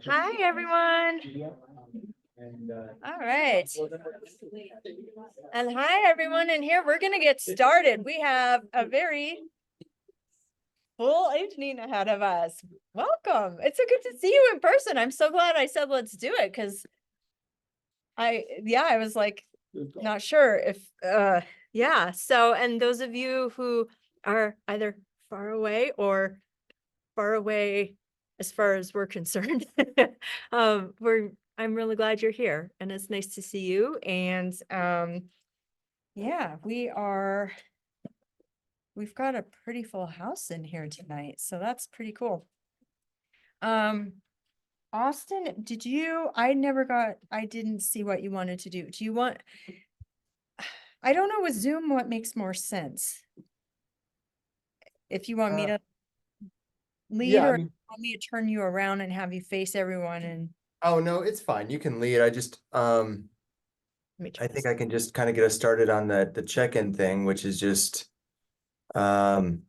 Hi, everyone. All right. And hi, everyone in here. We're going to get started. We have a very full evening ahead of us. Welcome. It's so good to see you in person. I'm so glad I said let's do it because I was like not sure if yeah. So, and those of you who are either far away or far away as far as we're concerned, I'm really glad you're here, and it's nice to see you. And yeah, we've got a pretty full house in here tonight, so that's pretty cool. Austin, I didn't see what you wanted to do. Do you want, I don't know with Zoom what makes more sense. If you want me to lead, Yeah, or want me to turn you around and have you face everyone and oh no, it's fine. You can lead. I just let me try I think this. I can just kind of get us started on the check-in thing, which is just um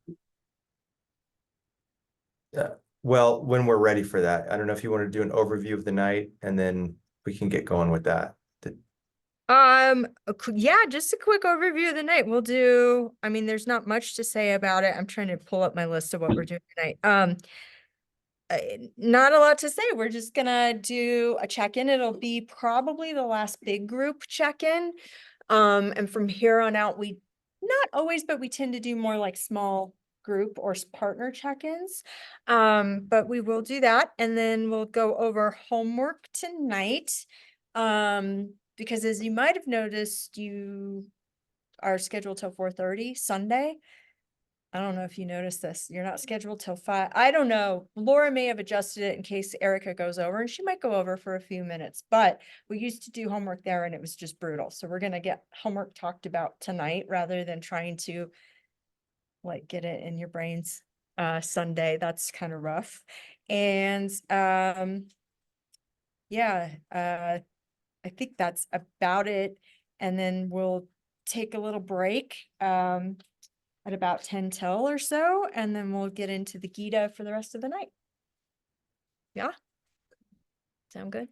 well, when we're ready for that. I don't know if you want to do an overview of the night and then we can get going with that. Yeah, just a quick overview of the night. We'll do, I mean, there's not much to say about it. I'm trying to pull up my list of what we're doing tonight. Not a lot to say. We're just gonna do a check-in. It'll be probably the last big group check-in. And from here on out, we not always, but we tend to do more like small group or partner check-ins. But we will do that, and then we'll go over homework tonight. Because as you might have noticed, you are scheduled till 4:30 Sunday. I don't know if you noticed this. You're not scheduled till 5. I don't know. Laura may have adjusted it in case Erica goes over, and she might go over for a few minutes, but we used to do homework there and it was just brutal. So we're going to get homework talked about tonight rather than trying to like get it in your brains Sunday. That's kind of rough. And yeah, I think that's about it. And then we'll take a little break. At about 10 till or so, and then we'll get into the Gita for the rest of the night. Yeah? Sound good?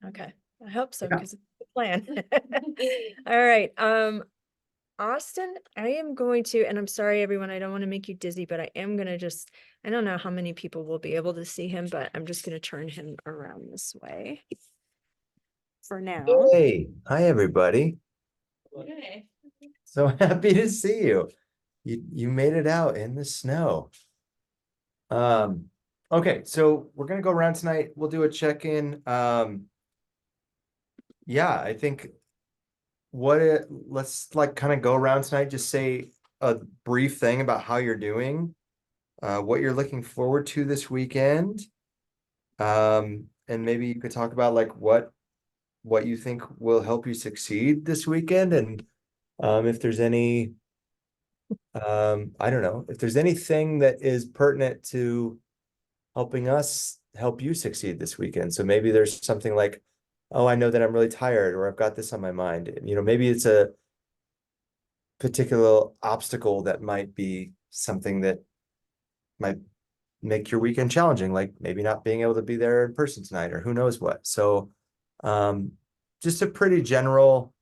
Okay. I hope so, because it's the plan. All right. Austin, I am going to, and I'm sorry, everyone, I don't want to make you dizzy, but I am going to just, I don't know how many people will be able to see him, but I'm just going to turn him around this way for now. Hey, hi everybody. Okay. So happy to see you. You made it out in the snow. Okay, so we're gonna go around tonight. We'll do a check-in. Yeah, I think let's like kind of go around tonight, just say a brief thing about how you're doing, what you're looking forward to this weekend. And maybe you could talk about like what you think will help you succeed this weekend, and if there's any I don't know if there's anything that is pertinent to helping us help you succeed this weekend. So maybe there's something like, oh, I know that I'm really tired, or I've got this on my mind. You know, maybe it's a particular obstacle that might be something that might make your weekend challenging, like maybe not being able to be there in person tonight, or who knows what. So um, just a pretty general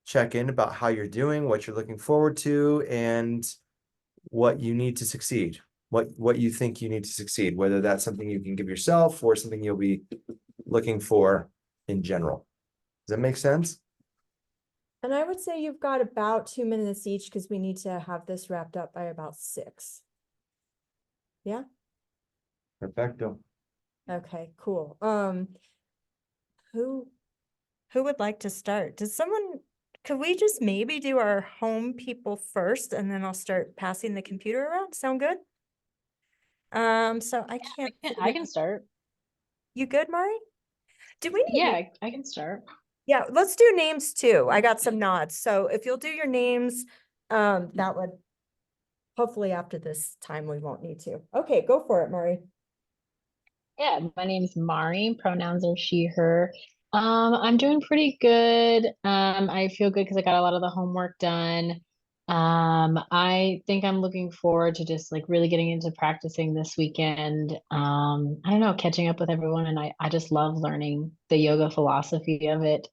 check in about how you're doing, what you're looking forward to, and what you need to succeed, what you think you need to succeed, whether that's something you can give yourself or something you'll be looking for in general. Does that make sense? And I would say you've got about 2 minutes each because we need to have this wrapped up by about 6. Yeah? Perfecto. Okay, cool. Who would like to start? Could we just maybe do our home people first and then I'll start passing the computer around? Sound good? So I can't. I can start. You good, Mari? Do we need Yeah, I can start. Yeah, let's do names too. I got some nods. So if you'll do your names, that would hopefully after this time we won't need to. Okay, go for it, Mari. Yeah, my name's Mari. Pronouns are she, her. I'm doing pretty good. I feel good because I got a lot of the homework done. I think I'm looking forward to just like really getting into practicing this weekend. I don't know, catching up with everyone, and I just love learning the yoga philosophy of it.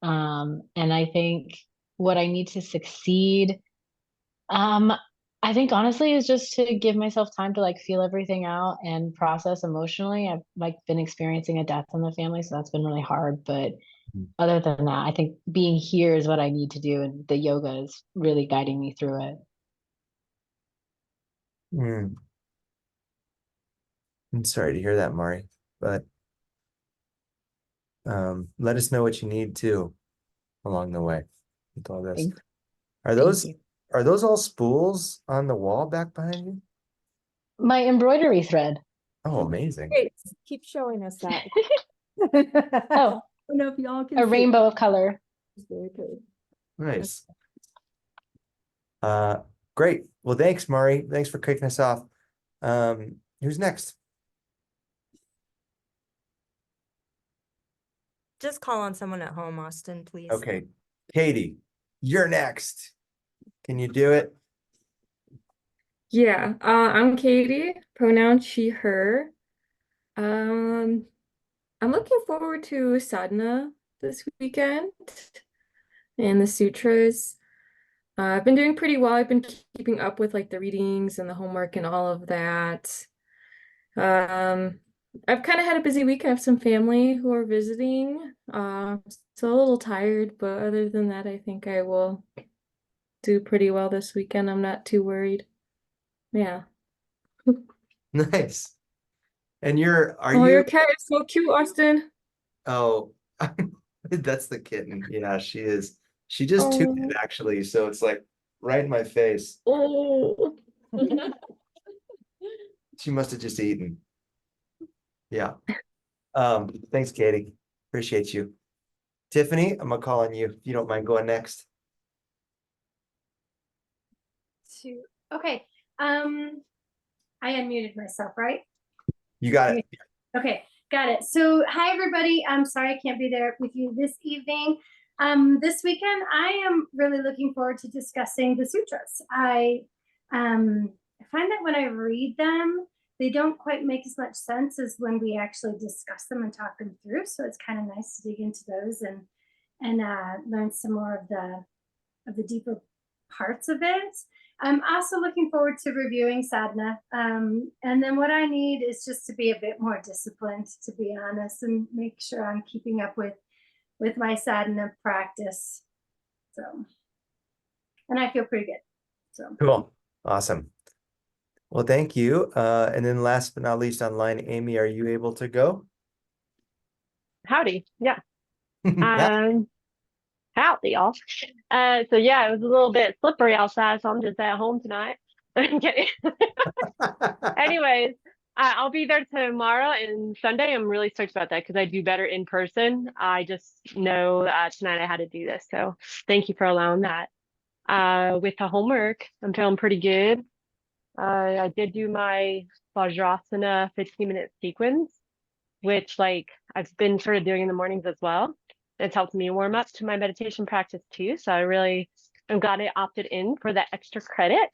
And I think what I need to succeed, um, I think honestly is just to give myself time to like feel everything out and process emotionally. I've like been experiencing a death in the family, so that's been really hard, but other than that, I think being here is what I need to do, and the yoga is really guiding me through it. Hmm. I'm sorry to hear that, Mari, but let us know what you need too along the way with all this. Thank, Are thank those you. are those all spools on the wall back behind you? My embroidery thread. Oh, amazing. Great, keep showing us that. Oh, I don't know if y'all can a see. rainbow of color. It's very good. Nice. Uh, great. Well, thanks, Mari. Thanks for kicking us off. Who's next? Just call on someone at home, Austin, please. Okay, Katie, you're next. Can you do it? Yeah, I'm Katie, pronoun she, her. Um, I'm looking forward to sadhana this weekend and the sutras. I've been doing pretty well. I've been keeping up with like the readings and the homework and all of that. Um, I've kind of had a busy week. I have some family who are visiting. So a little tired, but other than that, I think I will do pretty well this weekend. I'm not too worried. Yeah. Nice. And are Oh, your you, cat is so cute, Austin. oh, that's the kitten. Yeah, she is. She just tooted Oh, actually, so it's like right in my face. oh. She must have just eaten. Yeah. Thanks, Katie. Appreciate you. Tiffany, I'm gonna call on you if you don't mind going next. Okay. I unmuted myself, right? You got it. Okay, got it. So, hi everybody. I'm sorry I can't be there with you this evening. This weekend, I am really looking forward to discussing the sutras. I find that when I read them, they don't quite make as much sense as when we actually discuss them and talk them through. So it's kind of nice to dig into those and learn some more of the deeper parts of it. I'm also looking forward to reviewing sadhana. And then what I need is just to be a bit more disciplined, to be honest, and make sure I'm keeping up with my sadhana practice. So, and I feel pretty good. So, Cool. Awesome. Well, thank you. And then last but not least online, Amy, are you able to go? Howdy. Yeah. Yeah. Howdy, y'all. So yeah, it was a little bit slippery outside, so I'm just at home tonight. I'm kidding. Anyways, I'll be there tomorrow and Sunday. I'm really stoked about that because I do better in person. I just know tonight I had to do this, so thank you for allowing that. With the homework, I'm feeling pretty good. I did do my Vajrasana 15-minute sequence, which like I've been sort of doing in the mornings as well. It's helped me warm up to my meditation practice too. So I'm glad I opted in for that extra credit.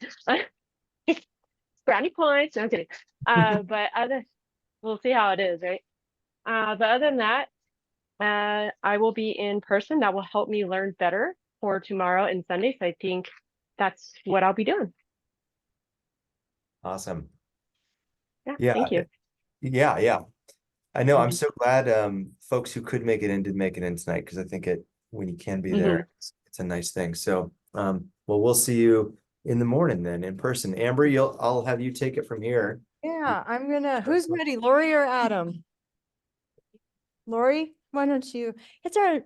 Brownie points. No, I'm kidding. But we'll see how it is, right? But other than that, I will be in person. That will help me learn better for tomorrow and Sunday. So I think that's what I'll be doing. Awesome. Yeah, Yeah. thank you. Yeah. I know. I'm Mhm. so glad folks who could make it in did make it in tonight because I think when you can be there, it's a nice thing. So well, we'll see you in the morning then in person. Amber, I'll have you take it from here. Yeah, who's ready, Lori or Adam? Lori, why don't you, it's our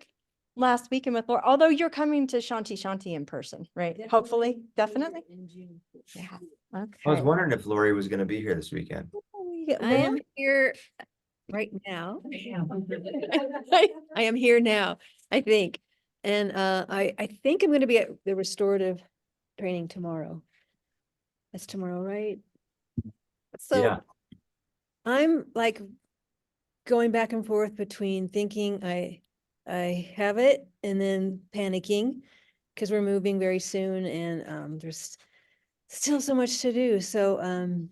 last weekend with Lori, although you're coming to Shanti in person, right? Hopefully, definitely. Yeah, I was okay. wondering if Lori was going to be here this weekend. I am here right now. I am here now, I think. And I think I'm going to be at the restorative training tomorrow. That's tomorrow, right? So Yeah. I'm like going back and forth between thinking I have it and then panicking. because we're moving very soon and there's still so much to do. So I'm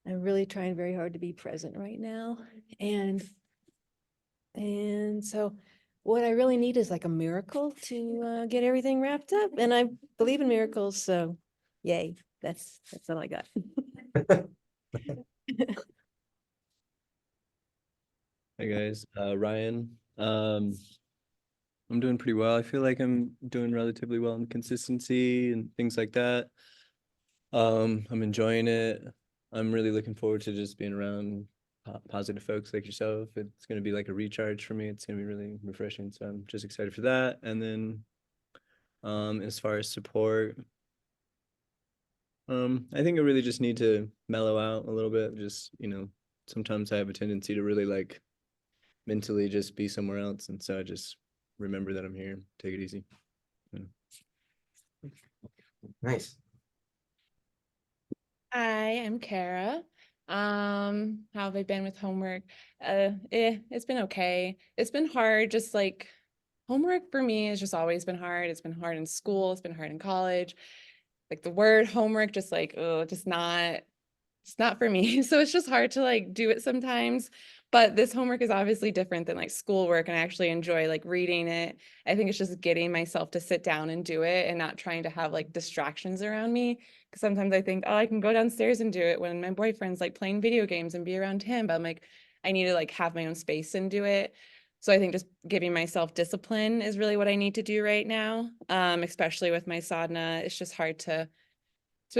really trying very hard to be present right now. And so what I really need is like a miracle to get everything wrapped up. And I believe in miracles, so yay. That's all I got. Hey guys, Ryan. I'm doing pretty well. I feel like I'm doing relatively well in consistency and things like that. I'm enjoying it. I'm really looking forward to just being around positive folks like yourself. It's going to be like a recharge for me. It's going to be really refreshing. So I'm just excited for that. And then as far as support, I think I really just need to mellow out a little bit. Just, sometimes I have a tendency to really like mentally just be somewhere else. And so I just remember that I'm here. Take it easy. Nice. Hi, I'm Kara. How have I been with homework? It's been okay. It's been hard, just like homework for me has just always been hard. It's been hard in school, it's been hard in college. Like the word homework, just like, oh, just not, it's not for me. So it's just hard to like do it sometimes. But this homework is obviously different than like schoolwork, and I actually enjoy like reading it. I think it's just getting myself to sit down and do it and not trying to have like distractions around me. Because sometimes I think, oh, I can go downstairs and do it when my boyfriend's like playing video games and be around him. But I'm like, I need to like have my own space and do it. So I think just giving myself discipline is really what I need to do right now. Especially with my sadhana, it's been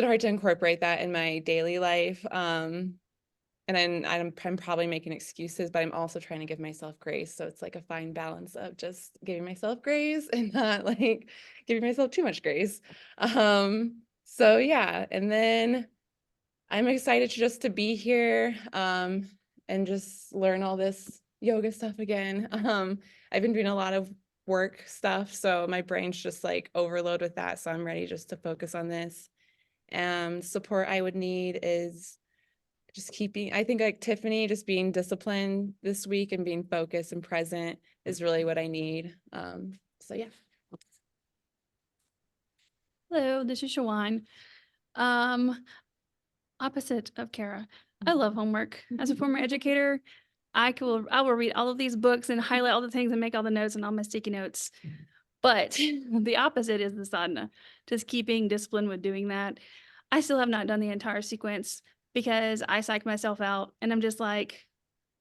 hard to incorporate that in my daily life. And then I'm probably making excuses, but I'm also trying to give myself grace. So it's like a fine balance of just giving myself grace and not like giving myself too much grace. So yeah, and then I'm excited to be here and just learn all this yoga stuff again. I've been doing a lot of work stuff, so my brain's just like overload with that. So I'm ready just to focus on this. Support I would need is just I think like Tiffany, just being disciplined this week and being focused and present is really what I need. So yeah. Hello, this is Shawan. Opposite of Kara. I love homework. As a former educator, I will read all of these books and highlight all the things and make all the notes and all my sticky notes. But the opposite is the sadhana, just keeping discipline with doing that. I still have not done the entire sequence because I psych myself out and I'm just like,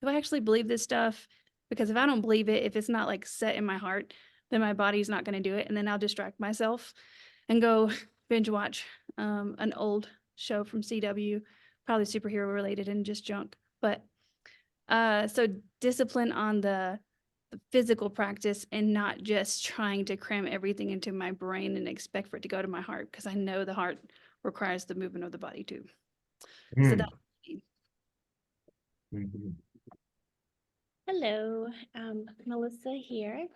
do I actually believe this stuff? Because if I don't believe it, if it's not like set in my heart, then my body's not going to do it. And then I'll distract myself and go binge watch an old show from CW, probably superhero related and just junk. But so discipline on the physical practice and not just trying to cram everything into my brain and expect for it to go to my heart, because I know the heart requires the movement of the body too. So that. Hello, Melissa here.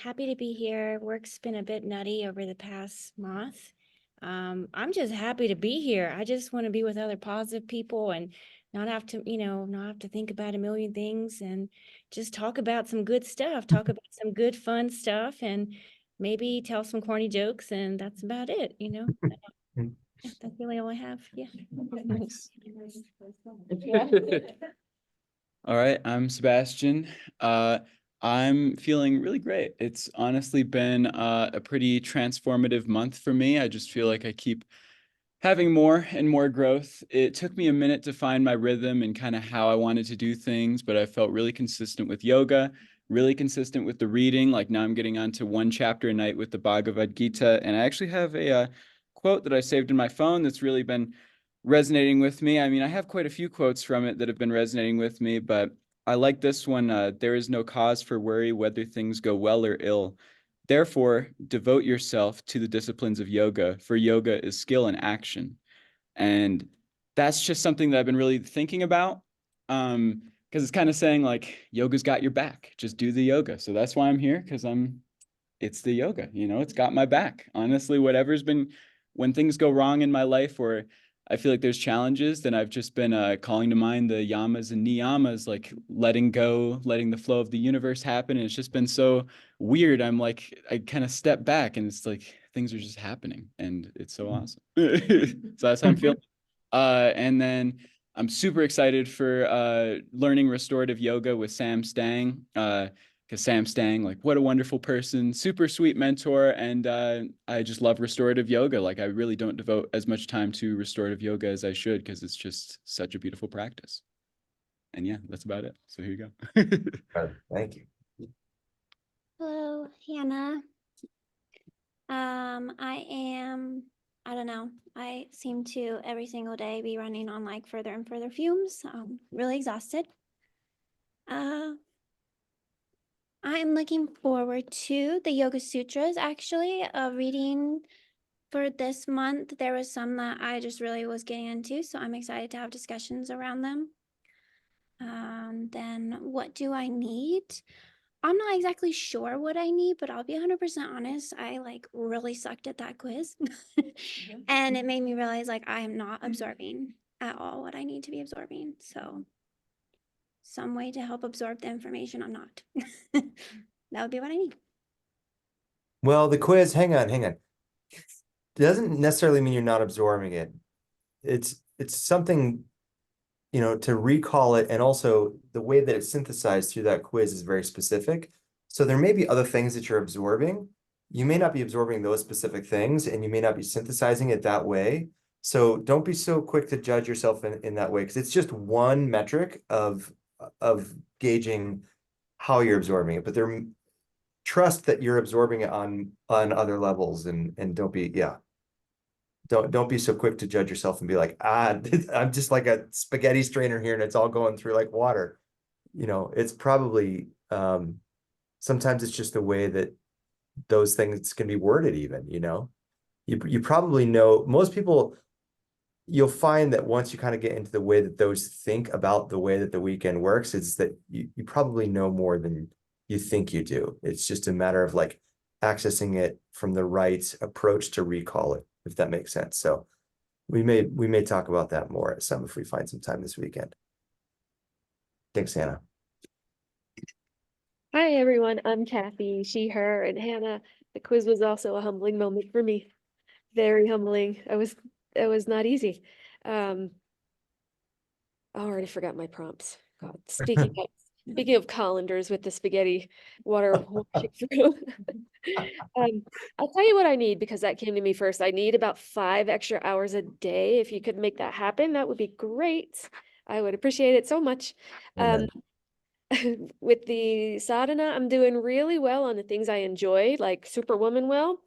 Happy to be here. Work's been a bit nutty over the past month. I'm just happy to be here. I just want to be with other positive people and not have to think about a million things and just talk about some good stuff, talk about some good fun stuff and maybe tell some corny jokes, and that's about it, Yeah, that's really all I have. Yeah. All right, I'm Sebastian. I'm feeling really great. It's honestly been a pretty transformative month for me. I just feel like I keep having more and more growth. It took me a minute to find my rhythm and kind of how I wanted to do things, but I felt really consistent with yoga, really consistent with the reading. Like now I'm getting onto one chapter a night with the Bhagavad Gita. And I actually have a quote that I saved in my phone that's really been resonating with me. I mean, I have quite a few quotes from it that have been resonating with me, but I like this one. There is no cause for worry whether things go well or ill. Therefore, devote yourself to the disciplines of yoga, for yoga is skill and action. And that's just something that I've been really thinking about, because it's kind of saying like, yoga's got your back, just do the yoga. So that's why I'm here, because it's the yoga, it's got my back. Honestly, when things go wrong in my life or I feel like there's challenges, then I've just been calling to mind the yamas and niyamas, like letting go, letting the flow of the universe happen. And it's just been so weird. I'm like, I kind of step back and it's like things are just happening and it's so awesome. So that's how I'm feeling. And then I'm super excited for learning restorative yoga with Sam Stang. Because Sam Stang, like, what a wonderful person, super sweet mentor. And I just love restorative yoga. Like, I really don't devote as much time to restorative yoga as I should because it's just such a beautiful practice. And yeah, that's about it. So here you go. Thank you. Hello, Hannah. I don't know. I seem to every single day be running on like further and further fumes. I'm really exhausted. I'm looking forward to the Yoga Sutras, actually, reading for this month. There was some that I just really was getting into, so I'm excited to have discussions around them. Then what do I need? I'm not exactly sure what I need, but I'll be 100% honest. I like really sucked at that quiz. And it made me realize like I am not absorbing at all what I need to be absorbing. So some way to help absorb the information I'm not. That would be what I need. Well, the quiz, hang on. Doesn't necessarily mean you're not absorbing it. It's something, you know, to recall it, and also the way that it's synthesized through that quiz is very specific. So there may be other things that you're absorbing. You may not be absorbing those specific things, and you may not be synthesizing it that way. So don't be so quick to judge yourself in that way, because it's just one metric of gauging how you're absorbing it. But there, trust that you're absorbing it on other levels, and don't be, yeah. Don't be so quick to judge yourself and be like, I'm just like a spaghetti strainer here and it's all going through like water. You know, it's probably sometimes it's just the way that those things can be worded even, you know. You probably know, most people, you'll find that once you kind of get into the way that those think about the way that the weekend works, it's that you probably know more than you think you do. It's just a matter of like accessing it from the right approach to recall it, if that makes sense. So we may talk about that more at some if we find some time this weekend. Thanks, Hannah. Hi everyone, I'm Kathy, she, her, and Hannah. The quiz was also a humbling moment for me. Very humbling. It was not easy. I already forgot my prompts. God, speaking of colanders with the spaghetti water washing through. I'll tell you what I need because that came to me first. I need about 5 extra hours a day. If you could make that happen, that would be great. I would appreciate it so much. With the sadhana, I'm doing really well on the things I enjoy, like Superwoman well.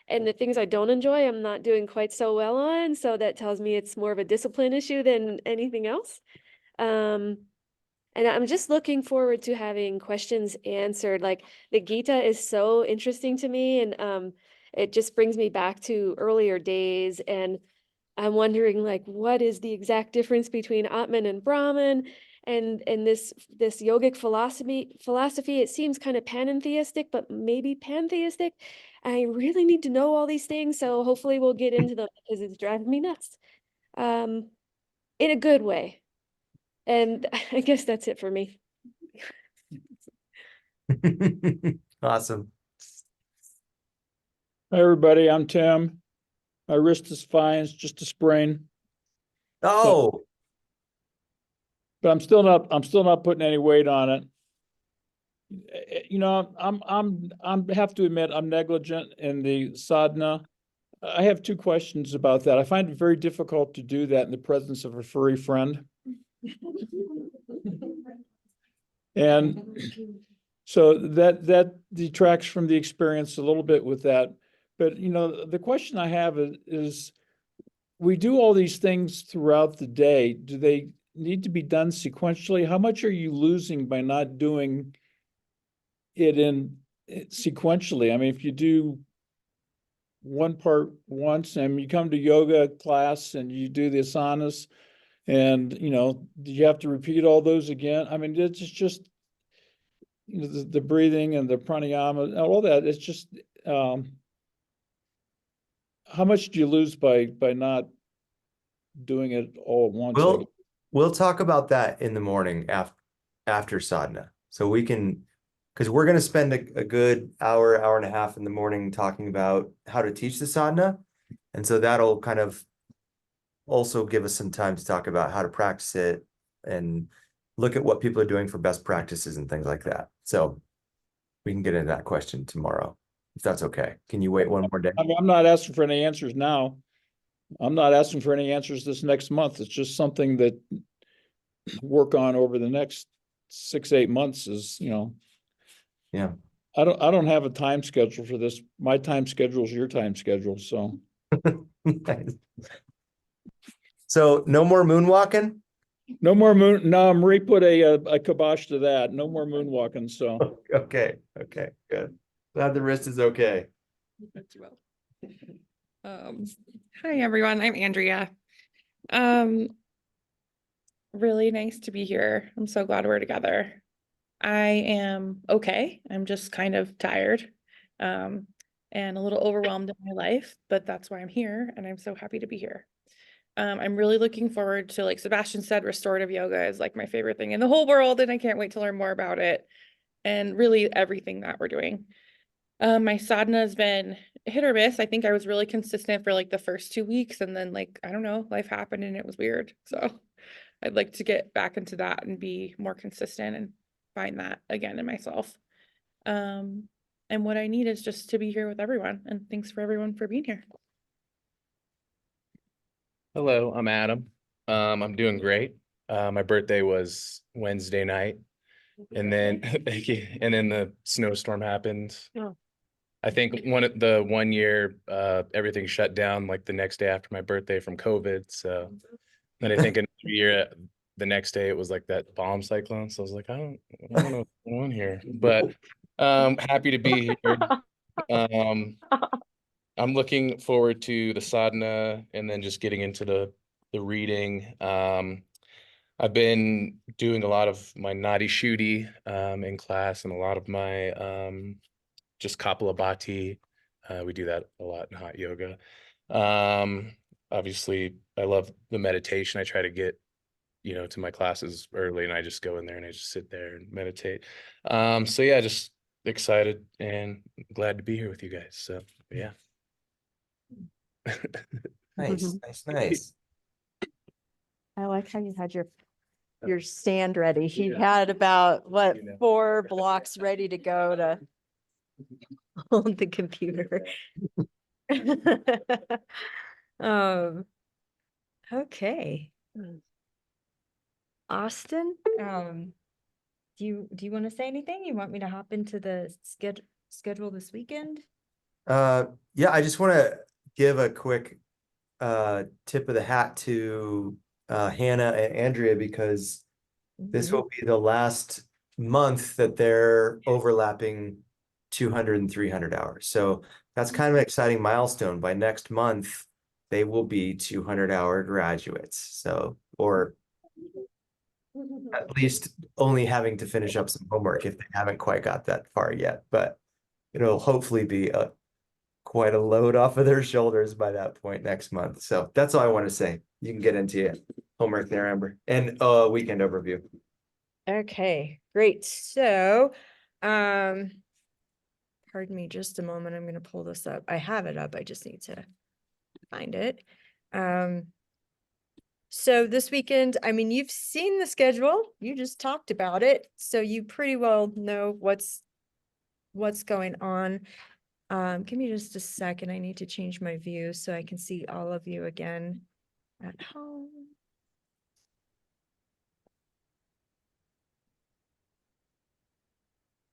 And the things I don't enjoy, I'm not doing quite so well on. So that tells me it's more of a discipline issue than anything else. And I'm just looking forward to having questions answered. Like the Gita is so interesting to me, and it just brings me back to earlier days. And I'm wondering, like, what is the exact difference between Atman and Brahman? And this yogic philosophy, it seems kind of panentheistic, but maybe pantheistic. I really need to know all these things, so hopefully we'll get into them because it's driving me nuts. In a good way. And I guess that's it for me. Awesome. Hi, everybody. I'm Tim. My wrist is fine. It's just a sprain. Oh, but I'm still not putting any weight on it. You know, I'm have to admit I'm negligent in the sadhana. I have 2 questions about that. I find it very difficult to do that in the presence of a furry friend. And so that detracts from the experience a little bit with that. But, you know, the question I have is we do all these things throughout the day. Do they need to be done sequentially? How much are you losing by not doing it sequentially? I mean, if you do one part once and you come to yoga class and you do the asanas, and, you know, do you have to repeat all those again? I mean, it's just you know, the breathing and the pranayama, all that. It's just how much do you lose by not doing it all at once. We'll talk about that in the morning after sadhana. So we can, because we're going to spend a good hour and a half in the morning talking about how to teach the sadhana. And so that'll kind of also give us some time to talk about how to practice it and look at what people are doing for best practices and things like that. So we can get into that question tomorrow, if that's okay. Can you wait one more day? I mean, I'm not asking for any answers now. I'm not asking for any answers this next month. It's just something that work on over the next 6-8 months is, Yeah. I don't have a time schedule for this. My time schedule is your time schedule, so. So no more moonwalking? No more moon. No, Marie put a kibosh to that. No more moonwalking, so. Okay, good. Glad the wrist is okay. Hi everyone, I'm Andrea. Really nice to be here. I'm so glad we're together. I am okay. I'm just kind of tired, and a little overwhelmed in my life, but that's why I'm here, and I'm so happy to be here. I'm really looking forward to, like Sebastian said, restorative yoga is like my favorite thing in the whole world, and I can't wait to learn more about it and really everything that we're doing. My sadhana has been hit or miss. I think I was really consistent for like the first 2 weeks, and then like, I don't know, life happened and it was weird. So I'd like to get back into that and be more consistent and find that again in myself. And what I need is just to be here with everyone, and thanks for everyone for being here. Hello, I'm Adam. I'm doing great. My birthday was Wednesday night, and then thank you. And then the snowstorm happened. Oh. I think 1 year, everything shut down like the next day after my birthday from COVID. So then I think another year, the next day it was like that bomb cyclone. So I was like, I don't know what's going on here, but happy to be here. I'm looking forward to the sadhana and then just getting into the reading. I've been doing a lot of my nadi shuddhi in class, and a lot of my just kapalabhati. We do that a lot in hot yoga. Obviously, I love the meditation. I try to get to my classes early, and I just go in there and I just sit there and meditate. So yeah, just excited and glad to be here with you guys. So yeah. Nice. I like how you had your stand ready. He had about what, 4 blocks ready to go to hold the computer. Okay. Austin, do you want to say anything? You want me to hop into the schedule this weekend? Yeah, I just want to give a quick tip of the hat to Hannah and Andrea, because this will be the last month that they're overlapping 200 and 300 hours. So that's kind of an exciting milestone. By next month, they will be 200-hour graduates. So, or at least only having to finish up some homework if they haven't quite got that far yet. But it'll hopefully be quite a load off of their shoulders by that point next month. So that's all I want to say. You can get into your homework there, Amber, and weekend overview. Okay, great. So, pardon me just a moment. I'm going to pull this up. I have it up. I just need to find it. So this weekend, I mean, you've seen the schedule. You just talked about it. So you pretty well know what's going on. Give me just a second. I need to change my view so I can see all of you again at home.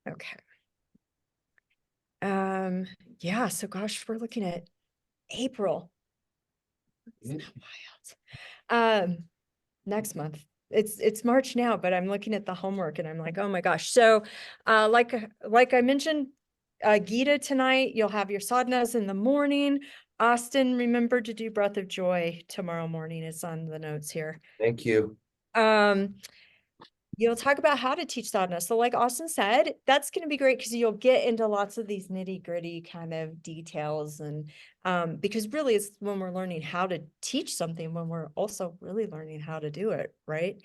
Okay. Yeah, so gosh, we're looking at April. Isn't that wild? Next month. It's March now, but I'm looking at the homework and I'm like, oh my gosh. So like I mentioned, Gita tonight, you'll have your sadhanas in the morning. Austin, remember to do breath of joy tomorrow morning. It's on the notes here. Thank you. you'll talk about how to teach sadhana. So like Austin said, that's going to be great because you'll get into lots of these nitty gritty kind of details. And because really it's when we're learning how to teach something, when we're also really learning how to do it, right?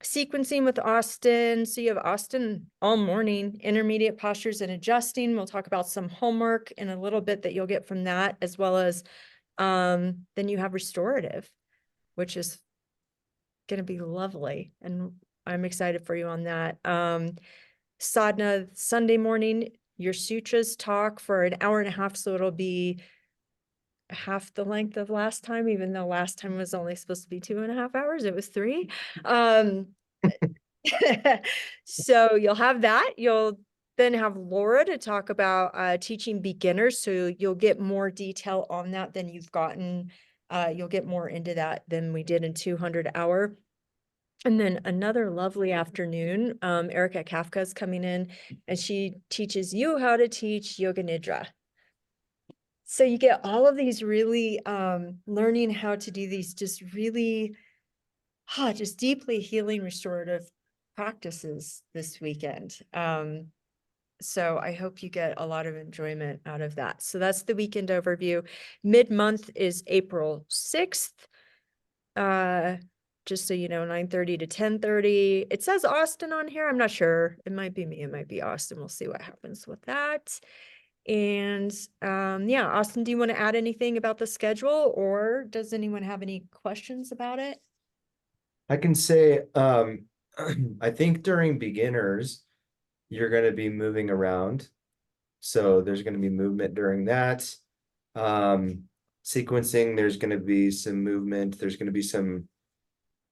Sequencing with Austin. So you have Austin all morning, intermediate postures and adjusting. We'll talk about some homework in a little bit that you'll get from that, as well as then you have restorative, which is going to be lovely. And I'm excited for you on that. Sadhana Sunday morning, your sutras talk for an hour and a half. So it'll be half the length of last time, even though last time was only supposed to be 2.5 hours. It was 3. So you'll have that. You'll then have Laura to talk about teaching beginners. So you'll get more detail on that than you've gotten. You'll get more into that than we did in 200 hour. And then another lovely afternoon, Erica Kafka is coming in and she teaches you how to teach Yoga Nidra. So you get all of these really learning how to do these just really just deeply healing restorative practices this weekend. So I hope you get a lot of enjoyment out of that. So that's the weekend overview. Mid-month is April 6th. Just so you know, 9:30 to 10:30. It says Austin on here. I'm not sure. It might be me. It might be Austin. We'll see what happens with that. And yeah, Austin, do you want to add anything about the schedule, or does anyone have any questions about it? I can say, I think during beginners, you're going to be moving around. So there's going to be movement during that. Sequencing, there's going to be some movement. There's going to be some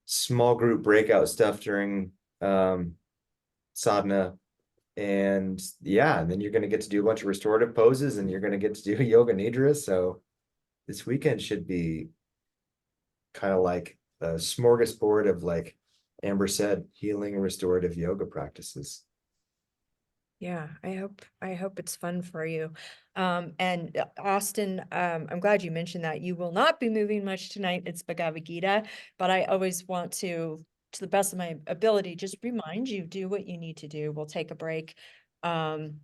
small group breakout stuff during sadhana. And yeah, and then you're going to get to do a bunch of restorative poses and you're going to get to do yoga nidra. So this weekend should be kind of like a smorgasbord of, like Amber said, healing restorative yoga practices. Yeah, I hope it's fun for you. And Austin, I'm glad you mentioned that. You will not be moving much tonight. It's Bhagavad Gita, but I always want to the best of my ability, just remind you, do what you need to do. We'll take a break. And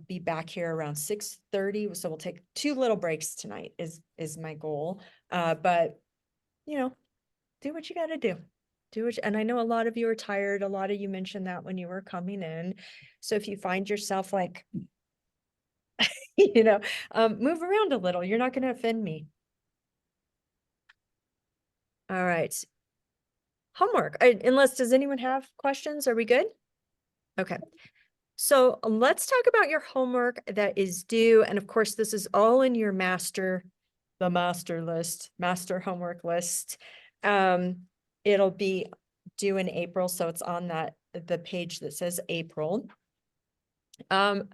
be back here around 6:30. So we'll take 2 little breaks tonight is my goal. But you know, do what you got to do. And I know a lot of you are tired. A lot of you mentioned that when you were coming in. So if you find yourself like, move around a little, you're not going to offend me. All right. Homework. Does anyone have questions? Are we good? Okay. So let's talk about your homework that is due. And of course, this is all in your master homework list. It'll be due in April. So it's on the page that says April. And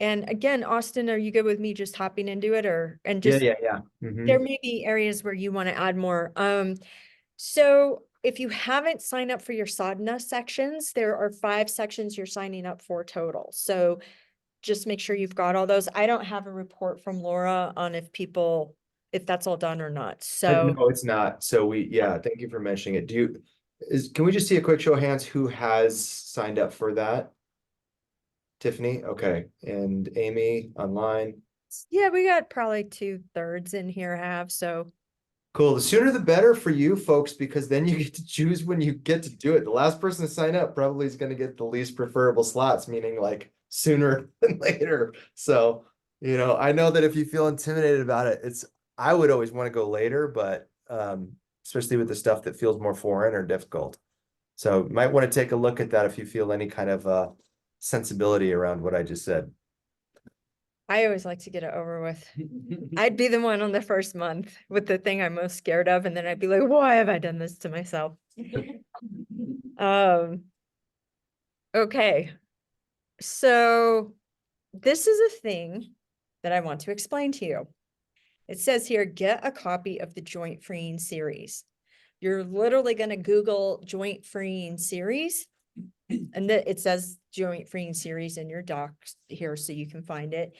again, Austin, are you good with me just hopping into it Yeah. There may be areas where you want to add more. So if you haven't signed up for your sadhana sections, there are 5 sections you're signing up for total. So just make sure you've got all those. I don't have a report from Laura on if that's all done or not. So no, it's not. So thank you for mentioning it. Can we just see a quick show of hands who has signed up for that? Tiffany, okay. And Amy online. yeah, we got probably 2/3 in here have, so. Cool. The sooner the better for you folks, because then you get to choose when you get to do it. The last person to sign up probably is going to get the least preferable slots, meaning like sooner than later. So, I know that if you feel intimidated about it, I would always want to go later, but especially with the stuff that feels more foreign or difficult. So you might want to take a look at that if you feel any kind of sensibility around what I just said. I always like to get it over with. I'd be the one on the first month with the thing I'm most scared of, and then I'd be like, why have I done this to myself? Okay. So this is a thing that I want to explain to you. It says here, get a copy of the joint freeing series. You're literally going to Google joint freeing series, and it says joint freeing series in your docs here so you can find it.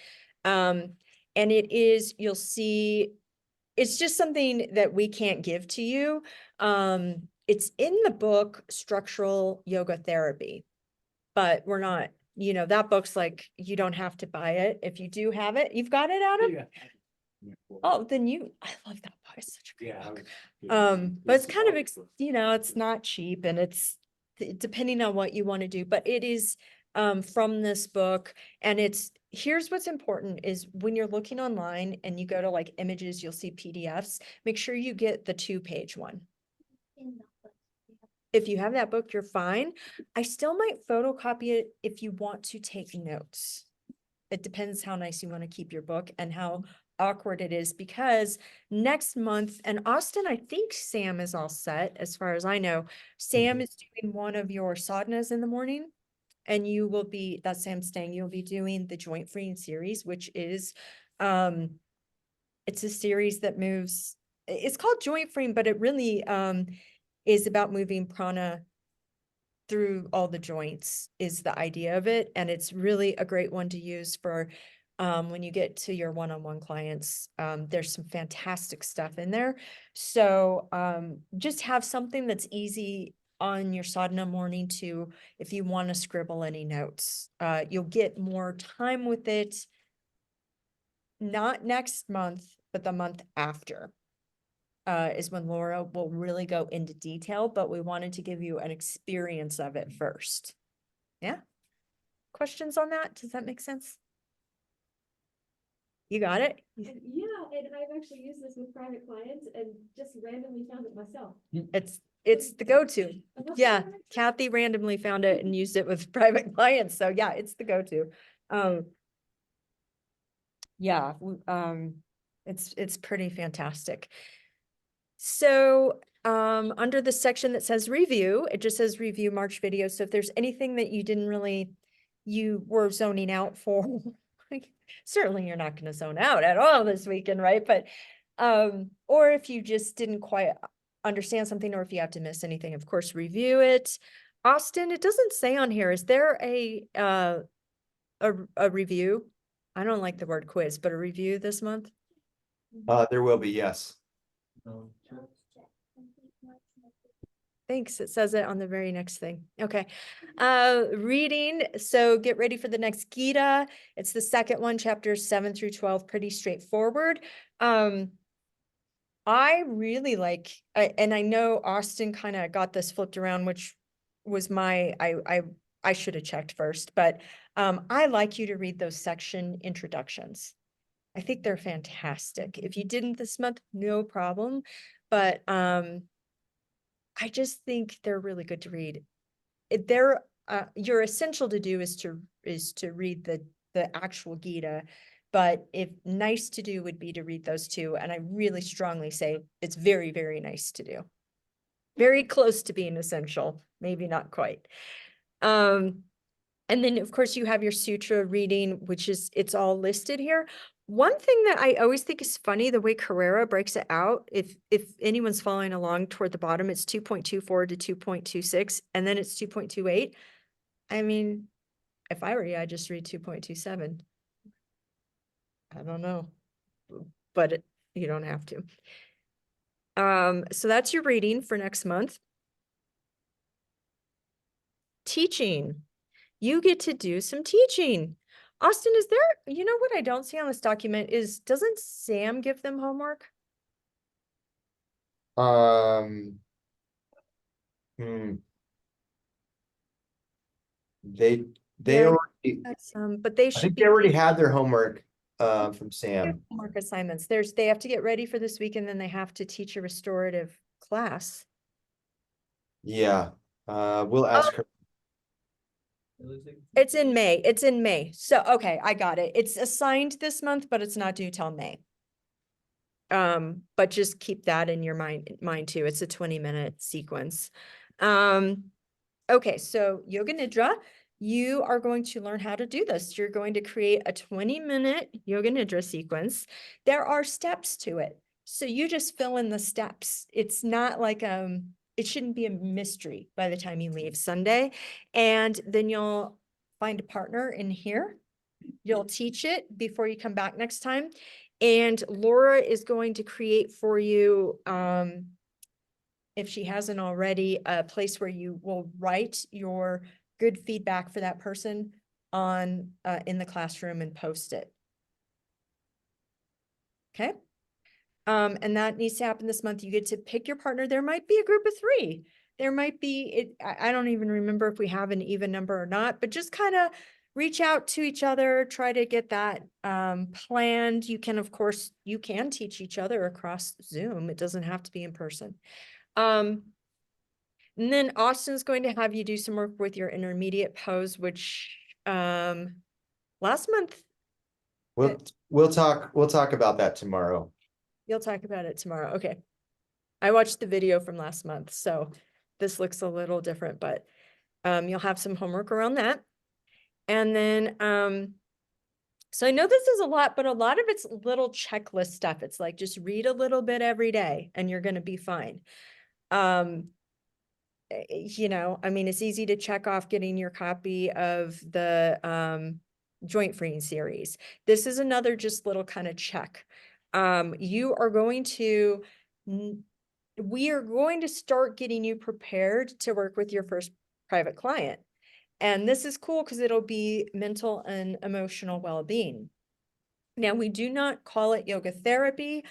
And you'll see, it's just something that we can't give to you. it's in the book Structural Yoga Therapy, but we're not, you know, that book's like, you don't have to buy it. If you do have it, you've got it, Adam? Oh, then I love that book. It's such a great book. But it's kind of, you know, it's not cheap and it's depending on what you want to do, but it is from this book. And here's what's important is when you're looking online and you go to like images, you'll see PDFs, make sure you get the 2-page one. If you have that book, you're fine. I still might photocopy it if you want to take notes. It depends how nice you want to keep your book and how awkward it is, because next month, and Austin, I think Sam is all set as far as I know. Sam is doing one of your sadhanas in the morning, and that's Sam staying, you'll be doing the joint freeing series, which is, it's a series that moves, it's called joint freeing, but it really, is about moving prana through all the joints is the idea of it. And it's really a great one to use for when you get to your one-on-one clients. There's some fantastic stuff in there. So just have something that's easy on your sadhana morning if you want to scribble any notes. You'll get more time with it, not next month, but the month after. Is when Laura will really go into detail, but we wanted to give you an experience of it first. Yeah. Questions on that? Does that make sense? You got it? Yeah, and I've actually used this with private clients and just randomly found it myself. It's the go-to. Yeah, Kathy randomly found it and used it with private clients. So yeah, it's the go-to. Yeah, it's pretty fantastic. So under the section that says review, it just says review March video. So if there's anything that you were zoning out for, certainly you're not going to zone out at all this weekend, right? But or if you just didn't quite understand something, or if you have to miss anything, of course, review it. Austin, it doesn't say on here, is there a review? I don't like the word quiz, but a review this month? There will be, yes. Thanks. It says it on the very next thing. Okay. Reading. So get ready for the next Gita. It's the second one, chapters 7 through 12, pretty straightforward. I really like, and I know Austin kind of got this flipped around, which was I should have checked first, but I like you to read those section introductions. I think they're fantastic. If you didn't this month, no problem. But I just think they're really good to read. Your essential to do is to read the actual Gita, but if nice to do would be to read those two. And I really strongly say it's very, very nice to do. Very close to being essential, maybe not quite. And then of course you have your sutra reading, which it's all listed here. One thing that I always think is funny, the way Carrera breaks it out, if anyone's following along toward the bottom, it's 2.24 to 2.26, and then it's 2.28. I mean, if I were you, I'd just read 2.27. I don't know, but you don't have to. So that's your reading for next month. Teaching. You get to do some teaching. Austin, is there, you know what I don't see on this document is, doesn't Sam give them homework? They Yeah, already, but they I should think be they already had their homework from Sam. homework assignments. They have to get ready for this week and then they have to teach a restorative class. Yeah, we'll ask her. It's in May. It's in May. So, okay, I got it. It's assigned this month, but it's not due till May. But just keep that in your mind too. It's a 20-minute sequence. Okay, so Yoga Nidra, you are going to learn how to do this. You're going to create a 20-minute Yoga Nidra sequence. There are steps to it. So you just fill in the steps. It's not like, it shouldn't be a mystery by the time you leave Sunday. And then you'll find a partner in here. You'll teach it before you come back next time. And Laura is going to create for you, an if she hasn't already, a place where you will write your good feedback for that person on, in the classroom and post it. Okay. And that needs to happen this month. You get to pick your partner. There might be a group of 3. There might be, I don't even remember if we have an even number or not, but just kind of reach out to each other, try to get that planned. You can, of course, you can teach each other across Zoom. It doesn't have to be in person. And then Austin's going to have you do some work with your intermediate pose, which last month, We'll talk about that tomorrow. you'll talk about it tomorrow. Okay. I watched the video from last month, so this looks a little different, but you'll have some homework around that. And then so I know this is a lot, but a lot of it's little checklist stuff. It's like just read a little bit every day and you're going to be fine. You know, I mean, it's easy to check off getting your copy of the joint freeing series. This is another just little kind of check. You are going to, we are going to start getting you prepared to work with your first private client. And this is cool because it'll be mental and emotional well-being. Now, we do not call it yoga therapy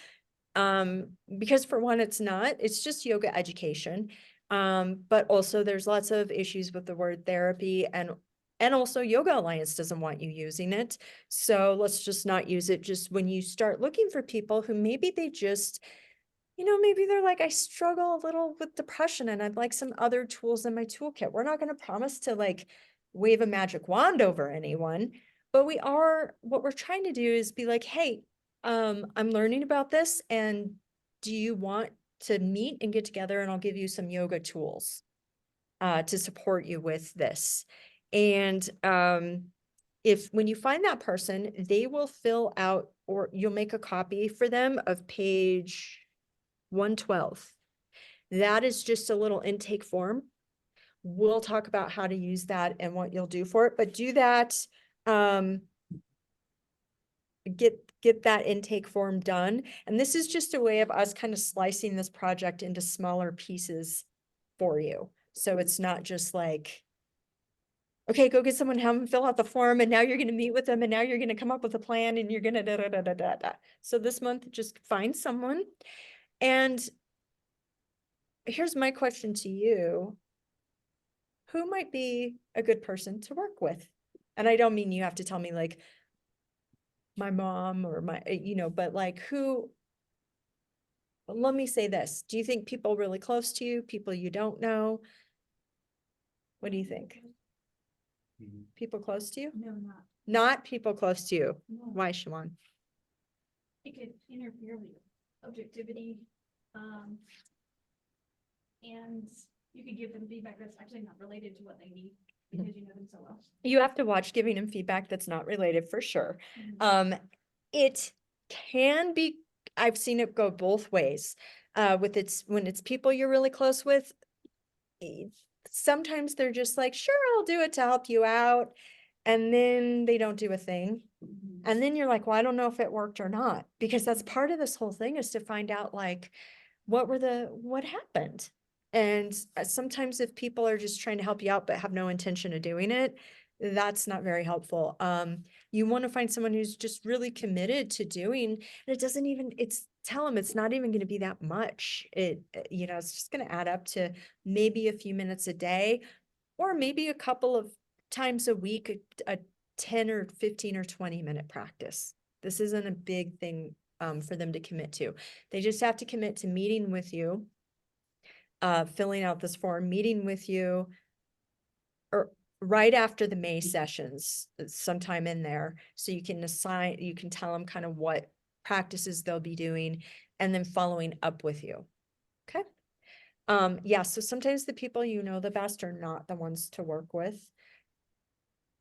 because for one, it's not, it's just yoga education. But also there's lots of issues with the word therapy, and also Yoga Alliance doesn't want you using it. So let's just not use it. Just when you start looking for people who maybe they just, you know, maybe they're like, I struggle a little with depression and I'd like some other tools in my toolkit. We're not going to promise to like wave a magic wand over anyone, but what we're trying to do is be like, hey, I'm learning about this, and do you want to meet and get together, and I'll give you some yoga tools to support you with this. And when you find that person, they will fill out, or you'll make a copy for them of page 112. That is just a little intake form. We'll talk about how to use that and what you'll do for it, but do that, get that intake form done. And this is just a way of us kind of slicing this project into smaller pieces for you. So it's not just like, okay, go get someone, have them fill out the form, and now you're going to meet with them, and now you're going to come up with a plan, and you're going to da da da da da da. So this month, just find someone. And here's my question to you. Who might be a good person to work with? And I don't mean you have to tell me like my mom or my, you know, but like who, let me say this. Do you think people really close to you, people you don't know? What do you think? People close to you? No, not. Not people close to you. No. Why, Siobhan? It could interfere with objectivity. And you could give them feedback that's actually not related to what they need because you know them so well. You have to watch giving them feedback that's not related for sure. It can be, I've seen it go both ways. When it's people you're really close with, sometimes they're just like, sure, I'll do it to help you out. And then they don't do a thing. And then you're like, well, I don't know if it worked or not, because that's part of this whole thing, is to find out like, what happened? And sometimes if people are just trying to help you out, but have no intention of doing it, that's not very helpful. You want to find someone who's just really committed to doing, and it doesn't even, tell them it's not even going to be that much. You know, it's just going to add up to maybe a few minutes a day, or maybe a couple of times a week, a 10 or 15 or 20-minute practice. This isn't a big thing for them to commit to. They just have to commit to meeting with you, filling out this form, meeting with you, or right after the May sessions, sometime in there. So you can tell them kind of what practices they'll be doing, and then following up with you. Okay. Yeah, so sometimes the people you know the best are not the ones to work with,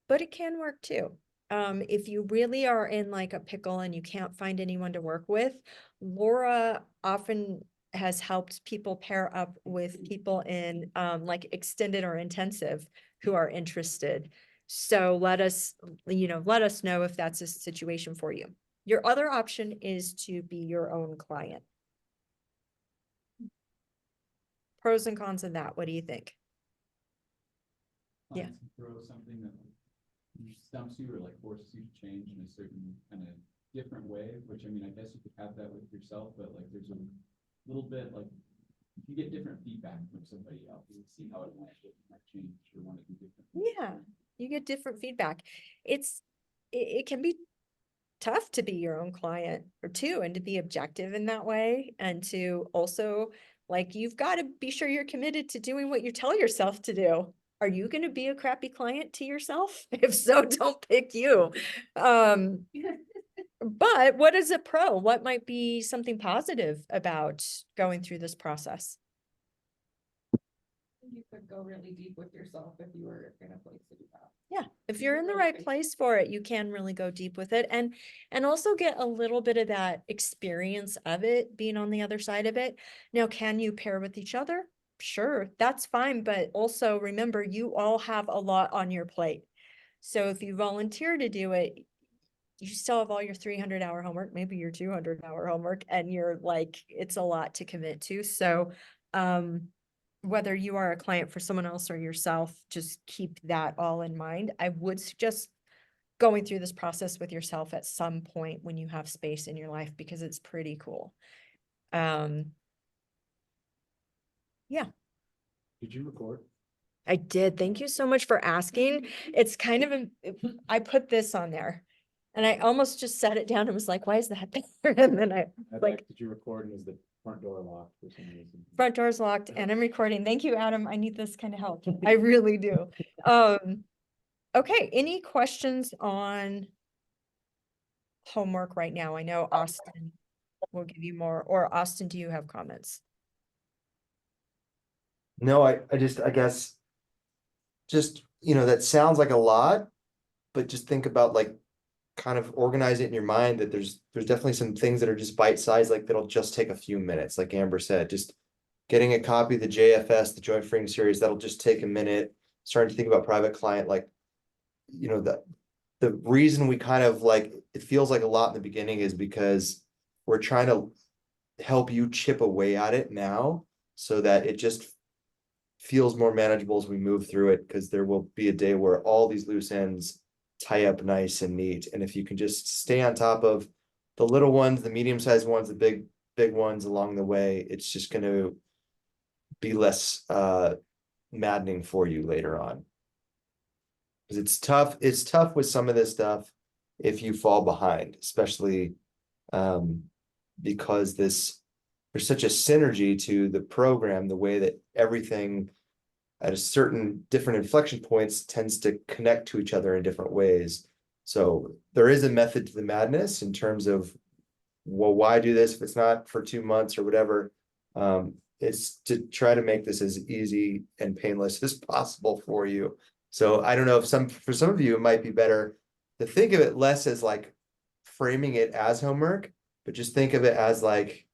but it can work too. If you really are in like a pickle and you can't find anyone to work with, Laura often has helped people pair up with people in like extended or intensive who are interested. So let us know if that's a situation for you. Your other option is to be your own client. pros and cons of that. What do you think? Yeah. Clients throw something that stumps you or like forces you to change in a certain kind of different way, which I mean, I guess you could have that with yourself, but like there's a little bit like you get different feedback from somebody else and see how it might change or want to do different. Yeah, you get different feedback. It can be tough to be your own client or two, and to be objective in that way, and to also, like, you've got to be sure you're committed to doing what you tell yourself to do. Are you going to be a crappy client to yourself? If so, don't pick you. But what is a pro? What might be something positive about going through this process? You could go really deep with yourself if you were in a place to do that. Yeah, if you're in the right place for it, you can really go deep with it, and also get a little bit of that experience of it being on the other side of it. Now, can you pair with each other? Sure, that's fine, but also remember, you all have a lot on your plate. So if you volunteer to do it, you still have all your 300-hour homework, maybe your 200-hour homework, and you're like, it's a lot to commit to. So, whether you are a client for someone else or yourself, just keep that all in mind. I would suggest going through this process with yourself at some point when you have space in your life, because it's pretty cool. Yeah. Did you record? I did. Thank you so much for asking. It's kind of, I put this on there and I almost just set it down and was like, why is that there? And then I like, Did you record and is the front door locked for some reason? front door's locked and I'm recording. Thank you, Adam. I need this kind of help. I really do. Okay. Any questions on homework right now? I know Austin will give you more, or Austin, do you have comments? No, I guess, just, that sounds like a lot, but just think about, like, kind of organize it in your mind that there's definitely some things that are just bite-sized, like that'll just take a few minutes, like Amber said, just getting a copy of the JFS, the Joint Freedom Series, that'll just take a minute. Starting to think about private client, like, the reason we kind of like, it feels like a lot in the beginning is because we're trying to help you chip away at it now so that it just feels more manageable as we move through it, because there will be a day where all these loose ends tie up nice and neat. And if you can just stay on top of the little ones, the medium-sized ones, the big ones along the way, it's just going to be less maddening for you later on. Because it's tough with some of this stuff if you fall behind, especially because there's such a synergy to the program, the way that everything at a certain different inflection points tends to connect to each other in different ways. So there is a method to the madness in terms of, well, why do this if it's not for 2 months or whatever? It's to try to make this as easy and painless as possible for you. So I don't know if for some of you, it might be better to think of it less as like framing it as homework, but just think of it as like,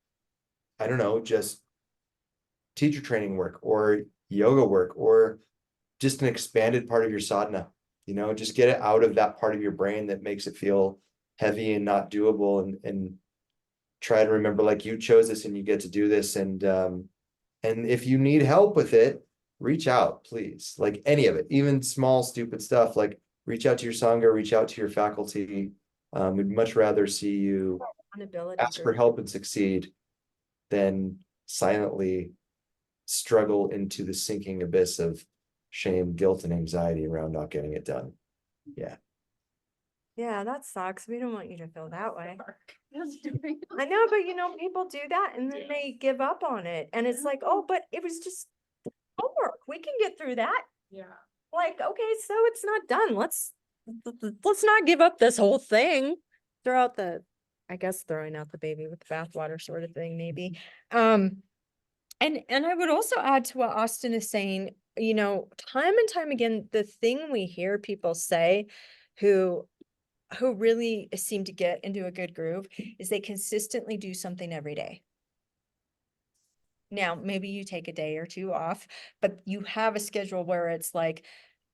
I don't know, just teacher training work or yoga work, or just an expanded part of your sadhana. Just get it out of that part of your brain that makes it feel heavy and not doable, and try to remember, like, you chose this and you get to do this. And if you need help with it, reach out, please. Like any of it, even small, stupid stuff, like reach out to your sangha, reach out to your faculty. We'd much rather see you ask for help and succeed than silently struggle into the sinking abyss of shame, guilt, and anxiety around not getting it done. Yeah. Yeah, that sucks. We don't want you to feel that way. I know, but people do that and then they give up on it. And it's like, oh, but it was just homework. We can get through that. Yeah. Like, okay, so it's not done. Let's not give up this whole thing. I guess throwing out the baby with the bathwater sort of thing, maybe. And I would also add to what Austin is saying, time and time again, the thing we hear people say who really seem to get into a good groove is they consistently do something every day. Now, maybe you take a day or two off, but you have a schedule where it's like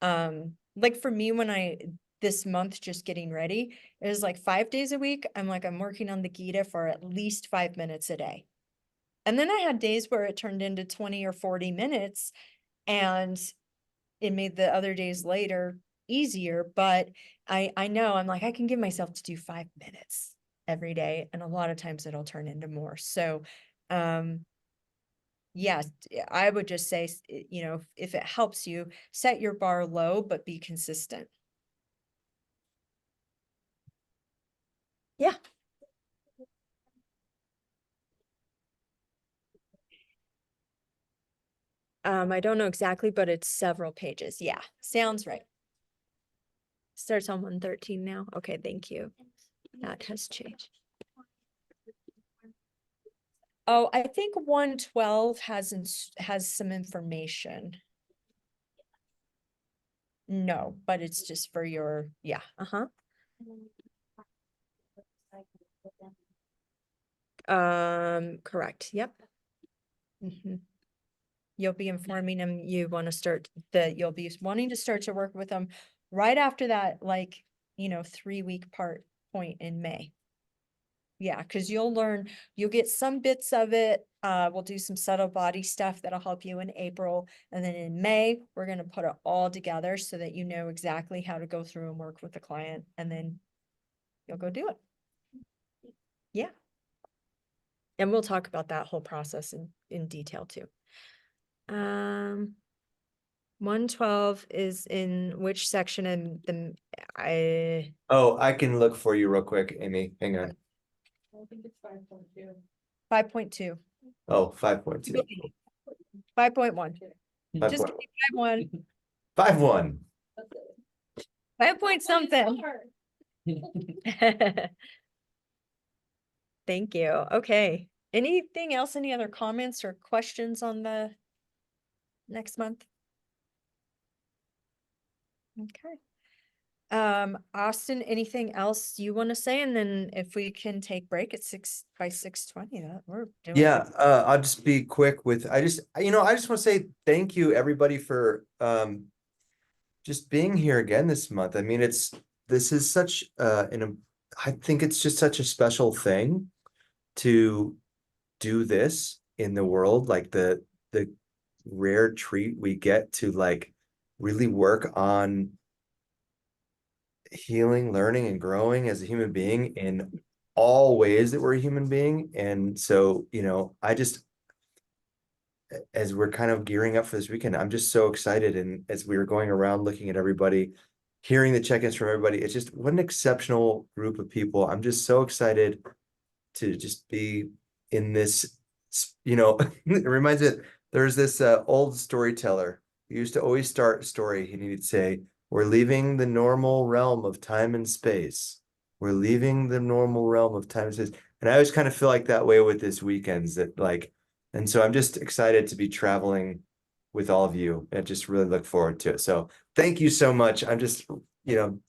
for me, this month, just getting ready, it was like 5 days a week. I'm working on the Gita for at least 5 minutes a day. And then I had days where it turned into 20 or 40 minutes and it made the other days later easier, but I know I'm like, I can give myself to do 5 minutes every day. And a lot of times it'll turn into more. So, yes, I would just say, you know, if it helps you, set your bar low, but be consistent. Yeah. I don't know exactly, but it's several pages. Yeah, sounds right. Starts on 113 now. Okay, thank you. That has changed. Oh, I think 112 has some information. No, but it's just for your, yeah, correct, yep. You'll be informing them, you want to start, you'll be wanting to start to work with them right after that, like, you know, 3-week point in May. Yeah, because you'll get some bits of it. We'll do some subtle body stuff that'll help you in April. And then in May, we're going to put it all together so that you know exactly how to go through and work with the client. And then you'll go do it. Yeah. And we'll talk about that whole process in detail too. 112 is in which section? And Oh, I can look for you real quick, Amy. Hang on. I think it's 5.2. 5.2. Oh, 5.2. 5.1. Just 5.1. 5.1. 5.1. 5 point something. Thank you. Okay. Anything else? Any other comments or questions on the next month? Okay. Austin, anything else you want to say? And then if we can take break at 6:20, that we're doing. Yeah, I'll just be quick with, I just want to say thank you everybody for just being here again this month. I mean, this is such I think it's just such a special thing to do this in the world, like the rare treat we get to like really work on healing, learning, and growing as a human being in all ways that we're a human being. And so, I just, as we're kind of gearing up for this weekend, I'm just so excited. And as we were going around looking at everybody, hearing the check-ins from everybody, it's just what an exceptional group of people. I'm just so excited to just be in this, it reminds me, there's this old storyteller who used to always start a story, and he'd say, we're leaving the normal realm of time and space. We're leaving the normal realm of time and space. And I always kind of feel like that way with this weekends, that like, and so I'm just excited to be traveling with all of you and just really look forward to it. So thank you so much. I'm just,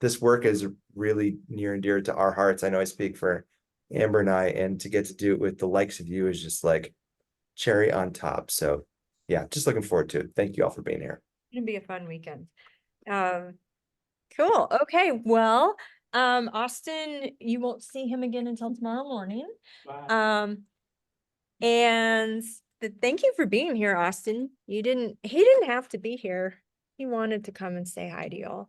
this work is really near and dear to our hearts. I know I speak for Amber and I, and to get to do it with the likes of you is just like cherry on top. So yeah, just looking forward to it. Thank you all for being here. It's gonna be a fun weekend. Cool. Okay. Well, Austin, you won't see him again until tomorrow morning. And thank you for being here, Austin. He didn't have to be here. He wanted to come and say hi to y'all.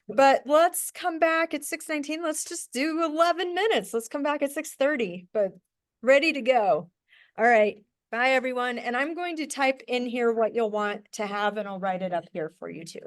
But let's come back at 6:19. Let's just do 11 minutes. Let's come back at 6:30, but ready to go. All right. Bye, everyone. And I'm going to type in here what you'll want to have, and I'll write it up here for you too.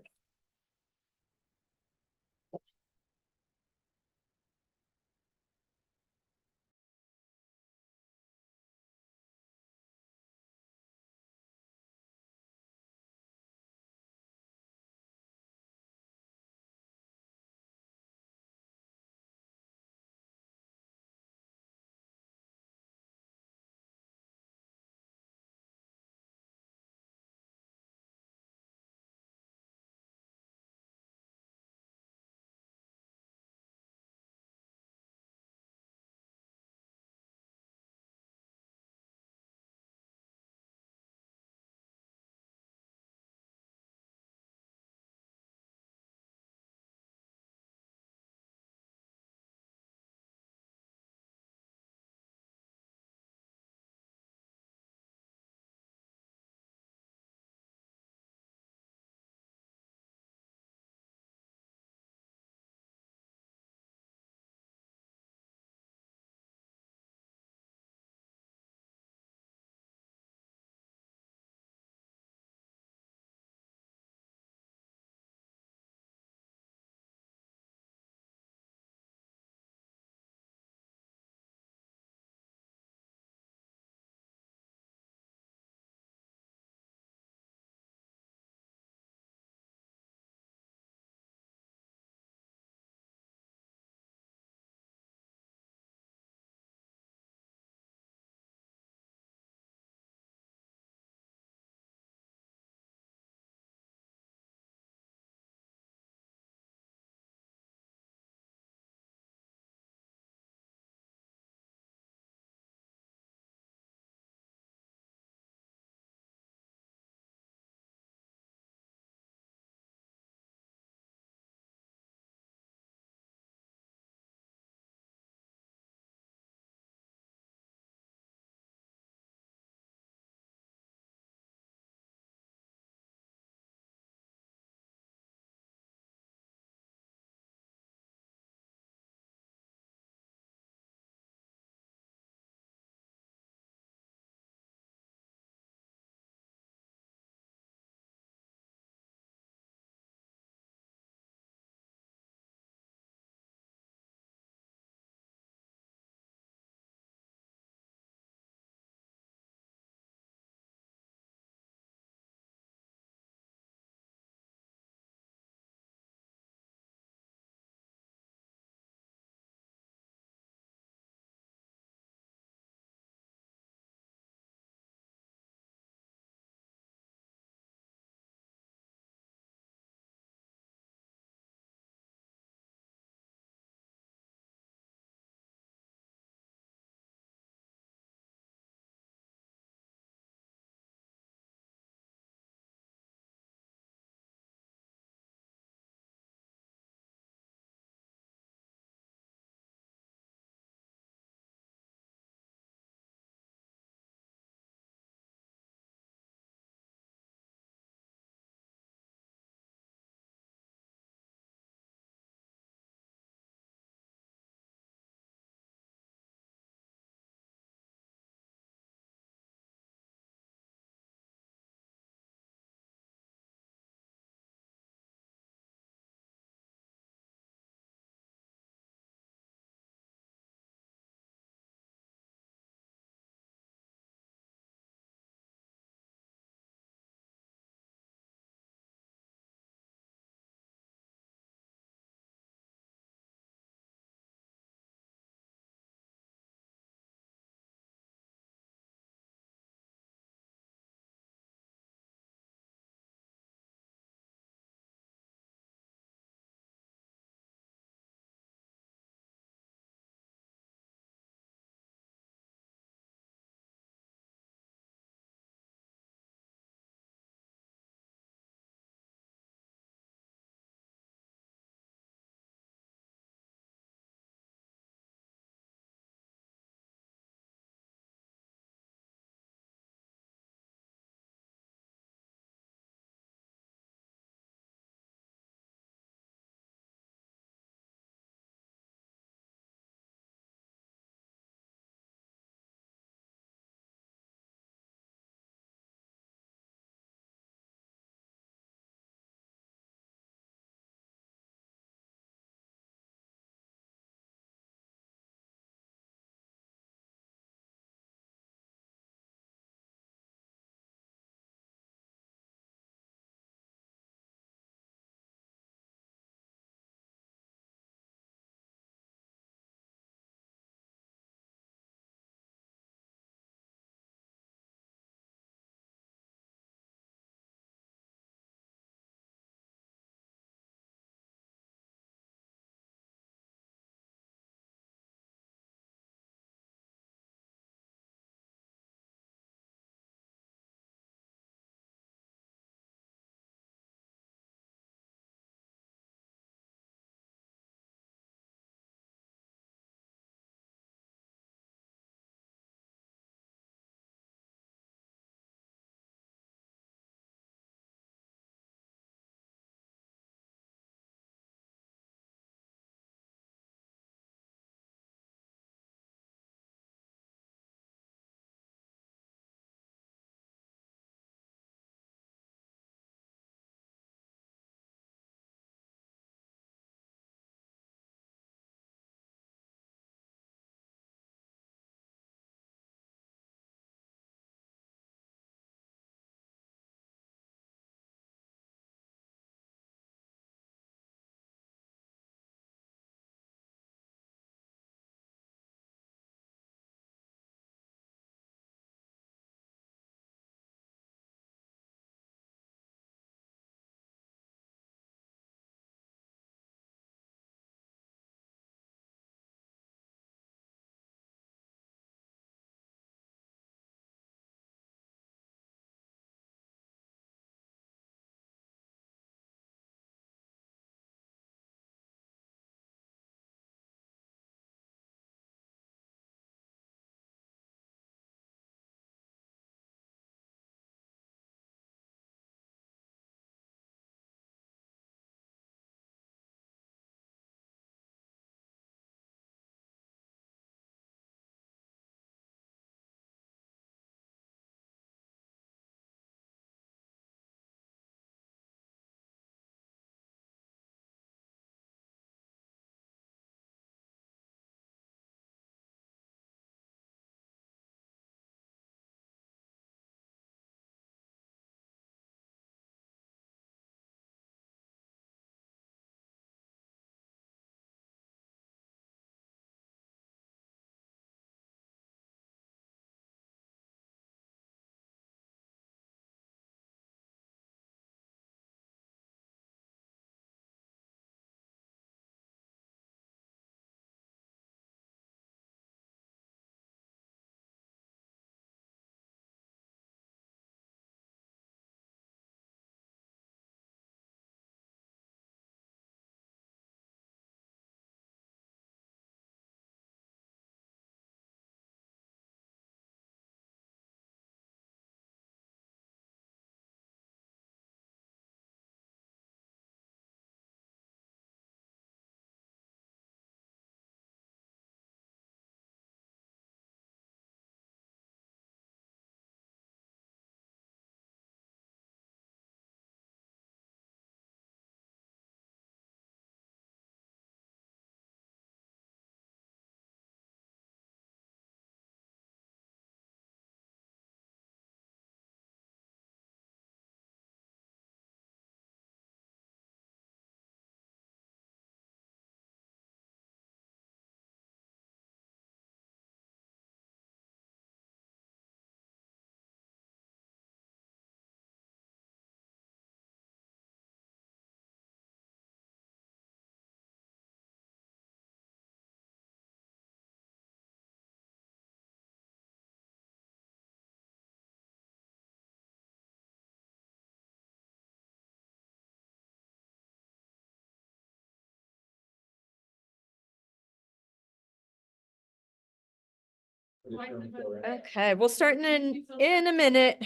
Okay, we'll start in a minute.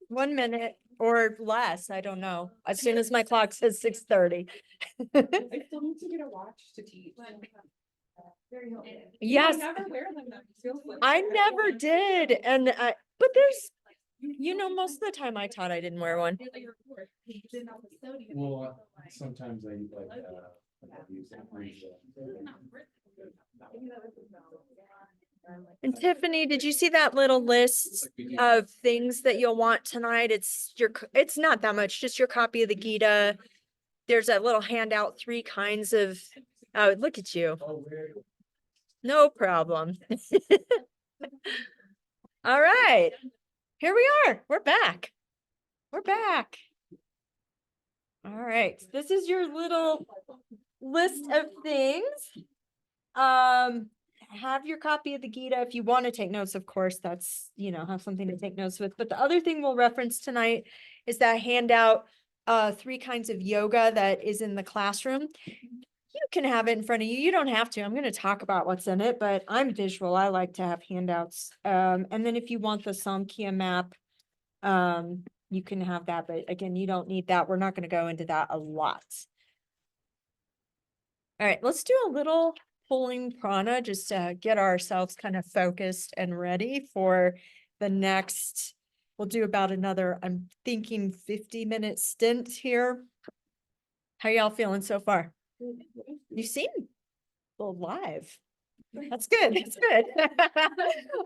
1 minute or less, I don't know. As soon as my clock says 6:30. I still need to get a watch to teach. Yes. I never wear them though. It feels like- I never did, and but there's, most of the time I taught, I didn't wear one. Well, sometimes I like, use that. And Tiffany, did you see that little list of things that you'll want tonight? It's not that much, just your copy of the Gita. There's that little handout, 3 kinds of, oh, look at you. No problem. All right, here we are. We're back. We're back. All right, this is your little list of things. Have your copy of the Gita if you want to take notes, of course. That's, have something to take notes with. But the other thing we'll reference tonight is that handout, 3 kinds of yoga that is in the classroom. You can have it in front of you. You don't have to. I'm going to talk about what's in it, but I'm visual. I like to have handouts. And then if you want the Samkhya map, you can have that. But again, you don't need that. We're not going to go into that a lot. All right, let's do a little pulling prana just to get ourselves kind of focused and ready for the next. We'll do about another, I'm thinking 50-minute stint here. How y'all feeling so far? You seem alive. That's good. That's good.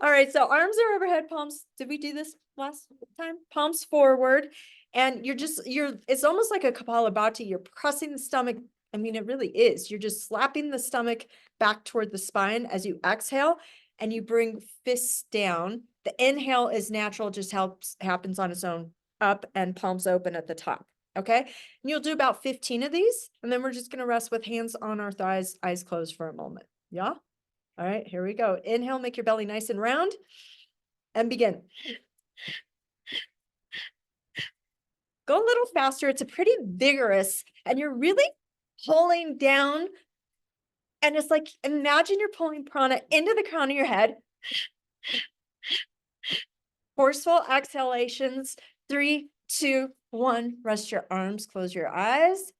All right. So arms are overhead, palms. Did we do this last time? Palms forward. And it's almost like a Kapalabhati. You're pressing the stomach. I mean, it really is. You're just slapping the stomach back toward the spine as you exhale, and you bring fists down. The inhale is natural, just happens on its own, up and palms open at the top. Okay. And you'll do about 15 of these. And then we're just going to rest with hands on our thighs, eyes closed for a moment. Yeah. All right, here we go. Inhale, make your belly nice and round, and begin. Go a little faster. It's a pretty vigorous, and you're really pulling down. And it's like, imagine you're pulling prana into the crown of your head. Forceful exhalations. 3, 2, 1. Rest your arms, close your eyes.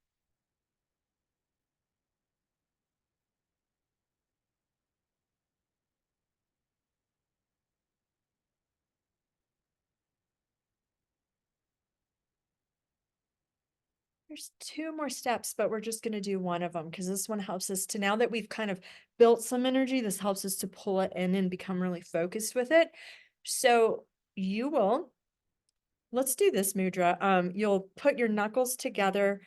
There's 2 more steps, but we're just going to do one of them because this one helps us to, now that we've kind of built some energy, this helps us to pull it in and become really focused with it. So let's do this mudra. You'll put your knuckles together,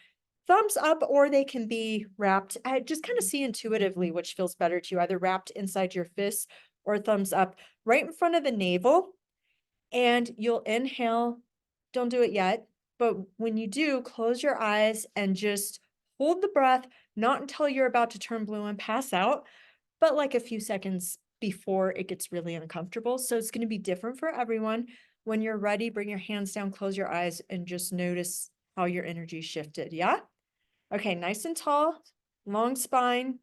thumbs up, or they can be wrapped. I just kind of see intuitively which feels better to you, either wrapped inside your fists or thumbs up right in front of the navel. And you'll inhale. Don't do it yet. But when you do, close your eyes and just hold the breath, not until you're about to turn blue and pass out, but like a few seconds before it gets really uncomfortable. So it's going to be different for everyone. When you're ready, bring your hands down, close your eyes, and just notice how your energy shifted. Yeah? Okay, nice and tall, long spine.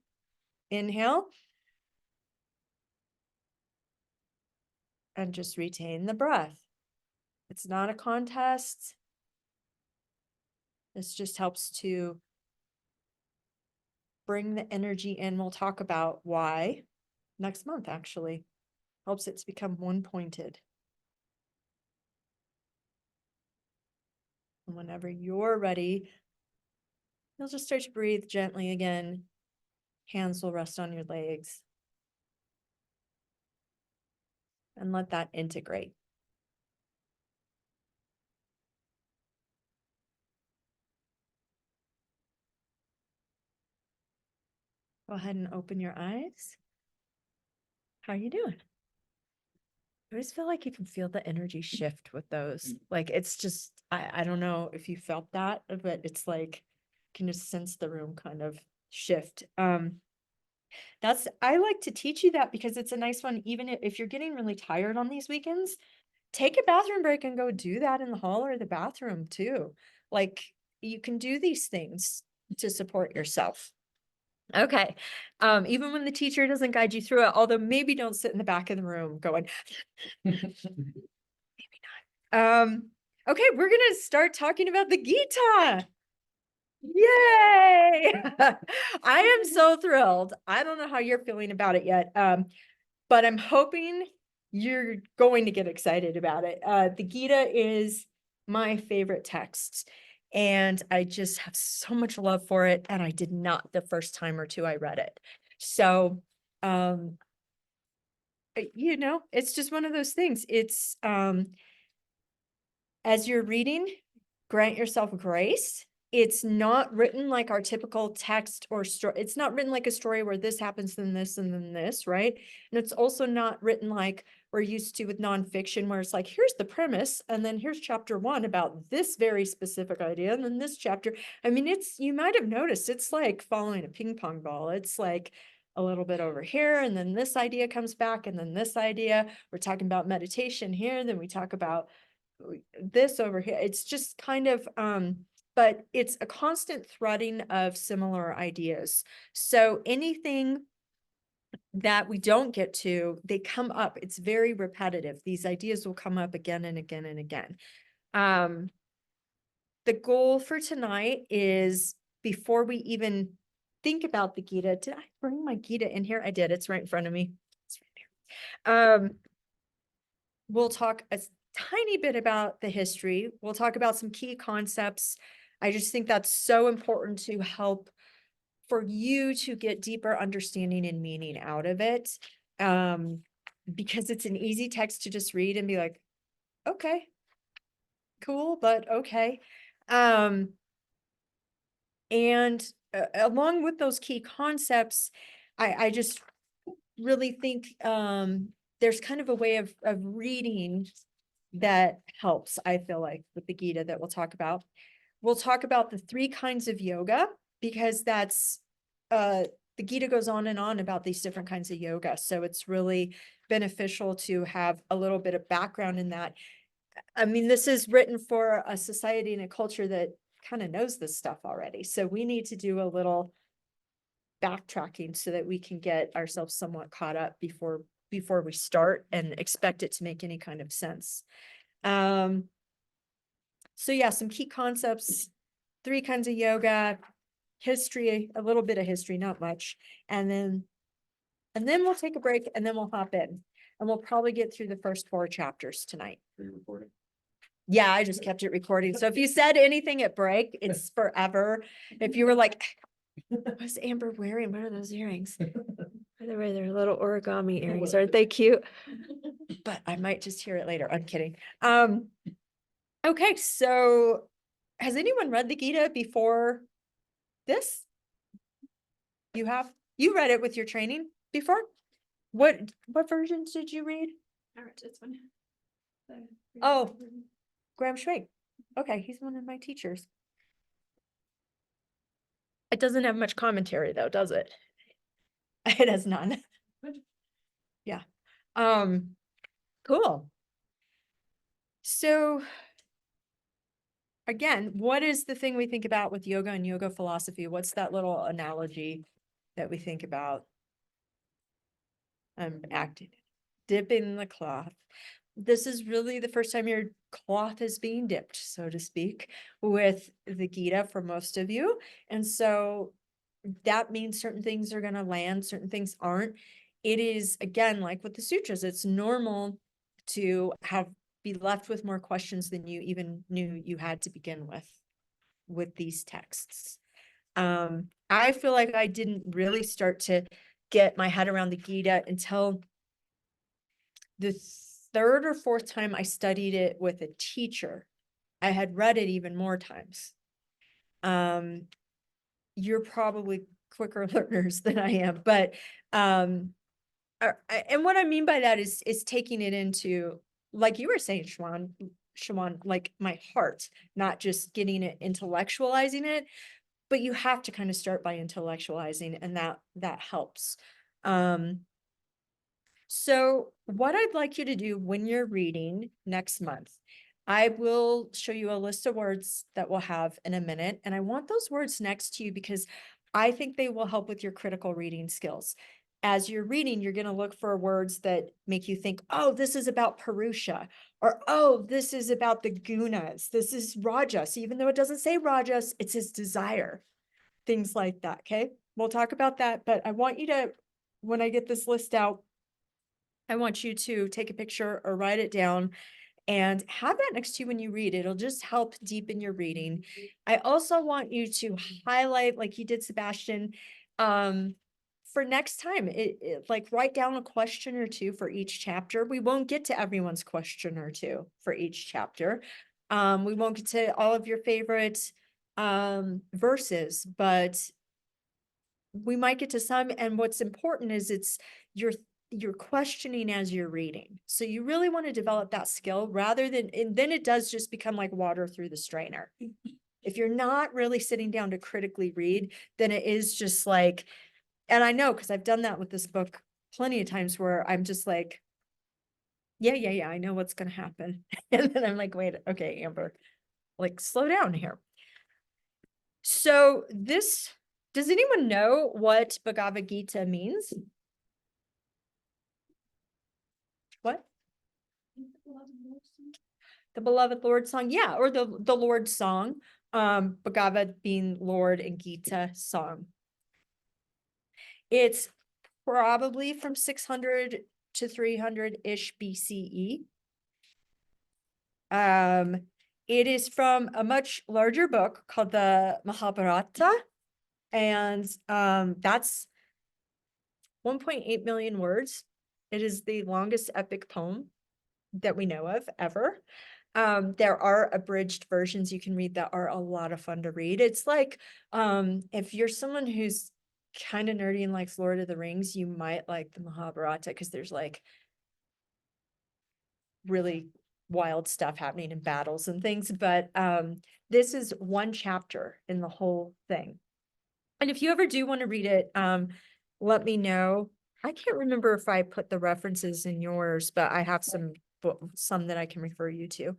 Inhale. And just retain the breath. It's not a contest. This just helps to bring the energy in. We'll talk about why next month, actually. Helps it to become one-pointed. And whenever you're ready, you'll just start to breathe gently again. Hands will rest on your legs. And let that integrate. Go ahead and open your eyes. How are you doing? I always feel like you can feel the energy shift with those. Like it's just, I don't know if you felt that, but it's like, you can just sense the room kind of shift. I like to teach you that because it's a nice one. Even if you're getting really tired on these weekends, take a bathroom break and go do that in the hall or the bathroom too. Like you can do these things to support yourself. Okay. Even when the teacher doesn't guide you through it, although maybe don't sit in the back of the room going, okay, we're gonna start talking about the Gita. Yay! I am so thrilled. I don't know how you're feeling about it yet. But I'm hoping you're going to get excited about it. The Gita is my favorite text, and I just have so much love for it. And I did not the first time or two I read it. So, you know, it's just one of those things. It's, as you're reading, grant yourself grace. It's not written like our typical text or story. It's not written like a story where this happens, then this, and then this, right? And it's also not written like we're used to with nonfiction, where it's like, here's the premise, and then here's chapter 1 about this very specific idea, and then this chapter. I mean, it's, you might have noticed, it's like following a ping pong ball. It's like a little bit over here, and then this idea comes back, and then this idea. We're talking about meditation here, then we talk about this over here. It's just kind of, but it's a constant threading of similar ideas. So anything that we don't get to, they come up. It's very repetitive. These ideas will come up again and again and again. The goal for tonight is, before we even think about the Gita, did I bring my Gita in here? I did. It's right in front of me. It's right there. We'll talk a tiny bit about the history. We'll talk about some key concepts. I just think that's so important to help for you to get deeper understanding and meaning out of it. Because it's an easy text to just read and be like, okay, cool, but okay. And along with those key concepts, I just really think there's kind of a way of reading that helps, I feel like, with the Gita that we'll talk about. We'll talk about the 3 kinds of yoga, because that's the Gita goes on and on about these different kinds of yoga. So it's really beneficial to have a little bit of background in that. I mean, this is written for a society and a culture that kind of knows this stuff already. So we need to do a little backtracking so that we can get ourselves somewhat caught up before we start and expect it to make any kind of sense. So yeah, some key concepts, 3 kinds of yoga, history, a little bit of history, not much. And then we'll take a break, and then we'll hop in, and we'll probably get through the first 4 chapters tonight. Yeah, I just kept it recording. So if you said anything at break, it's forever. If you were like, what's Amber wearing? What are those earrings? By the way, they're little origami earrings. Aren't they cute? But I might just hear it later. I'm kidding. Okay, so has anyone read the Gita before this? You have? You read it with your training before? What versions did you read? I read this one. Oh, Graham Schwenk. Okay, he's one of my teachers. It doesn't have much commentary though, does it? It has none. Yeah. Cool. So again, what is the thing we think about with yoga and yoga philosophy? What's that little analogy that we think about? Acting, dipping the cloth. This is really the first time your cloth is being dipped, so to speak, with the Gita for most of you. And so that means certain things are going to land, certain things aren't. It is, again, like with the sutras, it's normal to be left with more questions than you even knew you had to begin with these texts. I feel like I didn't really start to get my head around the Gita until the 3rd or 4th time I studied it with a teacher. I had read it even more times. You're probably quicker learners than I am, but and what I mean by that is taking it into, like you were saying, Shawan, like my heart, not just getting it, intellectualizing it, but you have to kind of start by intellectualizing, and that helps. So what I'd like you to do when you're reading next month, I will show you a list of words that we'll have in a minute. And I want those words next to you because I think they will help with your critical reading skills. As you're reading, you're going to look for words that make you think, oh, this is about Purusha, or oh, this is about the gunas. This is Rajas. Even though it doesn't say Rajas, it says desire. Things like that. Okay. We'll talk about that. But I want you to, when I get this list out, I want you to take a picture or write it down and have that next to you when you read. It'll just help deepen your reading. I also want you to highlight, like you did, Sebastian, for next time, like write down a question or two for each chapter. We won't get to everyone's question or two for each chapter. We won't get to all of your favorite verses, but we might get to some. And what's important is you're questioning as you're reading. So you really want to develop that skill rather than, and then it does just become like water through the strainer. If you're not really sitting down to critically read, then it is just like, and I know, because I've done that with this book plenty of times where I'm just like, yeah, I know what's going to happen. And then I'm like, wait, okay, Amber, like slow down here. So this, does anyone know what Bhagavad Gita means? What? The beloved Lord song. Yeah, or the Lord song. Bhagavad being Lord and Gita song. It's probably from 600 to 300-ish BCE. It is from a much larger book called the Mahabharata. And that's 1.8 million words. It is the longest epic poem that we know of ever. There are abridged versions you can read that are a lot of fun to read. It's like, if you're someone who's kind of nerdy and likes Lord of the Rings, you might like the Mahabharata because there's like really wild stuff happening in battles and things. But this is one chapter in the whole thing. And if you ever do want to read it, let me know. I can't remember if I put the references in yours, but I have some that I can refer you to.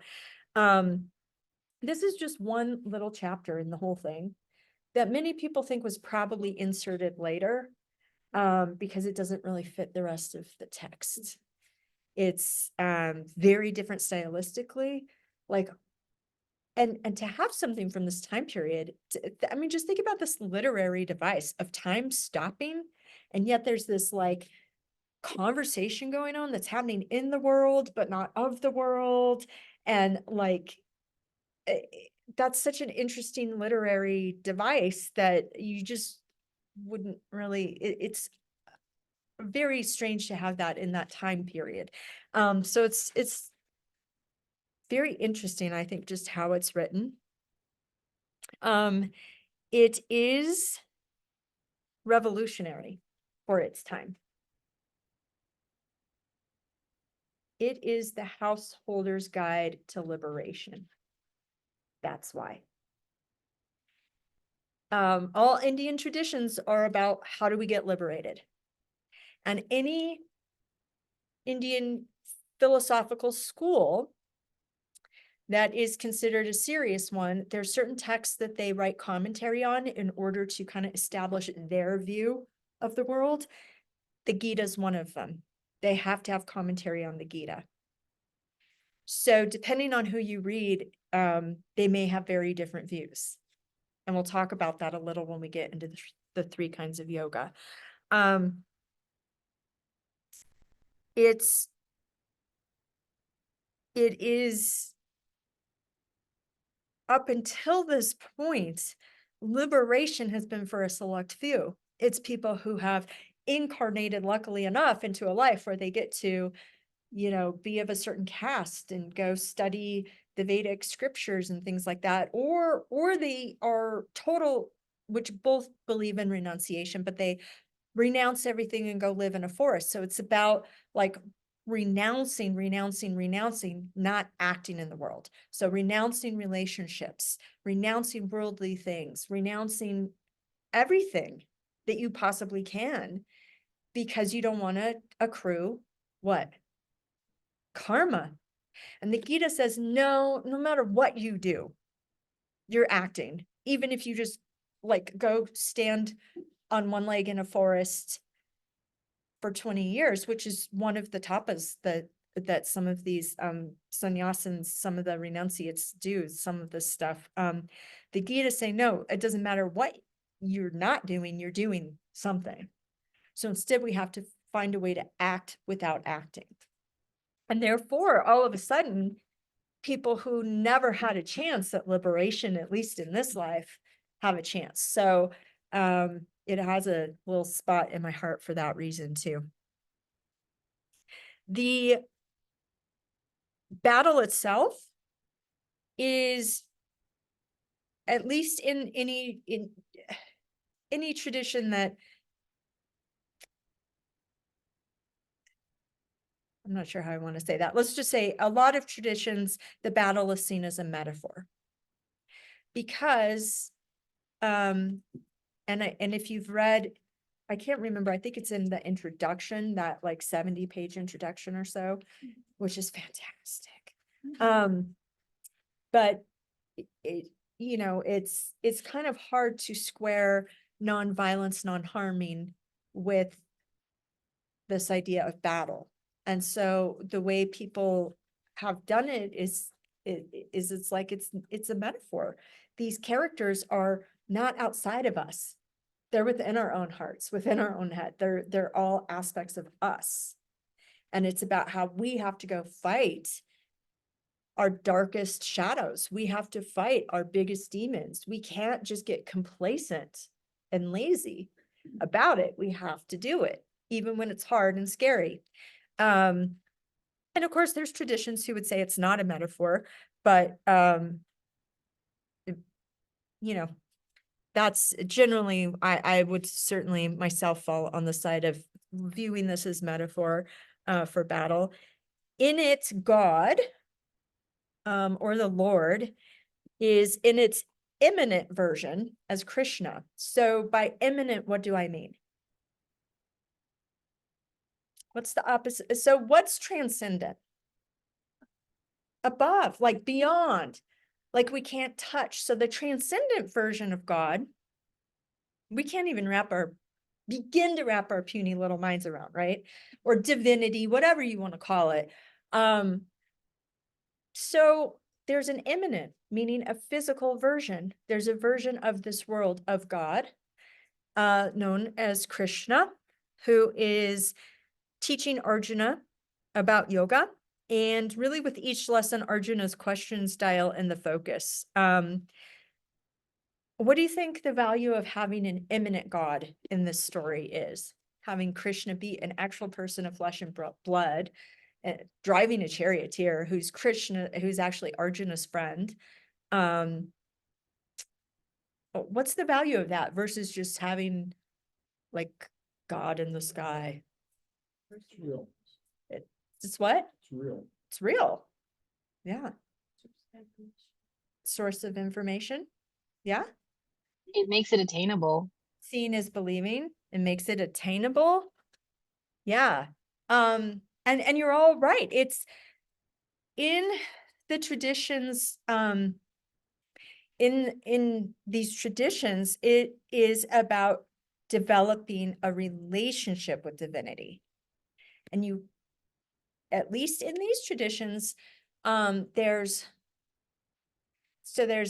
This is just one little chapter in the whole thing that many people think was probably inserted later, because it doesn't really fit the rest of the text. It's very different stylistically, like, and to have something from this time period, I mean, just think about this literary device of time stopping, and yet there's this like conversation going on that's happening in the world, but not of the world. And like, that's such an interesting literary device that you just wouldn't really, it's very strange to have that in that time period. So it's very interesting, I think, just how it's written. It is revolutionary for its time. It is the householder's guide to liberation. That's why. All Indian traditions are about how do we get liberated. And any Indian philosophical school that is considered a serious one, there's certain texts that they write commentary on in order to kind of establish their view of the world. The Gita is one of them. They have to have commentary on the Gita. So depending on who you read, they may have very different views. And we'll talk about that a little when we get into the three kinds of yoga. It is, up until this point, liberation has been for a select few. It's people who have incarnated, luckily enough, into a life where they get to, be of a certain caste and go study the Vedic scriptures and things like that, or they are total, which both believe in renunciation, but they renounce everything and go live in a forest. So it's about like renouncing, not acting in the world. So renouncing relationships, renouncing worldly things, renouncing everything that you possibly can, because you don't want to accrue what? Karma. And the Gita says, no matter what you do, you're acting. Even if you just like go stand on one leg in a forest for 20 years, which is one of the tapas that some of these sannyasins, some of the renunciates do, some of this stuff. The Gita say, no, it doesn't matter what you're not doing, you're doing something. So instead we have to find a way to act without acting. And therefore, all of a sudden, people who never had a chance at liberation, at least in this life, have a chance. So it has a little spot in my heart for that reason too. The battle itself is, at least in any tradition that, I'm not sure how I want to say that. Let's just say a lot of traditions, the battle is seen as a metaphor. Because, and if you've read, I can't remember, I think it's in the introduction, that like 70-page introduction or so, which is fantastic. But you know, it's kind of hard to square non-violence, non-harming with this idea of battle. And so the way people have done it is it's like it's a metaphor. These characters are not outside of us. They're within our own hearts, within our own head. They're all aspects of us. And it's about how we have to go fight our darkest shadows. We have to fight our biggest demons. We can't just get complacent and lazy about it. We have to do it, even when it's hard and scary. And of course, there's traditions who would say it's not a metaphor, but you know, that's generally, I would certainly myself fall on the side of viewing this as metaphor for battle. In it, God, or the Lord, is in its immanent version as Krishna. So by immanent, what do I mean? What's the opposite? So what's transcendent? Above, like beyond, like we can't touch. So the transcendent version of God, we can't even begin to wrap our puny little minds around, right? Or divinity, whatever you want to call it. So there's an immanent, meaning a physical version. There's a version of this world of God, known as Krishna, who is teaching Arjuna about yoga. And really with each lesson, Arjuna's question style and the focus. What do you think the value of having an immanent God in this story is? Having Krishna be an actual person of flesh and blood, driving a charioteer who's actually Arjuna's friend. What's the value of that versus just having like God in the sky? It's real. It's what? It's real. It's real. Yeah. Source of information. Yeah. It makes it attainable. Seeing is believing. It makes it attainable. Yeah. And you're all right. It's in the traditions, in these traditions, it is about developing a relationship with divinity. And you, at least in these traditions, there's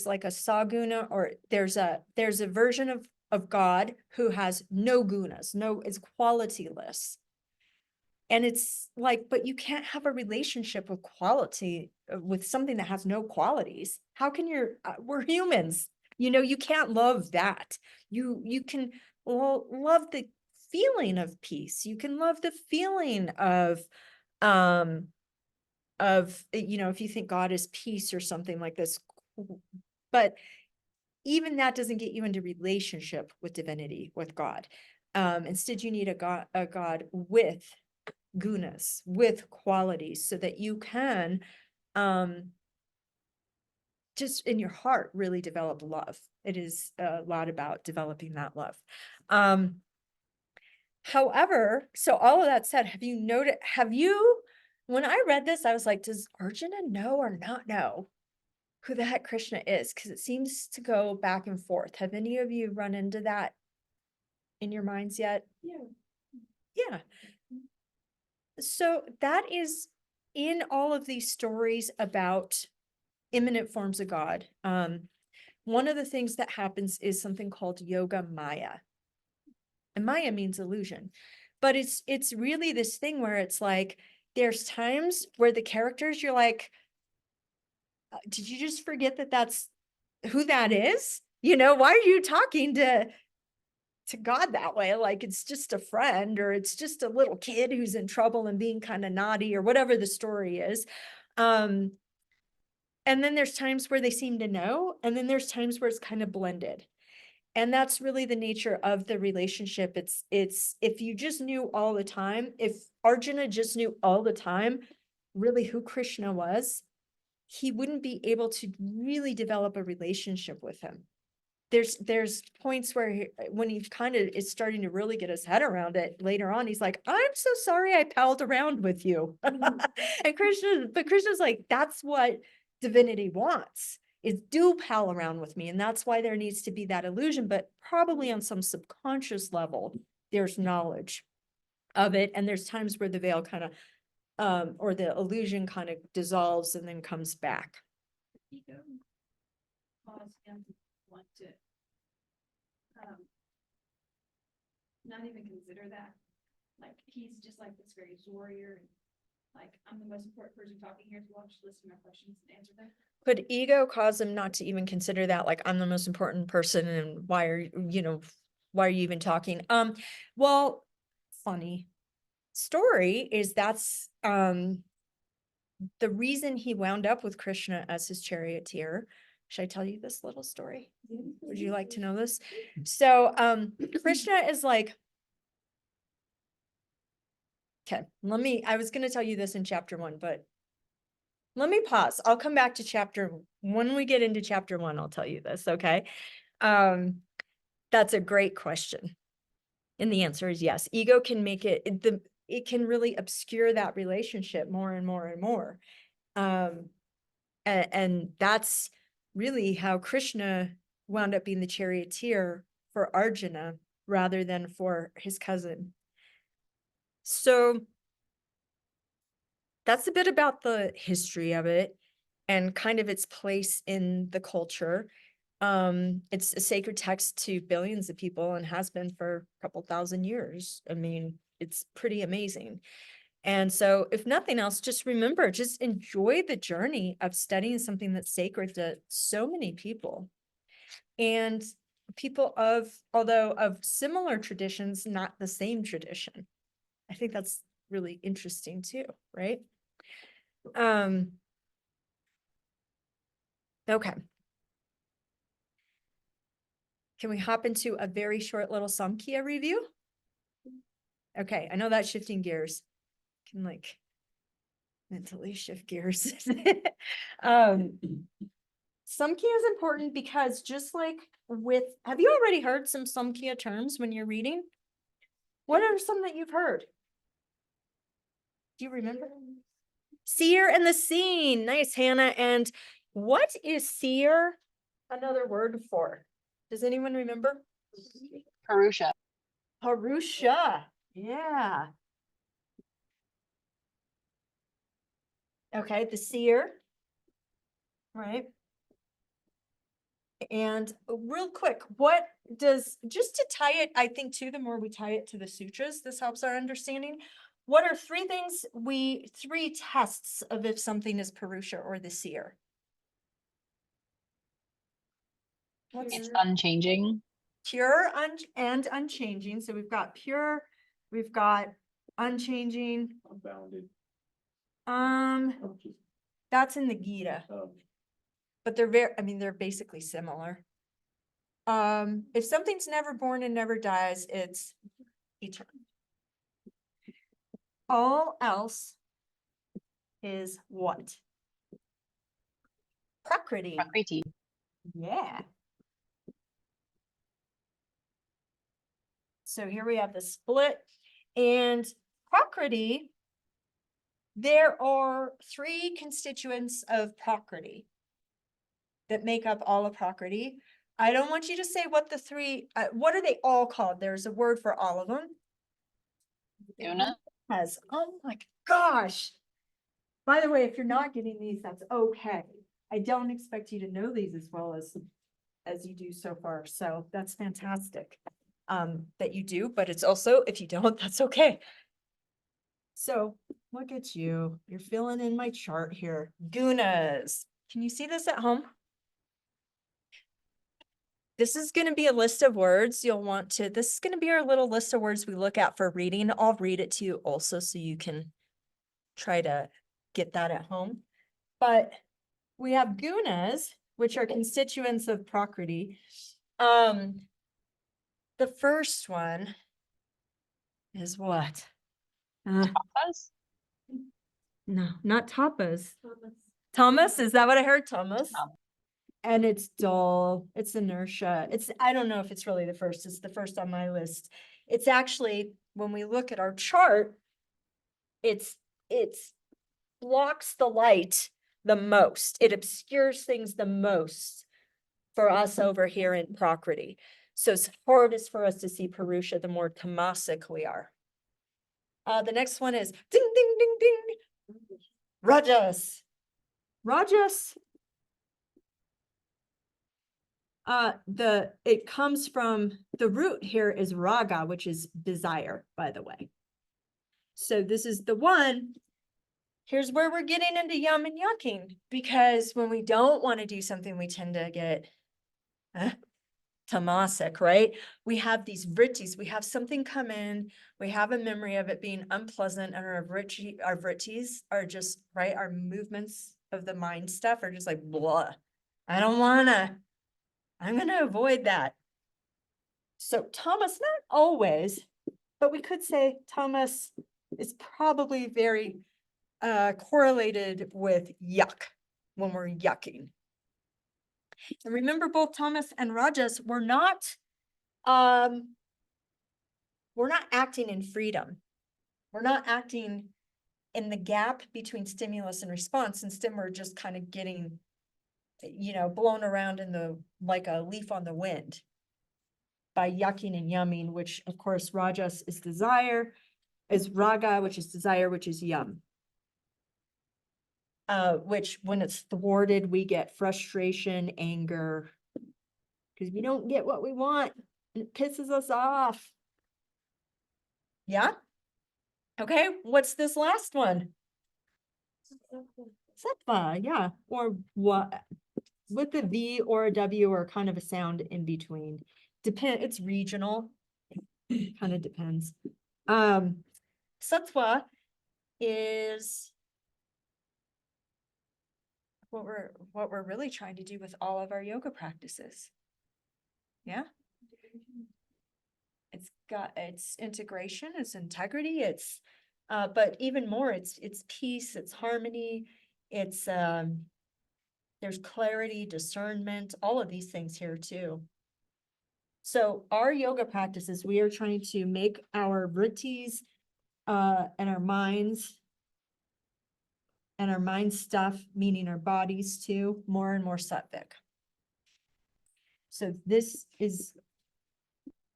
like a saguna, or there's a version of God who has no gunas, is qualityless. And it's like, but you can't have a relationship with with something that has no qualities. How can we're humans, you can't love that. You can love the feeling of peace. You can love the feeling of, if you think God is peace or something like this, but even that doesn't get you into relationship with divinity, with God. Instead, you need a God with gunas, with qualities, so that you can just in your heart really develop love. It is a lot about developing that love. However, so all of that said, when I read this, I was like, does Arjuna know or not know? who the heck Krishna is, because it seems to go back and forth. Have any of you run into that in your minds yet? Yeah. So that is in all of these stories about immanent forms of God. One of the things that happens is something called yoga maya. And maya means illusion. But it's really this thing where it's like, there's times where the characters, you're like, did you just forget that that's who that is? You know, why are you talking to God that way? Like it's just a friend, or it's just a little kid who's in trouble and being kind of naughty, or whatever the story is. And then there's times where they seem to know, and then there's times where it's kind of blended. And that's really the nature of the relationship. It's if you just knew all the time, if Arjuna just knew all the time really who Krishna was, he wouldn't be able to really develop a relationship with him. There's points where when he kind of is starting to really get his head around it later on, he's like, I'm so sorry I palled around with you. And Krishna's like, that's what divinity wants, is do pal around with me. And that's why there needs to be that illusion, but probably on some subconscious level, there's knowledge of it. And there's times where the veil kind of, or the illusion kind of dissolves and then comes back. Want to not even consider that, like he's just like this very warrior, and like I'm the most important person talking here, so I'll just listen to my questions and answer them. Could ego cause him not to even consider that, like I'm the most important person, and why are you even talking? Well, funny story is that's the reason he wound up with Krishna as his charioteer. Should I tell you this little story? Would you like to know this? So Krishna is like, okay, I was going to tell you this in chapter 1, but let me pause. I'll come back to when we get into chapter 1, I'll tell you this, okay? That's a great question. And the answer is yes. Ego can make it can really obscure that relationship more and more and more. And that's really how Krishna wound up being the charioteer for Arjuna rather than for his cousin. So that's a bit about the history of it and kind of its place in the culture. It's a sacred text to billions of people and has been for a couple thousand years. I mean, it's pretty amazing. And so if nothing else, just remember, just enjoy the journey of studying something that's sacred to so many people. And people although of similar traditions, not the same tradition. I think that's really interesting too, right? Okay. Can we hop into a very short little Samkhya review? Okay, I know that's shifting gears. Can like mentally shift gears. Samkhya is important because just like have you already heard some Samkhya terms when you're reading? What are some that you've heard? Do you remember? Seer and the seen. Nice, Hannah. And what is seer another word for? Does anyone remember? Purusha. Purusha. Yeah. Okay, the seer. Right. And real quick, just to tie it, I think too, the more we tie it to the sutras, this helps our understanding. What are three tests of if something is Purusha or the seer? It's unchanging. Pure and unchanging. So we've got pure, we've got unchanging. Unbounded. That's in the Gita. But they're basically similar. If something's never born and never dies, it's eternal. All else is what? Prakriti. Prakriti. Yeah. So here we have the split, and Prakriti, there are three constituents of Prakriti. that make up all of Prakriti. I don't want you to say what the three, what are they all called? There's a word for all of them. Guna. Has, oh my gosh. By the way, if you're not getting these, that's okay. I don't expect you to know these as well as you do so far. So that's fantastic that you do, but it's also, if you don't, that's okay. So look at you. You're filling in my chart here. Gunas. Can you see this at home? This is going to be a list of words you'll want to, this is going to be our little list of words we look at for reading. I'll read it to you also so you can try to get that at home. But we have gunas, which are constituents of Prakriti. The first one is what? Tapas? No, not tapas. Thomas, is that what I heard? Thomas? And it's dull, it's inertia. I don't know if it's really the first, it's the first on my list. It's actually, when we look at our chart, it's blocks the light the most. It obscures things the most for us over here in Prakriti. So it's hardest for us to see Purusha, the more tamasic we are. The next one is ding, ding, ding, ding. Rajas. Rajas. It comes from, the root here is raga, which is desire, by the way. So this is the one. Here's where we're getting into yum and yucking, because when we don't want to do something, we tend to get tamasic, right? We have these vrittis, we have something come in, we have a memory of it being unpleasant, and our vrittis are just, right? Our movements of the mind stuff are just like, blah. I'm gonna avoid that. So Thomas, not always, but we could say Thomas is probably very correlated with yuck when we're yucking. And remember, both Thomas and Rajas were not acting in freedom. We're not acting in the gap between stimulus and response. Instead, we're just kind of getting, blown around in like a leaf on the wind by yucking and yumming, which of course Rajas is desire, is raga, which is desire, which is yum. Which when it's thwarted, we get frustration, anger, because we don't get what we want. It pisses us off. Yeah? Okay, what's this last one? Sattva, yeah. Or what? With a V or a W or kind of a sound in between. It's regional. Kind of depends. Sattva is what we're really trying to do with all of our yoga practices. Yeah. It's integration, it's integrity, it's but even more, it's peace, it's harmony, it's there's clarity, discernment, all of these things here too. So our yoga practices, we are trying to make our vrittis and our minds stuff, meaning our bodies too, more and more sattvic. So this is,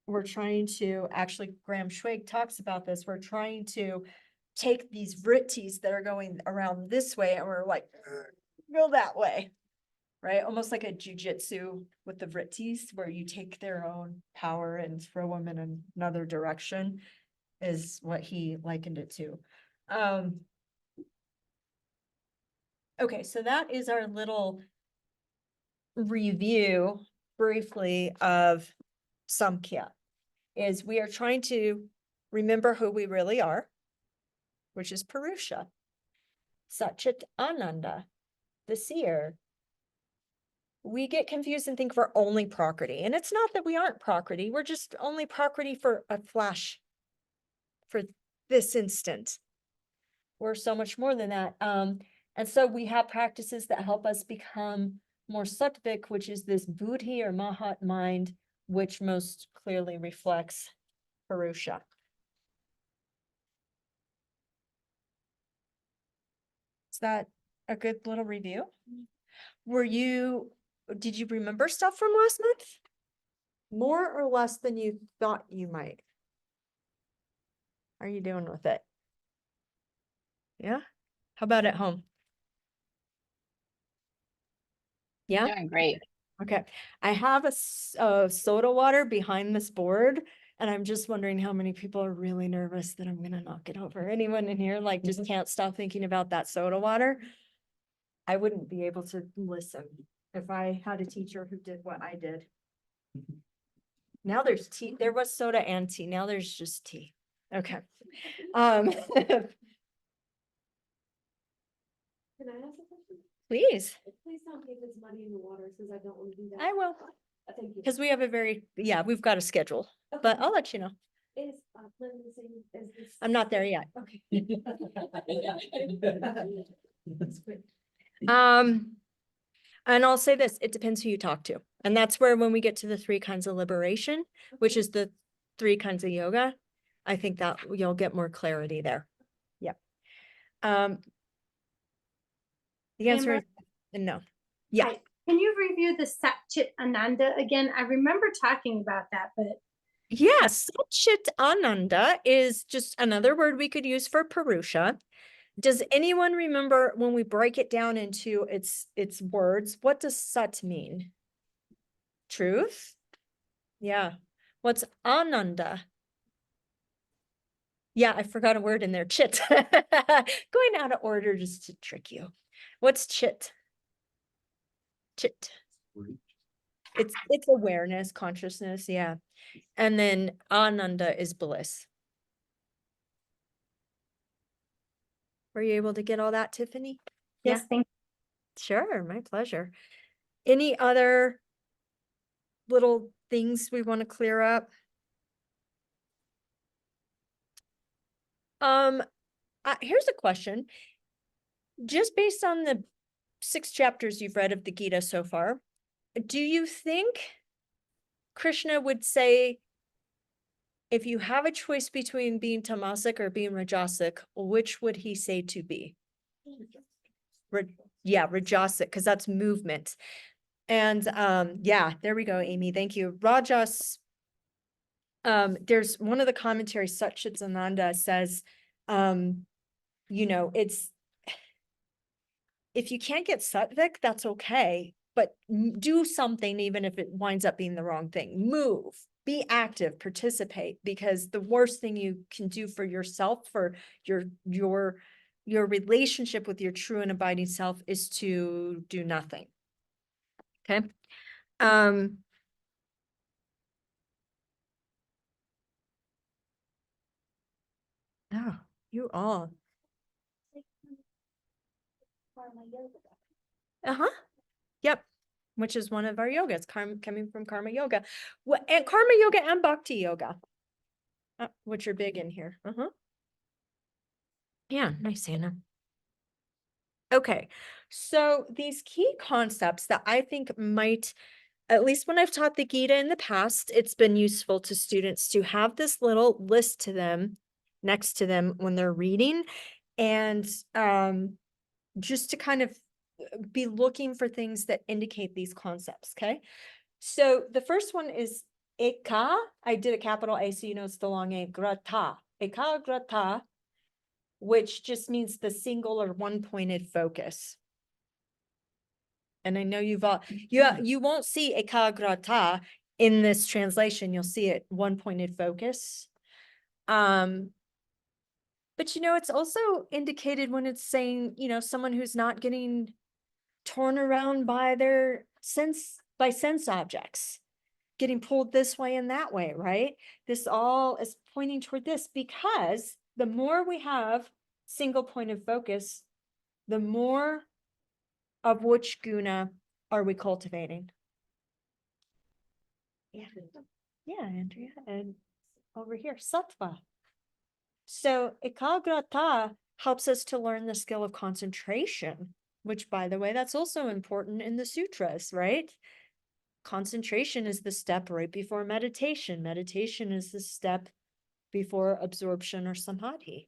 we're trying to, actually Graham Schwag talks about this, we're trying to take these vrittis that are going around this way and we're like, go that way, right? Almost like a jujitsu with the vrittis where you take their own power and throw them in another direction is what he likened it to. Okay, so that is our little review briefly of Samkhya. Is we are trying to remember who we really are, which is Purusha, Satchit Ananda, the seer. We get confused and think we're only Prakriti, and it's not that we aren't Prakriti, we're just only Prakriti for a flash, for this instant. We're so much more than that. And so we have practices that help us become more sattvic, which is this buddhi or mahat mind, which most clearly reflects Purusha. Is that a good little review? Were you did you remember stuff from last month? More or less than you thought you might? How are you doing with it? Yeah? How about at home? Yeah? Doing great. Okay. I have a soda water behind this board, and I'm just wondering how many people are really nervous that I'm gonna knock it over. Anyone in here like just can't stop thinking about that soda water? I wouldn't be able to listen if I had a teacher who did what I did. Now there's tea. There was soda and tea. Now there's just tea. Okay. Can I ask a question? Please, Please don't take this money in the water, since I don't want to do that. I will. Thank you. Because we have we've got a schedule, but I'll let you know. Is Lynn the same as this? I'm not there yet. Okay. And I'll say this, it depends who you talk to. And that's where when we get to the 3 kinds of liberation, which is the 3 kinds of yoga, I think that you'll get more clarity there. Yep. The answer Amber? is no. Yeah. Hi. Can you review the Satchit Ananda again? I remember talking about that, but Yes, Satchit Ananda is just another word we could use for Purusha. Does anyone remember when we break it down into its words, what does Sat mean? Truth? Yeah. What's Ananda? Yeah, I forgot a word in there. Chit. Going out of order just to trick you. What's chit? Chit. It's awareness, consciousness, yeah. And then Ananda is bliss. Were you able to get all that, Tiffany? yes, thank Sure, my pleasure. Any other little things we want to clear up? Here's a question. Just based on the 6 chapters you've read of the Gita so far, do you think Krishna would say, if you have a choice between being tamasic or being rajasic, which would he say to be? Yeah, rajasic, because that's movement. And yeah, there we go, Amy. Thank you. Rajas, there's one of the commentaries, Satchitananda says, you know, it's, if you can't get sattvic, that's okay, but do something even if it winds up being the wrong thing. Move, be active, participate, because the worst thing you can do for yourself, for your relationship with your true and abiding self, is to do nothing. Okay. Oh, you all. Uh-huh. Yep. Which is one of our yogas, coming from karma yoga. And karma yoga and bhakti yoga, which are big in here. Uh-huh. Yeah, nice, Anna. Okay, so these key concepts that I think might, at least when I've taught the Gita in the past, it's been useful to students to have this little list to them, next to them when they're reading, and just to kind of be looking for things that indicate these concepts, okay? So the first one is eka. I did a capital A, so you know it's the long A, grata. Ekagrata, which just means the single or one-pointed focus. And I know you won't see ekagrata in this translation. You'll see it one-pointed focus. But you know, it's also indicated when it's saying, you know, someone who's not getting torn around by their sense objects, getting pulled this way and that way, right? This all is pointing toward this, because the more we have single point of focus, the more of which guna are we cultivating? Yeah, Andrea, and over here, sattva. So ekagrata helps us to learn the skill of concentration, which, by the way, that's also important in the sutras, right? Concentration is the step right before meditation. Meditation is the step before absorption or samadhi.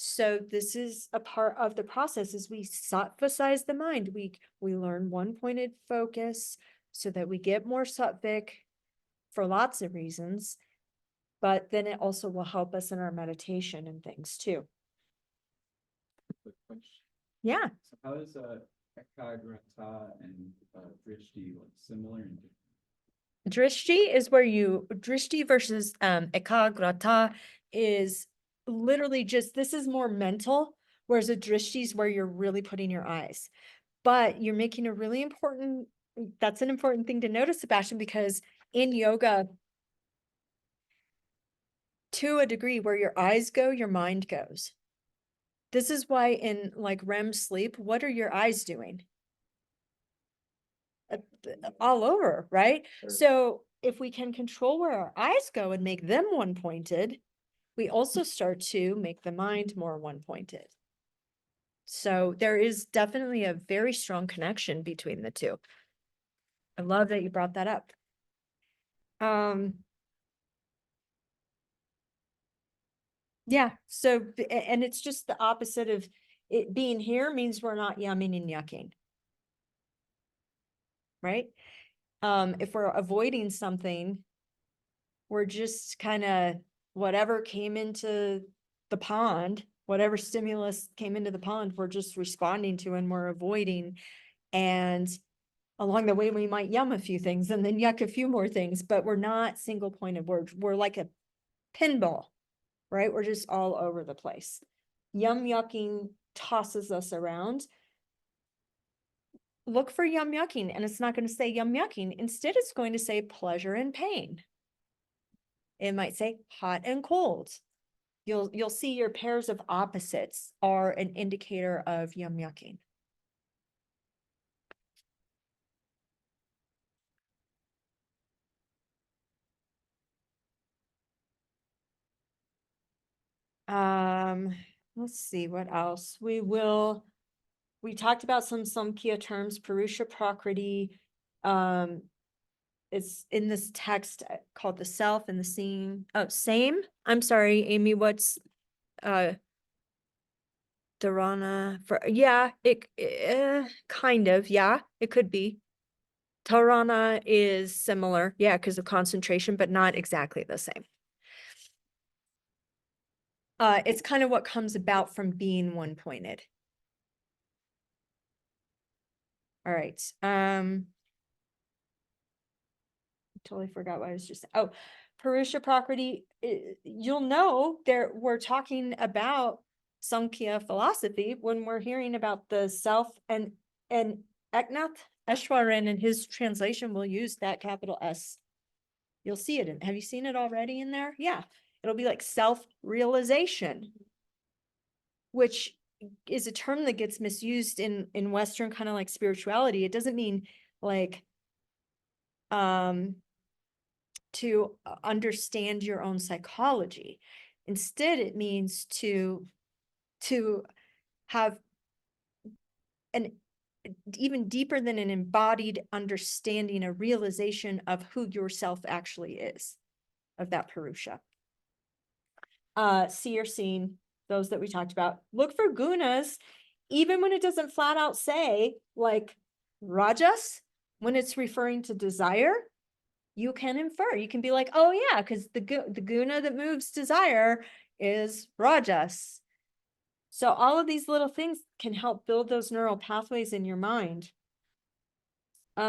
So this is a part of the process is we sattva-size the mind. We learn one-pointed focus so that we get more sattvic for lots of reasons, but then it also will help us in our meditation and things too. Quick question. Yeah. So how is ekagrata and drishti like similar and different? Drishti is where drishti versus ekagrata is literally just, this is more mental, whereas a drishti is where you're really putting your eyes. But you're making a really important, that's an important thing to notice, Sebastian, because in yoga, to a degree, where your eyes go, your mind goes. This is why in like REM sleep, what are your eyes doing? All over, right? So if we can control where our eyes go and make them one-pointed, we also start to make the mind more one-pointed. So there is definitely a very strong connection between the two. I love that you brought that up. Yeah, so, and it's just the opposite of it being here means we're not yumming and yucking. Right? If we're avoiding something, we're just kind of whatever came into the pond, whatever stimulus came into the pond, we're just responding to and we're avoiding. And along the way, we might yum a few things and then yuck a few more things, but we're not single pointed. We're like a pinball, right? We're just all over the place. Yum yucking tosses us around. Look for yum yucking, and it's not going to say yum yucking. Instead, it's going to say pleasure and pain. It might say hot and cold. You'll see your pairs of opposites are an indicator of yum yucking. Let's see what else. We talked about some Samkhya terms, Purusha Prakriti. It's in this text called the self and the same. Oh, same. I'm sorry, Amy, what's Dharana for, yeah, it kind of, yeah, it could be. Dharana is similar, yeah, because of concentration, but not exactly the same. It's kind of what comes about from being one-pointed. All right. Totally forgot what I was just, oh, Purusha Prakriti, you'll know there we're talking about Samkhya philosophy when we're hearing about the self, and Eknath Eshwaran in his translation will use that capital S. You'll see it in, have you seen it already in there? Yeah, it'll be like self-realization, which is a term that gets misused in Western kind of like spirituality. It doesn't mean like to understand your own psychology. Instead, it means to have an even deeper than an embodied understanding, a realization of who yourself actually is, of that Purusha. See or seen, those that we talked about. Look for gunas, even when it doesn't flat out say like rajas, when it's referring to desire, you can infer, you can be like, oh yeah, because the guna that moves desire is rajas. So all of these little things can help build those neural pathways in your mind. We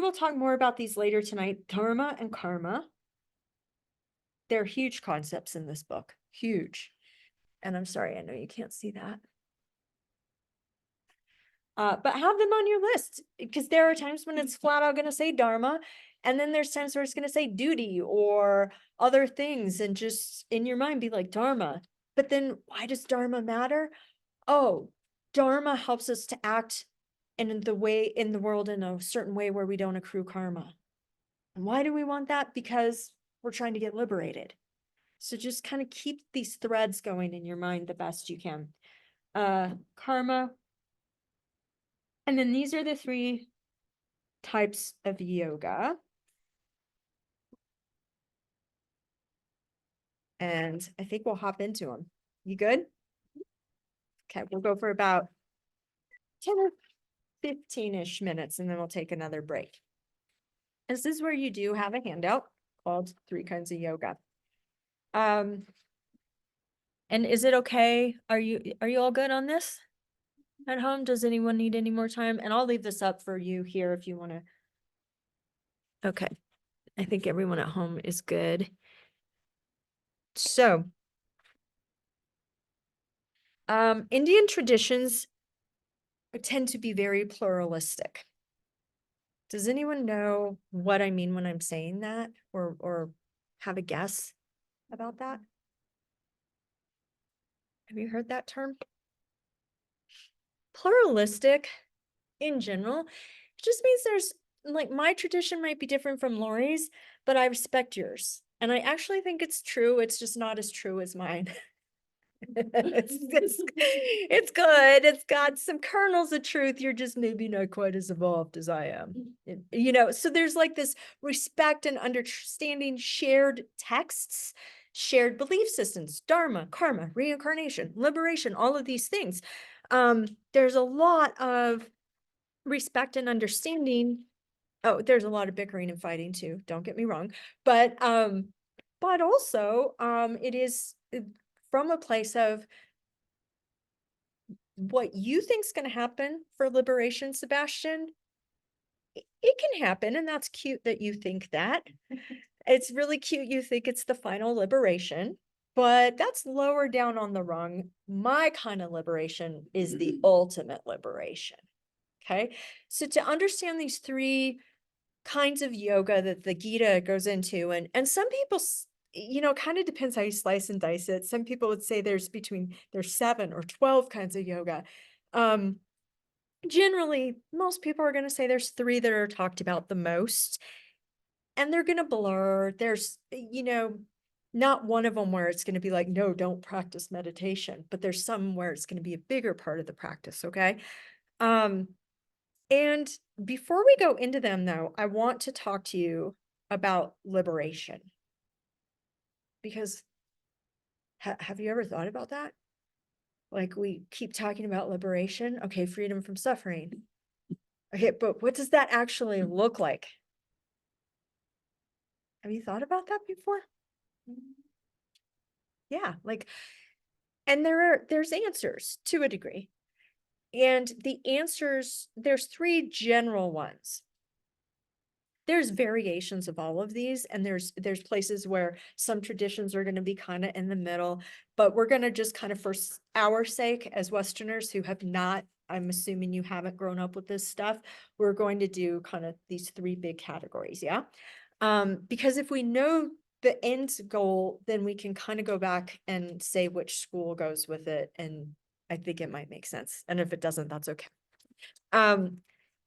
will talk more about these later tonight, dharma and karma. They're huge concepts in this book, huge. And I'm sorry, I know you can't see that. But have them on your list, because there are times when it's flat out going to say dharma, and then there's times where it's going to say duty or other things, and just in your mind be like dharma. But then why does dharma matter? Oh, dharma helps us to act in the world in a certain way where we don't accrue karma. And why do we want that? Because we're trying to get liberated. So just kind of keep these threads going in your mind the best you can. Karma. And then these are the 3 types of yoga. And I think we'll hop into them. You good? Okay, we'll go for about 10 or 15-ish minutes and then we'll take another break. This is where you do have a handout called 3 Kinds of Yoga. And is it okay? Are you all good on this at home? Does anyone need any more time? And I'll leave this up for you here if you want to. Okay. I think everyone at home is good. So, Indian traditions tend to be very pluralistic. Does anyone know what I mean when I'm saying that, or have a guess about that? Have you heard that term? Pluralistic in general just means there's like my tradition might be different from Lori's, but I respect yours. And I actually think it's true. It's just not as true as mine. It's good. It's got some kernels of truth. You're just maybe not quite as evolved as I am. You know, so there's like this respect and understanding shared texts, shared belief systems, dharma, karma, reincarnation, liberation, all of these things. There's a lot of respect and understanding. Oh, there's a lot of bickering and fighting too, don't get me wrong. But also it is from a place of what you think's going to happen for liberation, Sebastian. It can happen, and that's cute that you think that. It's really cute you think it's the final liberation, but that's lower down on the rung. My kind of liberation is the ultimate liberation. Okay, so to understand these 3 kinds of yoga that the Gita goes into, and some people, you know, kind of depends how you slice and dice it. Some people would say there's 7 or 12 kinds of yoga. Generally, most people are going to say there's 3 that are talked about the most, and they're going to blur. There's, you know, not one of them where it's going to be like, no, don't practice meditation, but there's some where it's going to be a bigger part of the practice. Okay. And before we go into them though, I want to talk to you about liberation, because have you ever thought about that? Like, we keep talking about liberation. Okay, freedom from suffering. Okay, but what does that actually look like? Have you thought about that before? Yeah, like, and there's answers to a degree. And the answers, there's 3 general ones. There's variations of all of these, and there's places where some traditions are going to be kind of in the middle, but we're going to just kind of, for our sake as Westerners who have not, I'm assuming you haven't grown up with this stuff, we're going to do kind of these 3 big categories. Yeah. Because if we know the end goal, then we can kind of go back and say which school goes with it. And I think it might make sense. And if it doesn't, that's okay.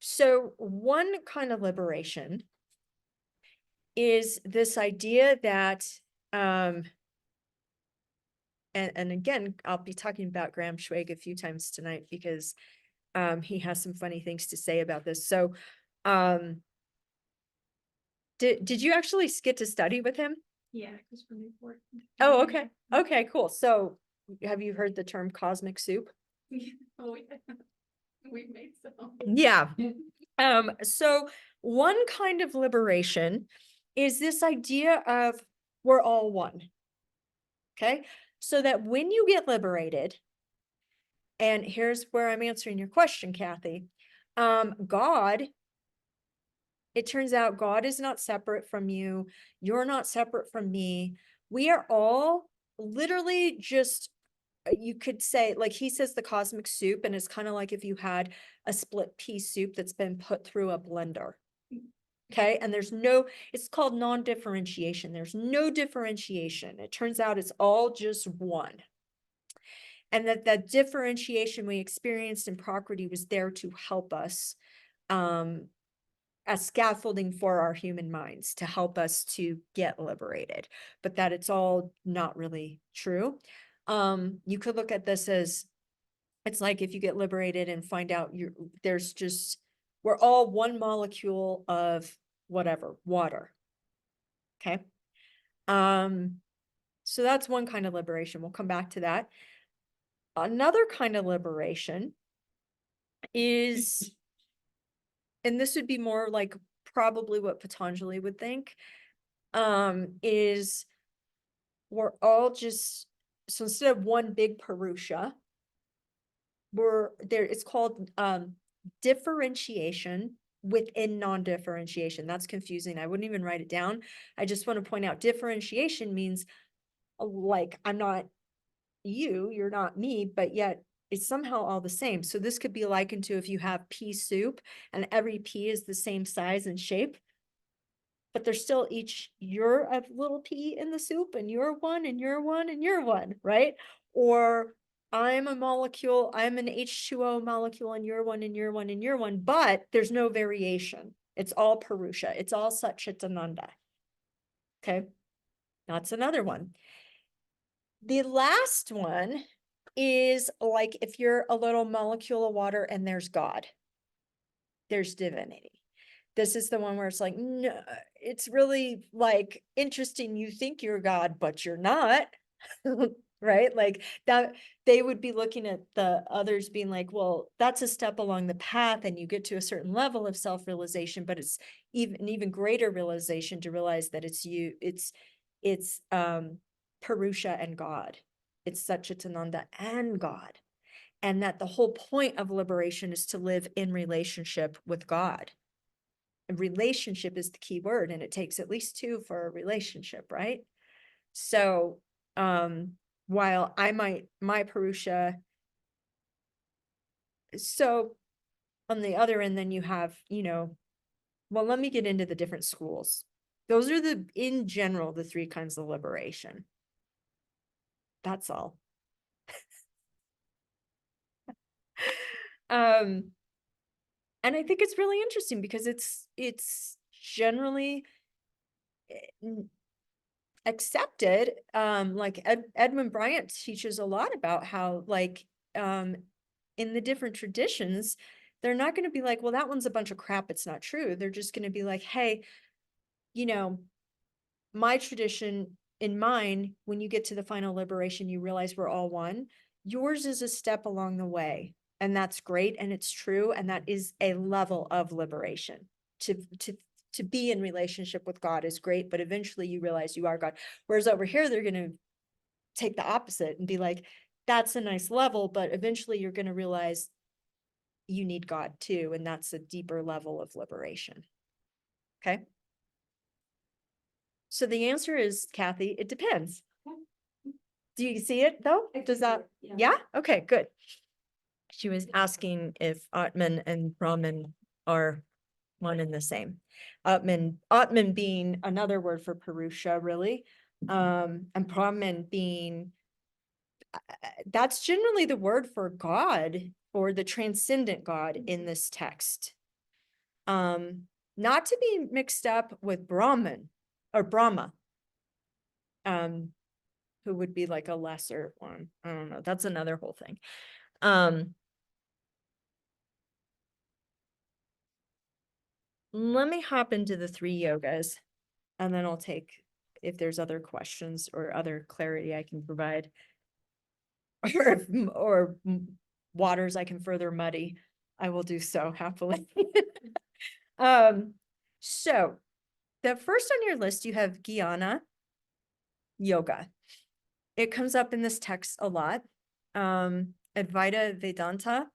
So one kind of liberation is this idea that, and again, I'll be talking about Graham Schwag a few times tonight because he has some funny things to say about this. So did you actually get to study with him? Yeah, because from Newport. Oh, okay. Okay, cool. So have you heard the term cosmic soup? Oh, yeah. We've made some. Yeah. So one kind of liberation is this idea of we're all one. Okay. So that when you get liberated, and here's where I'm answering your question, Kathy. God, it turns out God is not separate from you. You're not separate from me. We are all literally just, you could say, like he says, the cosmic soup, and it's kind of like if you had a split pea soup that's been put through a blender. Okay. And it's called non-differentiation. There's no differentiation. It turns out it's all just one. And that differentiation we experienced in Prakriti was there to help us as scaffolding for our human minds, to help us to get liberated, but that it's all not really true. You could look at this as, it's like if you get liberated and find out we're all one molecule of whatever, water. Okay. So that's one kind of liberation. We'll come back to that. Another kind of liberation is, and this would be more like probably what Patanjali would think, is we're all just, so instead of one big Purusha, we're there, it's called differentiation within non-differentiation. That's confusing. I wouldn't even write it down. I just want to point out differentiation means like I'm not you, you're not me, but yet it's somehow all the same. So this could be likened to if you have pea soup and every pea is the same size and shape, but they're still each, you're a little pea in the soup and you're one and you're one and you're one, right? Or I'm a molecule, I'm an H2O molecule and you're one and you're one and you're one, but there's no variation. It's all Purusha. It's all Satchitananda. Okay, that's another one. The last one is like if you're a little molecule of water and there's God, there's divinity. This is the one where it's like, no, it's really like interesting. You think you're God, but you're not, right? Like that, they would be looking at the others being like, well, that's a step along the path and you get to a certain level of self-realization, but it's even greater realization to realize that it's you, it's Purusha and God. It's Satchitananda and God. And that the whole point of liberation is to live in relationship with God. And relationship is the key word, and it takes at least two for a relationship, right? So while my Purusha, so on the other end, then you have, well, let me get into the different schools. Those are in general, the three kinds of liberation. That's all. And I think it's really interesting because it's generally accepted. Like Edmund Bryant teaches a lot about how like in the different traditions, they're not going to be like, well, that one's a bunch of crap, it's not true. They're just going to be like, hey, my tradition, in mine, when you get to the final liberation, you realize we're all one. Yours is a step along the way, and that's great, and it's true, and that is a level of liberation. To be in relationship with God is great, but eventually you realize you are God. Whereas over here, they're going to take the opposite and be like, that's a nice level, but eventually you're going to realize you need God too, and that's a deeper level of liberation. Okay? So the answer is, Kathy, it depends. Do you see it though? Does that, yeah? Okay, good. She was asking if Atman and Brahman are one and the same. Atman being another word for Purusha, really. And Brahman being, that's generally the word for God or the transcendent God in this text. Not to be mixed up with Brahman or Brahma. Who would be like a lesser one. I don't know. That's another whole thing. Let me hop into the three yogas and then I'll take if there's other questions or other clarity I can provide or waters I can further muddy. I will do so happily. So the first on your list, you have Jnana Yoga. It comes up in this text a lot. Advaita Vedanta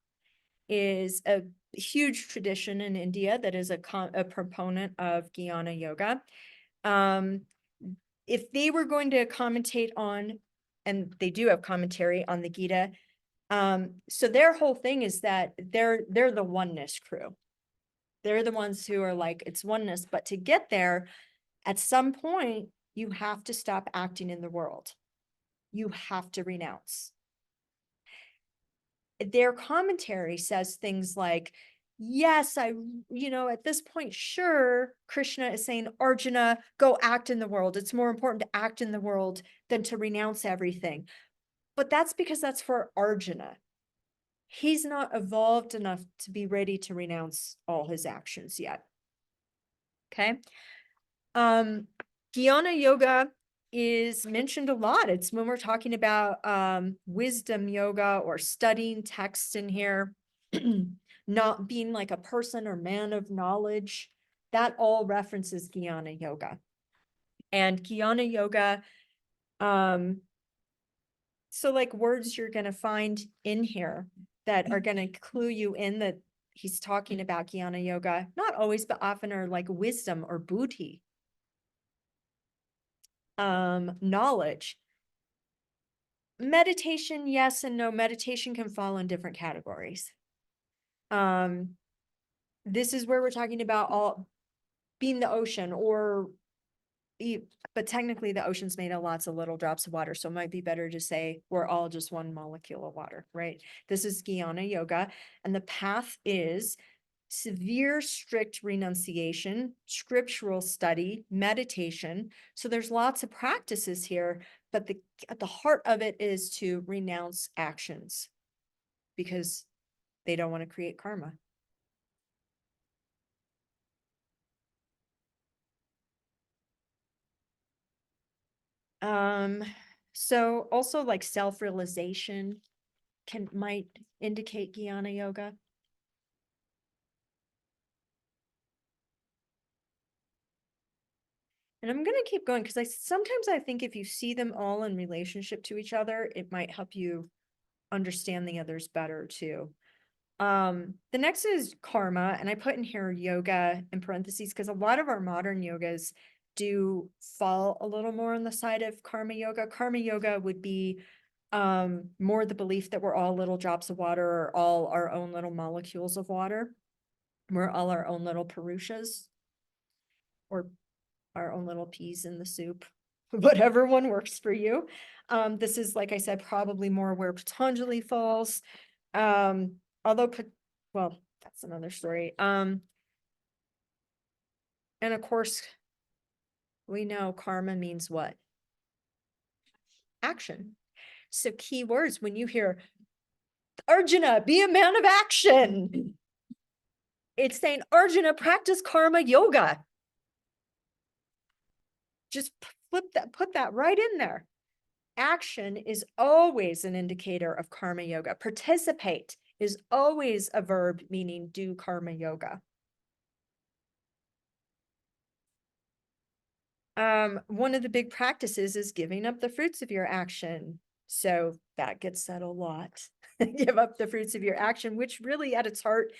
is a huge tradition in India that is a proponent of Jnana Yoga. If they were going to commentate on, and they do have commentary on the Gita, so their whole thing is that they're the oneness crew. They're the ones who are like, it's oneness, but to get there, at some point, you have to stop acting in the world. You have to renounce. Their commentary says things like, yes, at this point, sure, Krishna is saying, Arjuna, go act in the world. It's more important to act in the world than to renounce everything. But that's because that's for Arjuna. He's not evolved enough to be ready to renounce all his actions yet. Okay. Jnana Yoga is mentioned a lot. It's when we're talking about wisdom yoga or studying texts in here, not being like a person or man of knowledge. That all references Jnana yoga. And Jnana yoga, so like words you're going to find in here that are going to clue you in that he's talking about Jnana yoga, not always, but often are like wisdom or buddhi. Knowledge. Meditation, yes and no. Meditation can fall in different categories. This is where we're talking about all being the ocean, or but technically the ocean's made of lots of little drops of water, so it might be better to say we're all just one molecule of water, right? This is Jnana yoga, and the path is severe, strict renunciation, scriptural study, meditation. So there's lots of practices here, but at the heart of it is to renounce actions because they don't want to create karma. So also like self-realization might indicate Jnana yoga. And I'm going to keep going because sometimes I think if you see them all in relationship to each other, it might help you understand the others better too. The next is karma, and I put in here yoga in parentheses because a lot of our modern yogas do fall a little more on the side of karma yoga. Karma yoga would be more the belief that we're all little drops of water or all our own little molecules of water. We're all our own little Purushas or our own little peas in the soup, whatever one works for you. This is, like I said, probably more where Patanjali falls. Although, well, that's another story. And of course, we know karma means what? Action. So key words, when you hear Arjuna, be a man of action, it's saying Arjuna, practice karma yoga. Just put that right in there. Action is always an indicator of karma yoga. Participate is always a verb meaning do karma yoga. One of the big practices is giving up the fruits of your action. So that gets said a lot. Give up the fruits of your action, which really at its heart,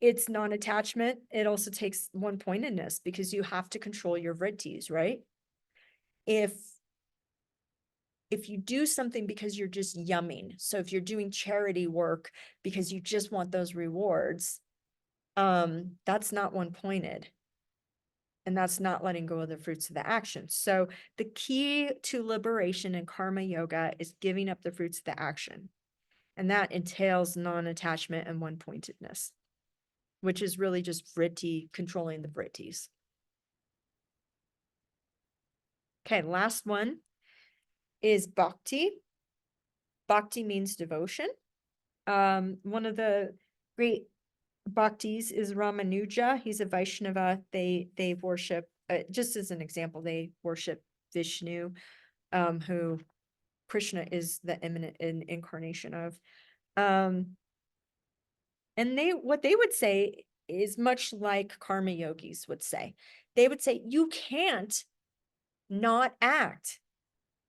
it's non-attachment. It also takes one-pointedness because you have to control your vrittis, right? If you do something because you're just yumming, so if you're doing charity work because you just want those rewards, that's not one-pointed. And that's not letting go of the fruits of the action. So the key to liberation in karma yoga is giving up the fruits of the action. And that entails non-attachment and one-pointedness, which is really just vritti, controlling the vrittis. Okay, last one is bhakti. Bhakti means devotion. One of the great bhaktis is Ramanuja. He's a Vaishnava. They worship, just as an example, they worship Vishnu, who Krishna is the imminent incarnation of. And what they would say is much like karma yogis would say. They would say, you can't not act.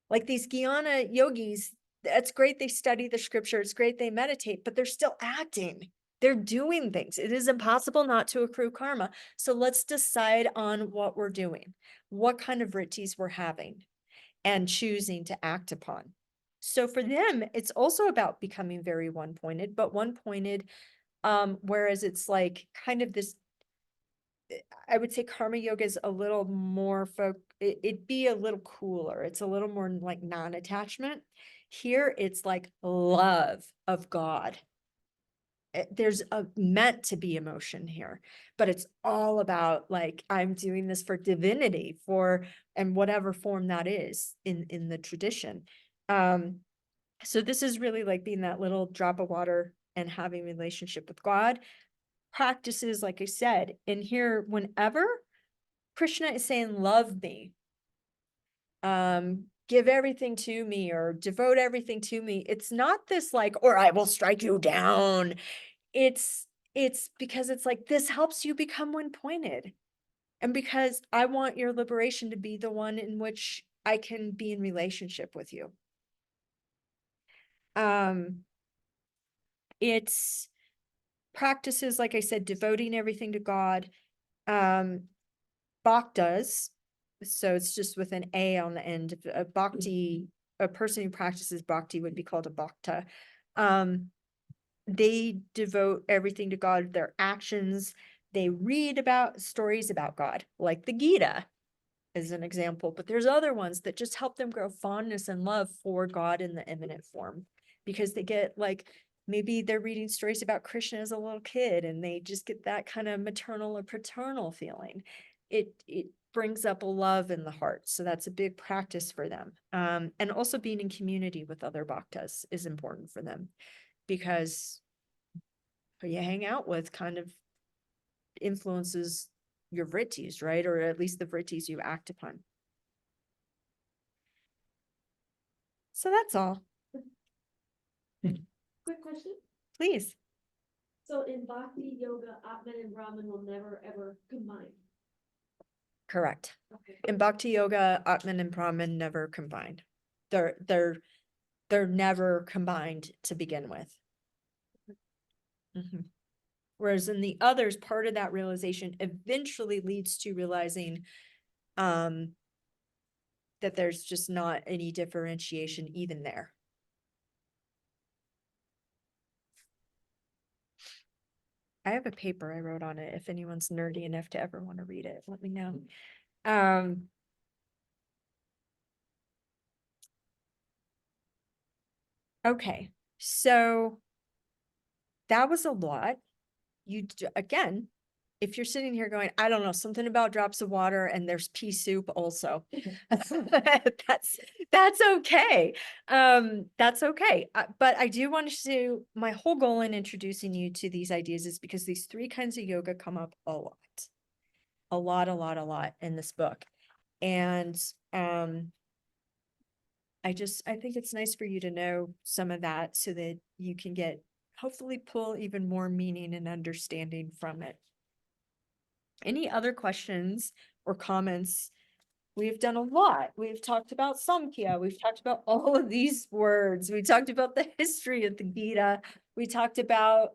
Like these Jnana yogis, that's great. They study the scripture. It's great. They meditate, but they're still acting. They're doing things. It is impossible not to accrue karma. So let's decide on what we're doing, what kind of vrittis we're having and choosing to act upon. So for them, it's also about becoming very one-pointed, but one-pointed, whereas it's like kind of this, I would say karma yoga is a little more it'd be a little cooler. It's a little more like non-attachment. Here, it's like love of God. There's a meant to be emotion here, but it's all about like, I'm doing this for divinity, and whatever form that is in the tradition. So this is really like being that little drop of water and having a relationship with God. Practices, like I said, in here, whenever Krishna is saying, love me, give everything to me or devote everything to me. It's not this like, or I will strike you down. It's because it's like, this helps you become one pointed. And because I want your liberation to be the one in which I can be in relationship with you. It's practices, like I said, devoting everything to God. Bhaktas, so it's just with an A on the end. A bhakti, a person who practices bhakti would be called a bhakta. They devote everything to God, their actions. They read about stories about God, like the Gita as an example, but there's other ones that just help them grow fondness and love for God in the immanent form, because they get like, maybe they're reading stories about Krishna as a little kid and they just get that kind of maternal or paternal feeling. It brings up a love in the heart. So that's a big practice for them. And also being in community with other bhaktas is important for them, because who you hang out with kind of influences your vrittis, right? Or at least the vrittis you act upon. So that's all. Quick question. Please. So in Bhakti Yoga, Atman and Brahman will never ever combine. Correct. Okay. In Bhakti Yoga, Atman and Brahman never combined. They're never combined to begin with. Mhm. Whereas in the others, part of that realization eventually leads to realizing that there's just not any differentiation even there. I have a paper I wrote on it. If anyone's nerdy enough to ever want to read it, let me know. Okay, so that was a lot. Again, if you're sitting here going, I don't know, something about drops of water and there's pea soup also. That's okay. That's okay. But I do want to, my whole goal in introducing you to these ideas is because these three kinds of yoga come up a lot. A lot in this book. And I think it's nice for you to know some of that so that you can hopefully pull even more meaning and understanding from it. Any other questions or comments? We've done a lot. We've talked about Samkhya. We've talked about all of these words. We talked about the history of the Gita. We talked about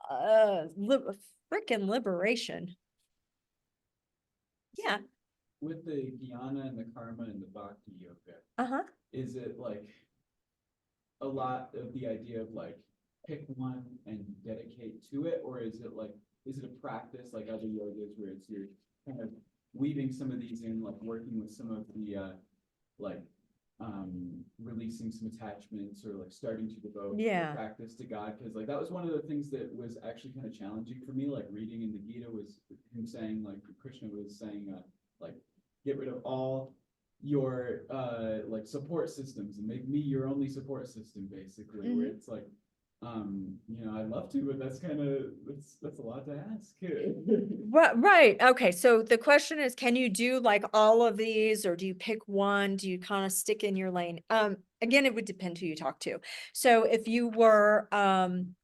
frickin' liberation. Yeah. With the Jnana and the Karma and the Bhakti Yoga, Uh-huh. is it like a lot of the idea of like pick one and dedicate to it, or is it like, is it a practice like other yogas where it's you're kind of weaving some of these in, like working with some of the like releasing some attachments or like starting to devote the practice to God? Because like that was one of the things that was actually kind of challenging for me, like reading in the Gita was him saying, like Krishna was saying like get rid of all your like support systems and make me your only support system, basically. Where it's like you know, I'd love to, but that's kind of that's a lot to ask. Right. Okay. So the question is, can you do like all of these, or do you pick one? Do you kind of stick in your lane? Again, it would depend who you talk to. So if you were and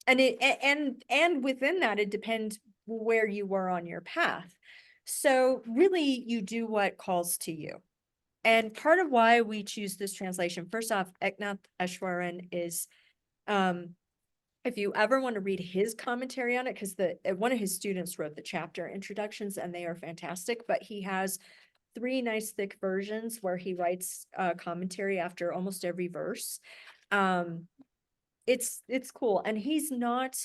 within that, it depends where you were on your path. So really you do what calls to you. And part of why we choose this translation, first off, Eknath Easwaran is if you ever want to read his commentary on it, because one of his students wrote the chapter introductions and they are fantastic, but he has 3 nice thick versions where he writes commentary after almost every verse. It's cool. And he's not,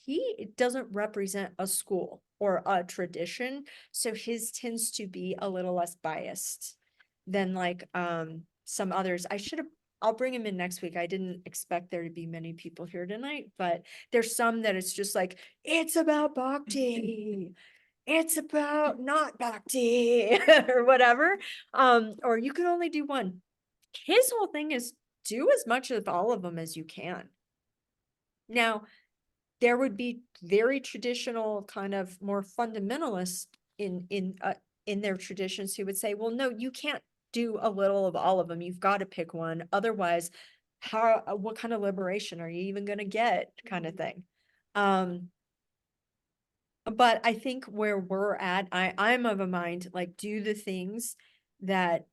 he doesn't represent a school or a tradition. So his tends to be a little less biased than like some others. I'll bring him in next week. I didn't expect there to be many people here tonight, but there's some that it's just like, it's about bhakti. It's about not bhakti or whatever. Or you can only do one. His whole thing is do as much of all of them as you can. Now, there would be very traditional kind of more fundamentalists in in their traditions who would say, well, no, you can't do a little of all of them. You've got to pick one. Otherwise, what kind of liberation are you even going to get, kind of thing. But I think where we're at, I'm of a mind, like, do the things that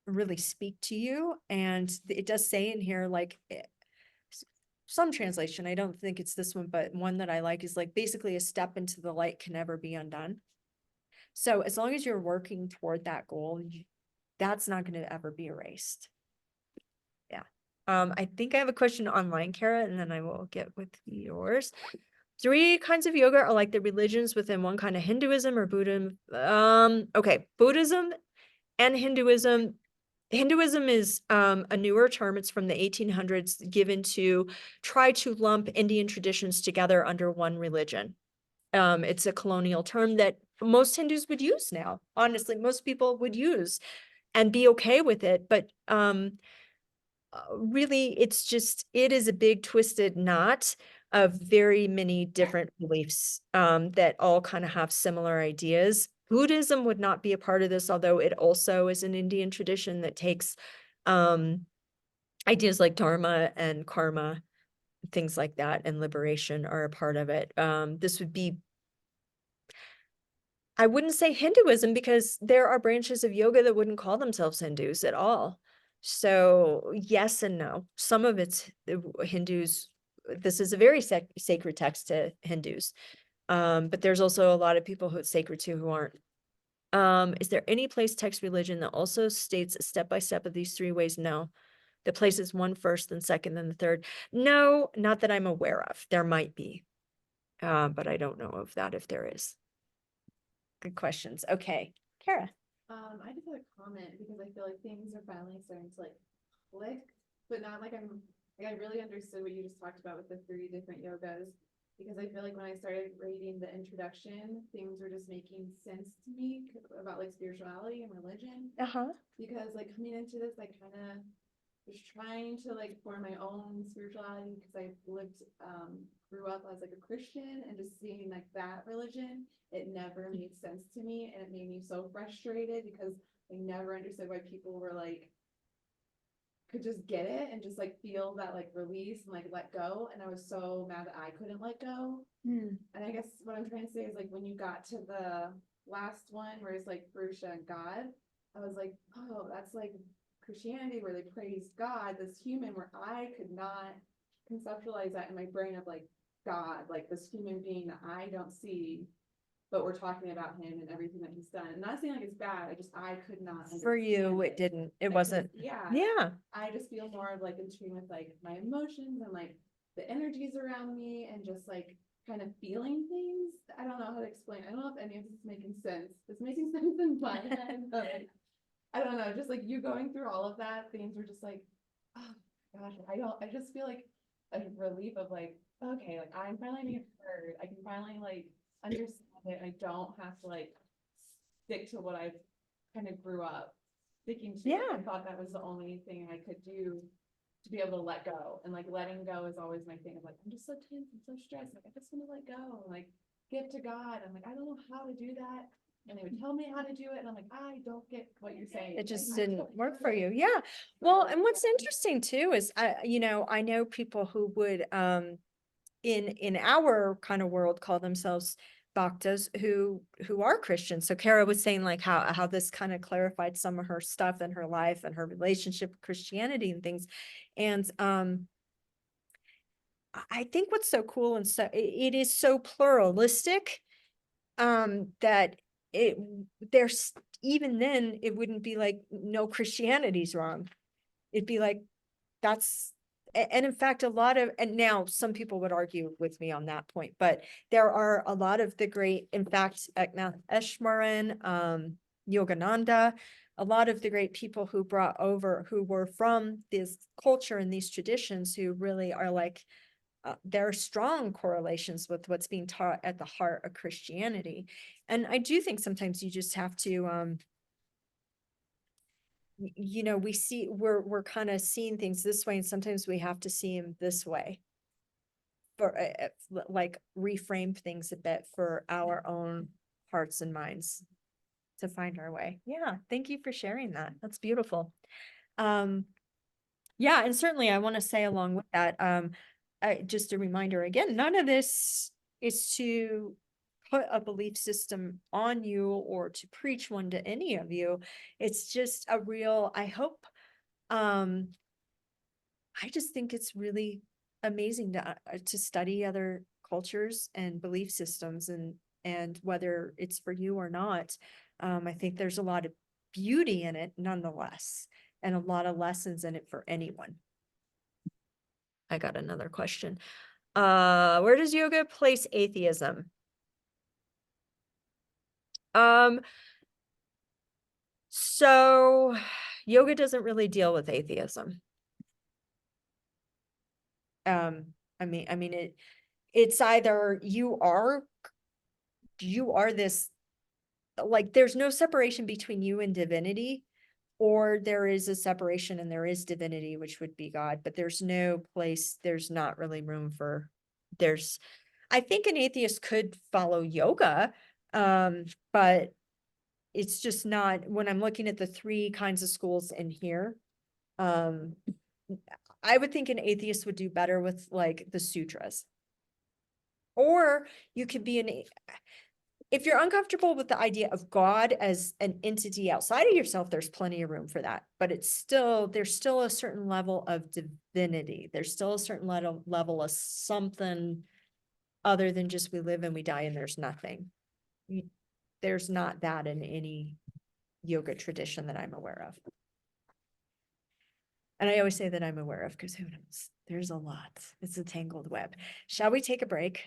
really speak to you. And it does say in here, like, some translation, I don't think it's this one, but one that I like is like, basically a step into the light can never be undone. So as long as you're working toward that goal, that's not going to ever be erased. Yeah. I think I have a question online, Kara, and then I will get with yours. 3 kinds of yoga are like the religions within one kind of Hinduism or Buddhism. Okay, Buddhism and Hinduism. Hinduism is a newer term. It's from the 1800s, given to try to lump Indian traditions together under one religion. It's a colonial term that most Hindus would use now. Honestly, most people would use and be okay with it. But really, it's just, it is a big twisted knot of very many different beliefs that all kind of have similar ideas. Buddhism would not be a part of this, although it also is an Indian tradition that takes ideas like dharma and karma, things like that, and liberation are a part of it. This would be, I wouldn't say Hinduism, because there are branches of yoga that wouldn't call themselves Hindus at all. So yes and no. Some of it's Hindus. This is a very sacred text to Hindus. But there's also a lot of people who it's sacred to who aren't. Is there any place text religion that also states a step-by-step of these 3 ways? No. The places one first, then second, then the third. No, not that I'm aware of. There might be. But I don't know of that if there is. Good questions. Okay, Kara. I just had a comment because I feel like things are finally starting to like click, but not like I really understood what you just talked about with the 3 different yogas, because I feel like when I started reading the introduction, things were just making sense to me about like spirituality and religion. Because like coming into this, I kind of was trying to like form my own spirituality because I grew up as like a Christian, and just seeing like that religion, it never made sense to me, and it made me so frustrated because I never understood why people were like could just get it and just like feel that like release and like let go, and I was so mad that I couldn't let go. And I guess what I'm trying to say is like when you got to the last one where it's like Purusha and God, I was like, oh, that's like Christianity where they praise God, this human, where I could not conceptualize that in my brain of like God, like this human being that I don't see, but we're talking about him and everything that he's done. And not saying like it's bad, I could not For you, understand it didn't. It Like, 'cause, wasn't. Yeah. Yeah. I just feel more of like in tune with like my emotions and like the energies around me and just like kind of feeling things. I don't know how to explain. I don't know if any of this is making sense. It's making sense in my head, but like, I don't know, just like you going through all of that, things were just like, oh gosh, I just feel like a relief of like, okay, like I'm finally being heard. I can finally like understand it. I don't have to like stick to what I've kind of grew up sticking to. Yeah. I thought that was the only thing I could do to be able to let go. And like letting go is always my thing of like, I'm just so tense and so stressed. Like I just want to let go and like give to God. I'm like, I don't know how to do that. And they would tell me how to do it. And I'm like, I don't get what you're saying. It just Like, I didn't don't work get for it. you. Yeah. Well, and what's interesting too is I know people who would in our kind of world call themselves bhaktas who are Christians. So Kara was saying like how this kind of clarified some of her stuff in her life and her relationship with Christianity and things. And I think what's so cool and so it is so pluralistic that there's even then it wouldn't be like no, Christianity's wrong. It'd be like that's and in fact a lot of, and now some people would argue with me on that point, but there are a lot of the great, in fact, Eknath Eschmaran, Yogananda, a lot of the great people who were from this culture and these traditions who really are like there are strong correlations with what's being taught at the heart of Christianity. And I do think sometimes you just have to, we're kind of seeing things this way, and sometimes we have to see them this way. For like reframe things a bit for our own hearts and minds. to find our way. Yeah, thank you for sharing that. That's beautiful. Yeah, and certainly I want to say along with that, just a reminder again, none of this is to put a belief system on you or to preach one to any of you. It's just a real, I hope, I just think it's really amazing to study other cultures and belief systems and whether it's for you or not. I think there's a lot of beauty in it nonetheless, and a lot of lessons in it for anyone. I got another question. Where does yoga place atheism? So yoga doesn't really deal with atheism. I mean, it's either you are this, like, there's no separation between you and divinity, or there is a separation and there is divinity, which would be God, but there's no place, there's not really room for, I think an atheist could follow yoga, but it's just not, when I'm looking at the three kinds of schools in here, I would think an atheist would do better with like the sutras. Or you could be if you're uncomfortable with the idea of God as an entity outside of yourself, there's plenty of room for that. But there's still a certain level of divinity. There's still a certain level of something other than just we live and we die and there's nothing. There's not that in any yoga tradition that I'm aware of. And I always say that I'm aware of because who knows? There's a lot. It's a tangled web. Shall we take a break?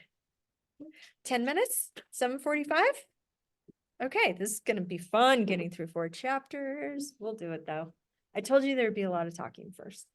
10 minutes? 7:45? Okay, this is going to be fun getting through 4 chapters. We'll do it though. I told you there'd be a lot of talking first.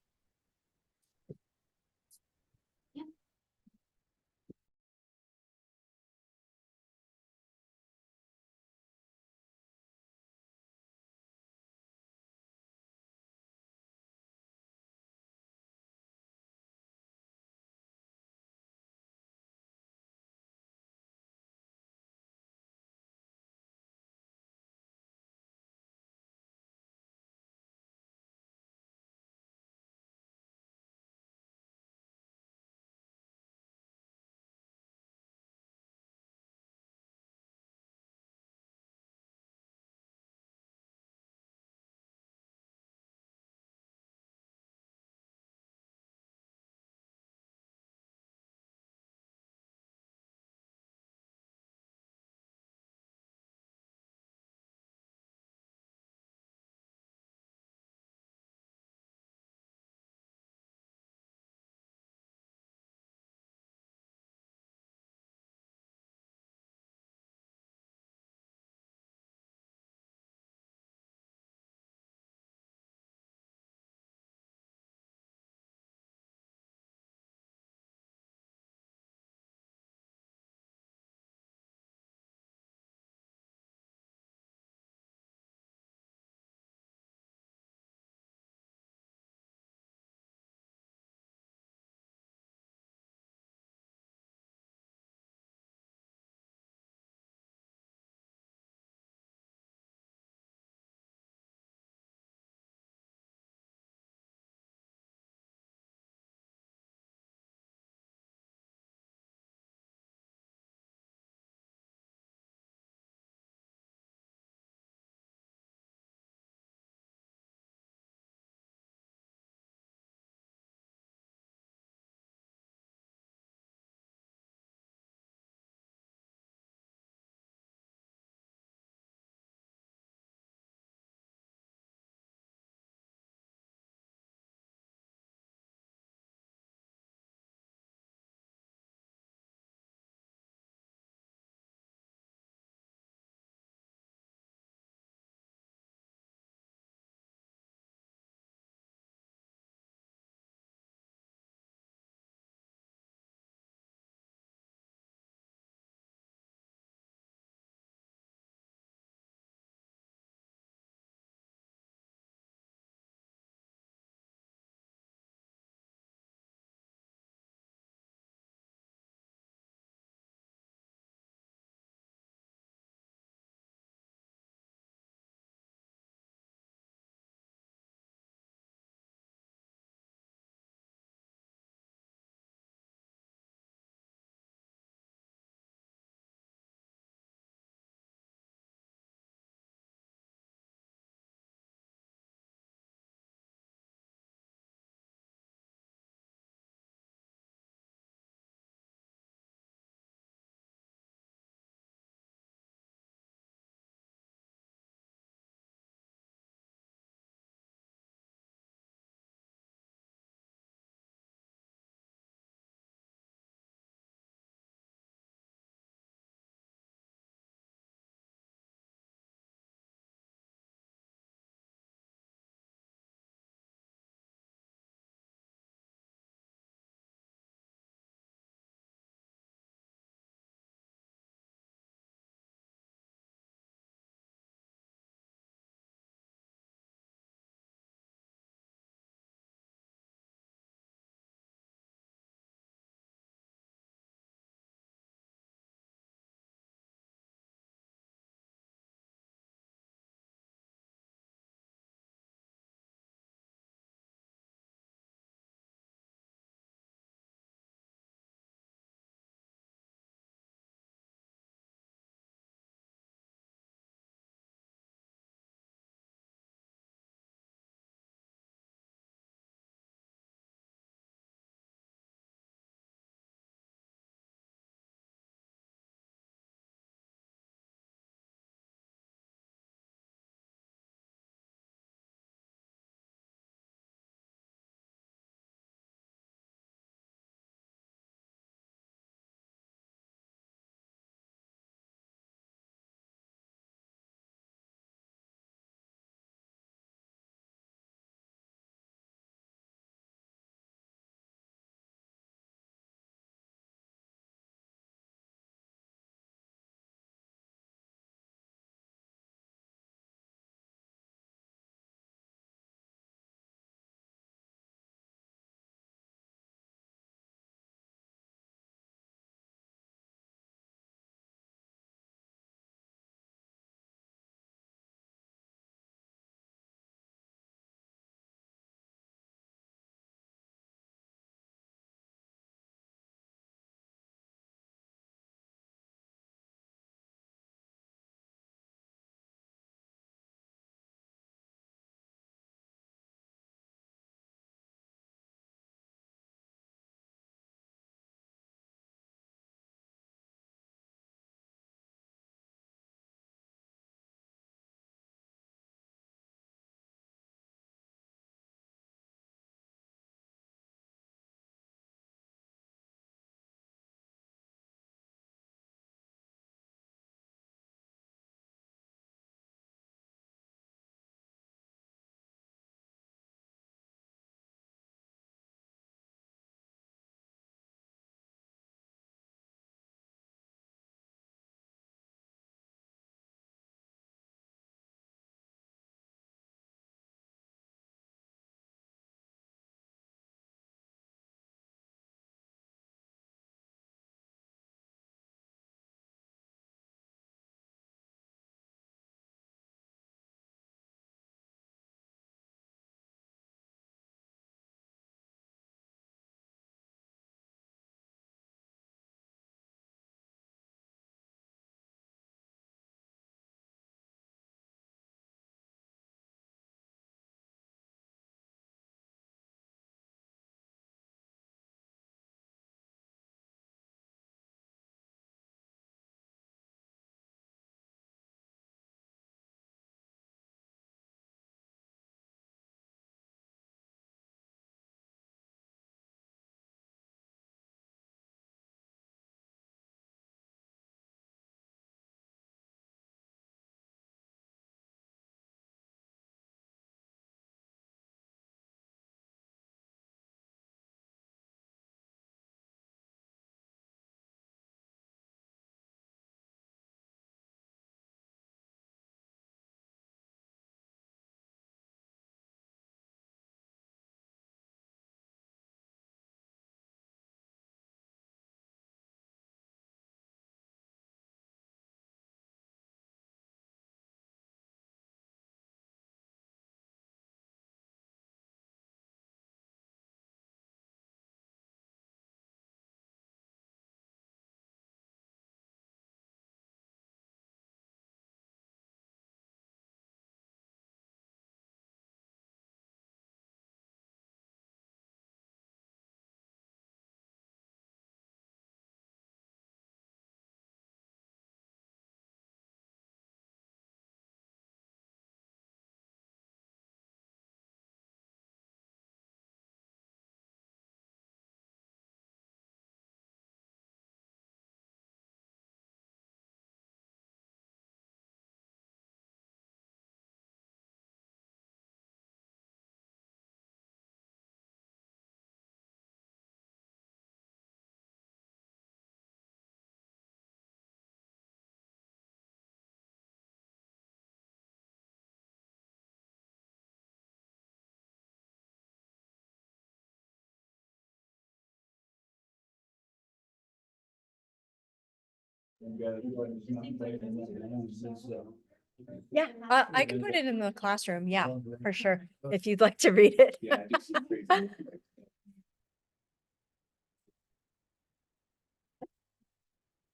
Yeah, I can put it in the classroom. Yeah, for sure. If you'd like to read it.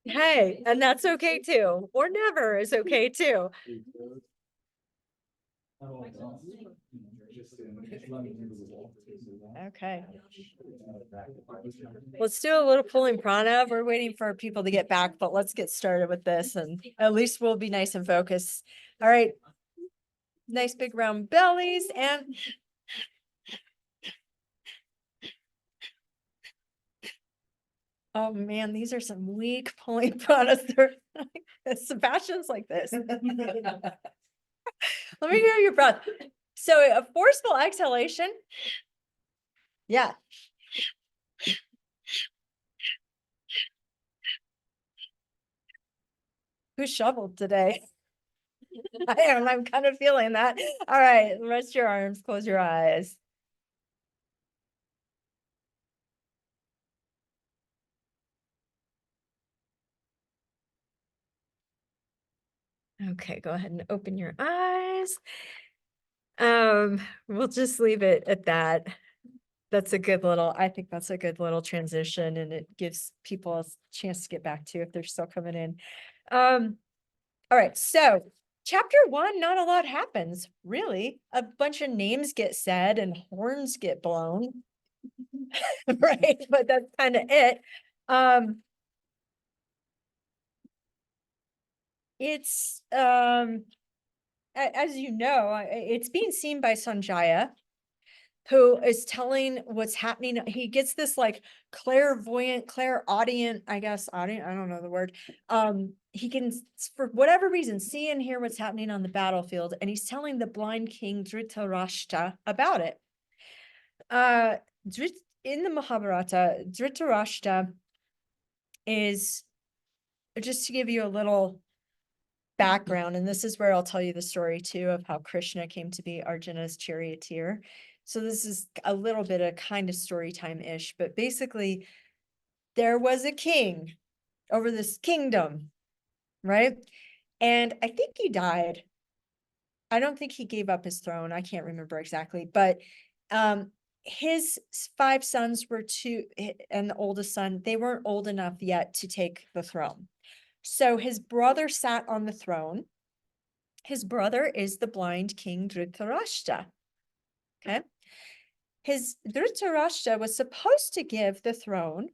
Hey, and that's okay too, or never is okay too. Okay. Let's do a little pulling prana. We're waiting for people to get back, but let's get started with this and at least we'll be nice and focused. All right. Nice big round bellies and oh man, these are some weak pulling pranas. Sebastian's like this. Let me hear your breath. So a forceful exhalation. Yeah. Who shoveled today? I am. I'm kind of feeling that. All right. Rest your arms. Close your eyes. Okay. Go ahead and open your eyes. We'll just leave it at that. That's a good little, I think that's a good little transition and it gives people a chance to get back to if they're still coming in. All right. So chapter 1, not a lot happens really. A bunch of names get said and horns get blown. Right. But that's kind of it. It's, as you know, it's being seen by Sanjaya, who is telling what's happening. He gets this like clairvoyant, clairaudient, I guess, audience, I don't know the word. He can, for whatever reason, see and hear what's happening on the battlefield, and he's telling the blind king Dhritarashtra about it. In the Mahabharata, Dhritarashtra is, just to give you a little background, and this is where I'll tell you the story too of how Krishna came to be Arjuna's charioteer. So this is a little bit of kind of story time-ish, but basically there was a king over this kingdom, right? And I think he died. I don't think he gave up his throne. I can't remember exactly, but his 5 sons were and the oldest son, they weren't old enough yet to take the throne. So his brother sat on the throne. His brother is the blind king Dhritarashtra. Okay. His Dhritarashtra was supposed to give the throne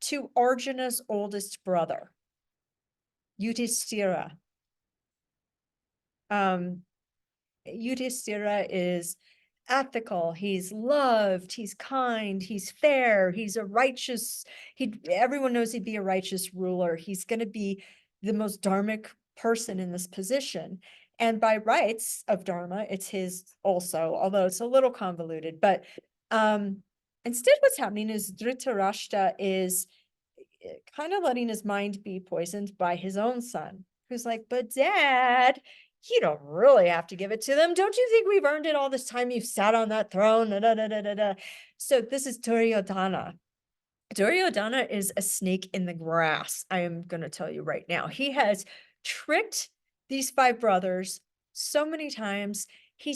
to Arjuna's oldest brother, Yudhishthira. Yudhishthira is ethical, he's loved, he's kind, he's fair, he's a righteous, everyone knows he'd be a righteous ruler. He's going to be the most dharmic person in this position. And by rights of dharma, it's his also, although it's a little convoluted. But instead what's happening is Dhritarashtra is kind of letting his mind be poisoned by his own son, who's like, but dad, you don't really have to give it to them. Don't you think we've earned it all this time you've sat on that throne? Da, da, da, da, da, da. So this is Duryodhana. Duryodhana is a snake in the grass. I am going to tell you right now. He has tricked these 5 brothers so many times. He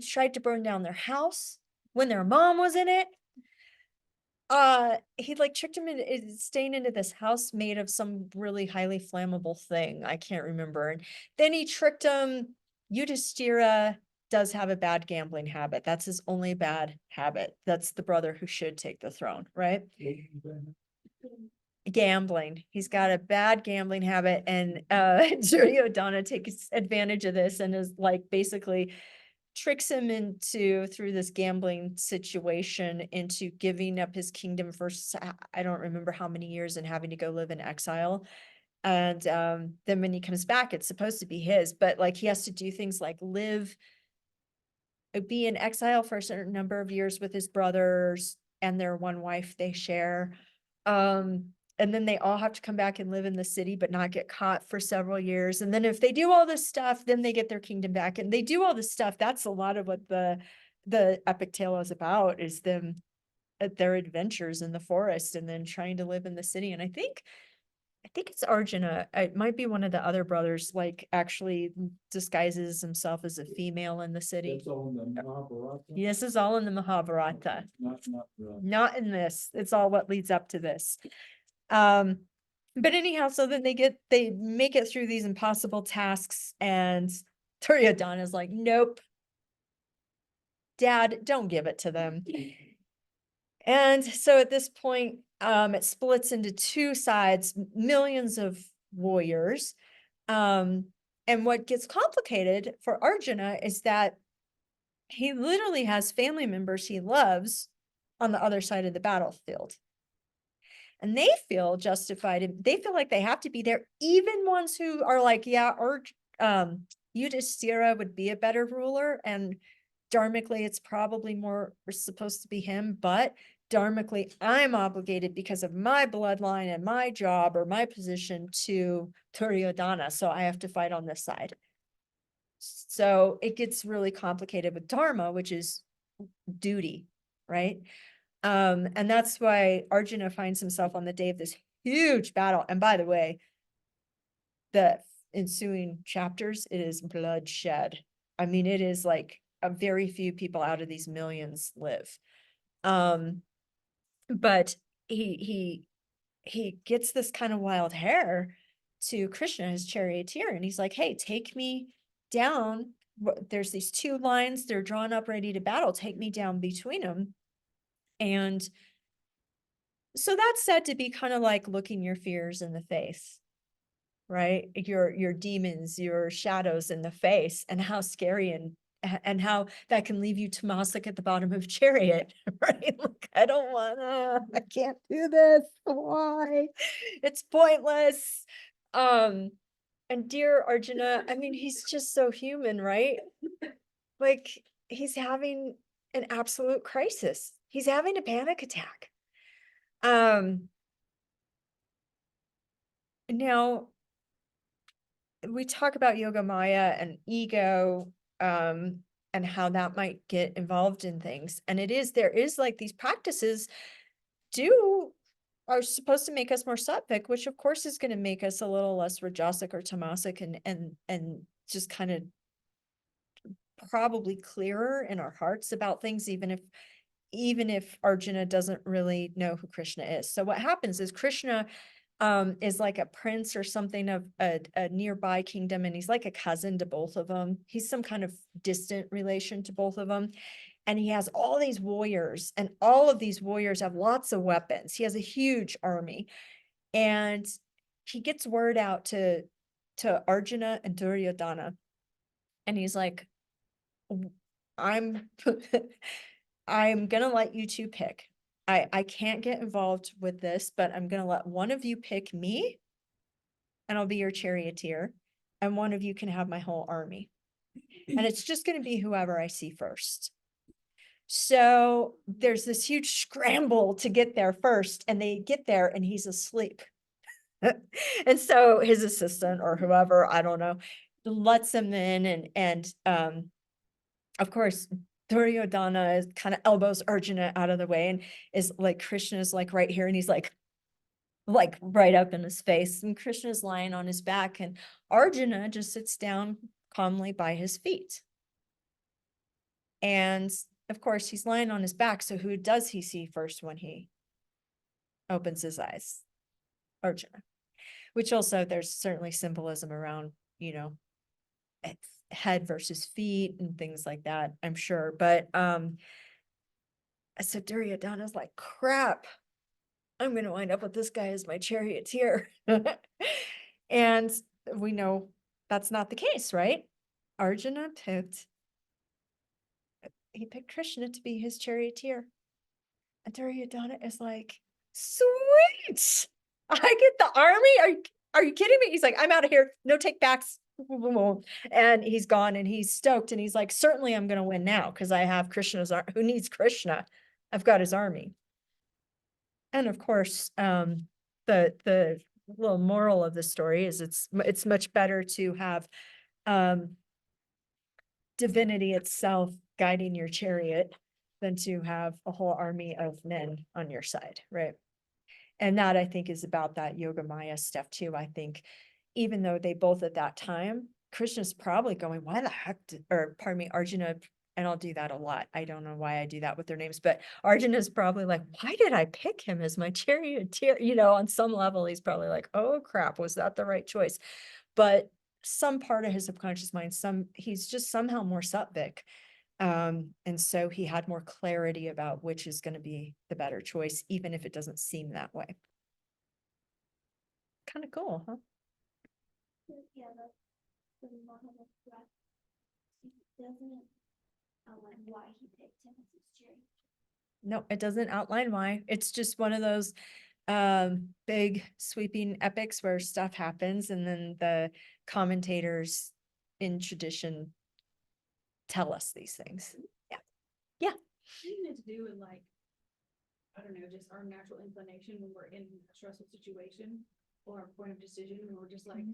tried to burn down their house when their mom was in it. He like tricked him into staying into this house made of some really highly flammable thing. I can't remember. And then he tricked him. Yudhishthira does have a bad gambling habit. That's his only bad habit. That's the brother who should take the throne, right? Gambling. He's got a bad gambling habit, and Duryodhana takes advantage of this and is like basically tricks him into, through this gambling situation, into giving up his kingdom for I don't remember how many years and having to go live in exile. And then when he comes back, it's supposed to be his, but like he has to do things like be in exile for a certain number of years with his brothers and their one wife they share. And then they all have to come back and live in the city, but not get caught for several years. And then if they do all this stuff, then they get their kingdom back, and they do all this stuff. That's a lot of what the epic tale is about, is them at their adventures in the forest and then trying to live in the city. And I think I think it's Arjuna. It might be one of the other brothers, like actually disguises himself as a female in the city. That's all in the Mahabharata? This is all in the Mahabharata. Not Not in this. It's all what leads up to this. But anyhow, so then they make it through these impossible tasks, and Duryodhana is like, nope. Dad, don't give it to them. And so at this point, it splits into two sides, millions of warriors. And what gets complicated for Arjuna is that he literally has family members he loves on the other side of the battlefield. And they feel justified. They feel like they have to be there, even ones who are like, yeah, Yudhishthira would be a better ruler, and dharmically, it's probably more supposed to be him, but dharmically, I'm obligated because of my bloodline and my job or my position to Duryodhana, so I have to fight on this side. So it gets really complicated with dharma, which is duty, right? And that's why Arjuna finds himself on the day of this huge battle. And by the way, the ensuing chapters, it is bloodshed. I mean, it is like a very few people out of these millions live. But he gets this kind of wild hair to Krishna, his charioteer, and he's like, hey, take me down. There's these two lines, they're drawn up ready to battle. Take me down between them. And so that's said to be kind of like looking your fears in the face, right? Your demons, your shadows in the face, and how scary and how that can leave you Tomasic at the bottom of a chariot, right? Like, I don't wanna, I can't do this. Why? It's pointless. And dear Arjuna, I mean, he's just so human, right? Like, he's having an absolute crisis. He's having a panic attack. Now we talk about yoga maya and ego, and how that might get involved in things. And there is like these practices are supposed to make us more sattvic, which of course is going to make us a little less rajasic or tamasic, and just kind of probably clearer in our hearts about things, even if Arjuna doesn't really know who Krishna is. So what happens is Krishna is like a prince or something of a nearby kingdom, and he's like a cousin to both of them. He's some kind of distant relation to both of them. And he has all these warriors, and all of these warriors have lots of weapons. He has a huge army. And he gets word out to Arjuna and Duryodhana. And he's like, I'm I'm gonna let you two pick. I can't get involved with this, but I'm gonna let one of you pick me, and I'll be your charioteer, and one of you can have my whole army. And it's just gonna be whoever I see first. So there's this huge scramble to get there first, and they get there and he's asleep. And so his assistant or whoever, I don't know, lets him in, and of course Duryodhana is kind of elbows Arjuna out of the way, and is like, Krishna is like right here, and he's like right up in his face, and Krishna's lying on his back, and Arjuna just sits down calmly by his feet. And of course he's lying on his back, so who does he see first when he opens his eyes? Arjuna. Which also, there's certainly symbolism around, head versus feet and things like that, I'm sure. But so Duryodhana's like, crap, I'm gonna wind up with this guy as my charioteer. And we know that's not the case, right? Arjuna picked Krishna to be his charioteer. And Duryodhana is like, sweet, I get the army. Are you kidding me? He's like, I'm out of here. No take backs. And he's gone, and he's stoked, and he's like, certainly I'm going to win now, because I have Krishna's who needs Krishna? I've got his army. And of course, the little moral of the story is it's much better to have divinity itself guiding your chariot than to have a whole army of men on your side, right? And that I think is about that Yoga Maya stuff too. I think even though they both at that time, Krishna's probably going, why the heck or pardon me, Arjuna, and I'll do that a lot. I don't know why I do that with their names, but Arjuna's probably like, why did I pick him as my charioteer? On some level, he's probably like, oh crap, was that the right choice? But some part of his subconscious mind, he's just somehow more sattvic. And so he had more clarity about which is going to be the better choice, even if it doesn't seem that way. Kind of cool, huh? Yeah, the Mahabharata doesn't outline why he picked him as his cherry. No, it doesn't outline why. It's just one of those big sweeping epics where stuff happens and then the commentators in tradition tell us these things. Yeah. Yeah. Isn't it to do with like, I don't know, just our natural inclination when we're in a stressful situation or a point of decision, and we're just like,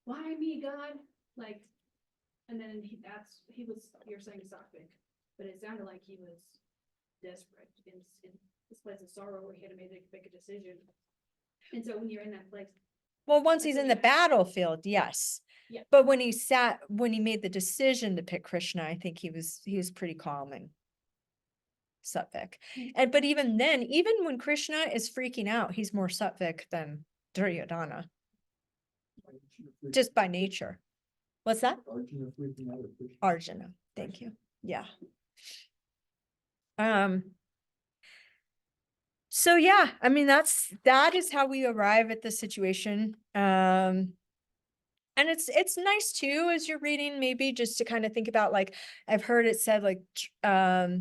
why me, God? Like, and then he was, you're saying sattvic, but it sounded like he was desperate in this place of sorrow where he had to make a decision. And so when you're in that place, Well, once he's in the battlefield, yes. Yeah. But when he made the decision to pick Krishna, I think he was pretty calm and sattvic. And but even then, even when Krishna is freaking out, he's more sattvic than Duryodhana, just by nature. What's that? Arjuna. Thank you. Yeah. So yeah, I mean, that is how we arrive at the situation. And it's nice too, as you're reading, maybe just to kind of think about, like, I've heard it said, like, I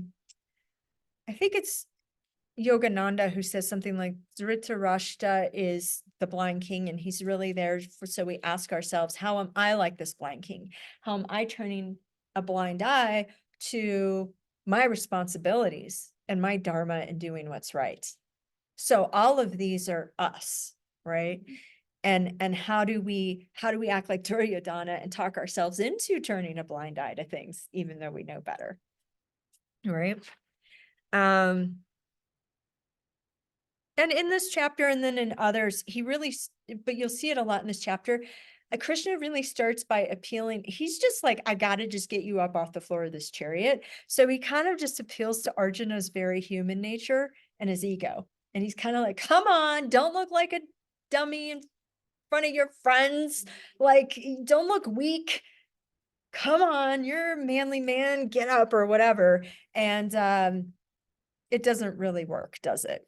think it's Yogananda who says something like Dhritarashtra is the blind king and he's really there so we ask ourselves, how am I like this blind king? How am I turning a blind eye to my responsibilities and my dharma and doing what's right? So all of these are us, right? And how do we act like Duryodhana and talk ourselves into turning a blind eye to things, even though we know better, right? And in this chapter, and then in others, but you'll see it a lot in this chapter, Krishna really starts by appealing. He's just like, I got to just get you up off the floor of this chariot. So he kind of just appeals to Arjuna's very human nature and his ego. And he's kind of like, come on, don't look like a dummy in front of your friends. Like, don't look weak. Come on, you're a manly man, get up or whatever. And it doesn't really work, does it?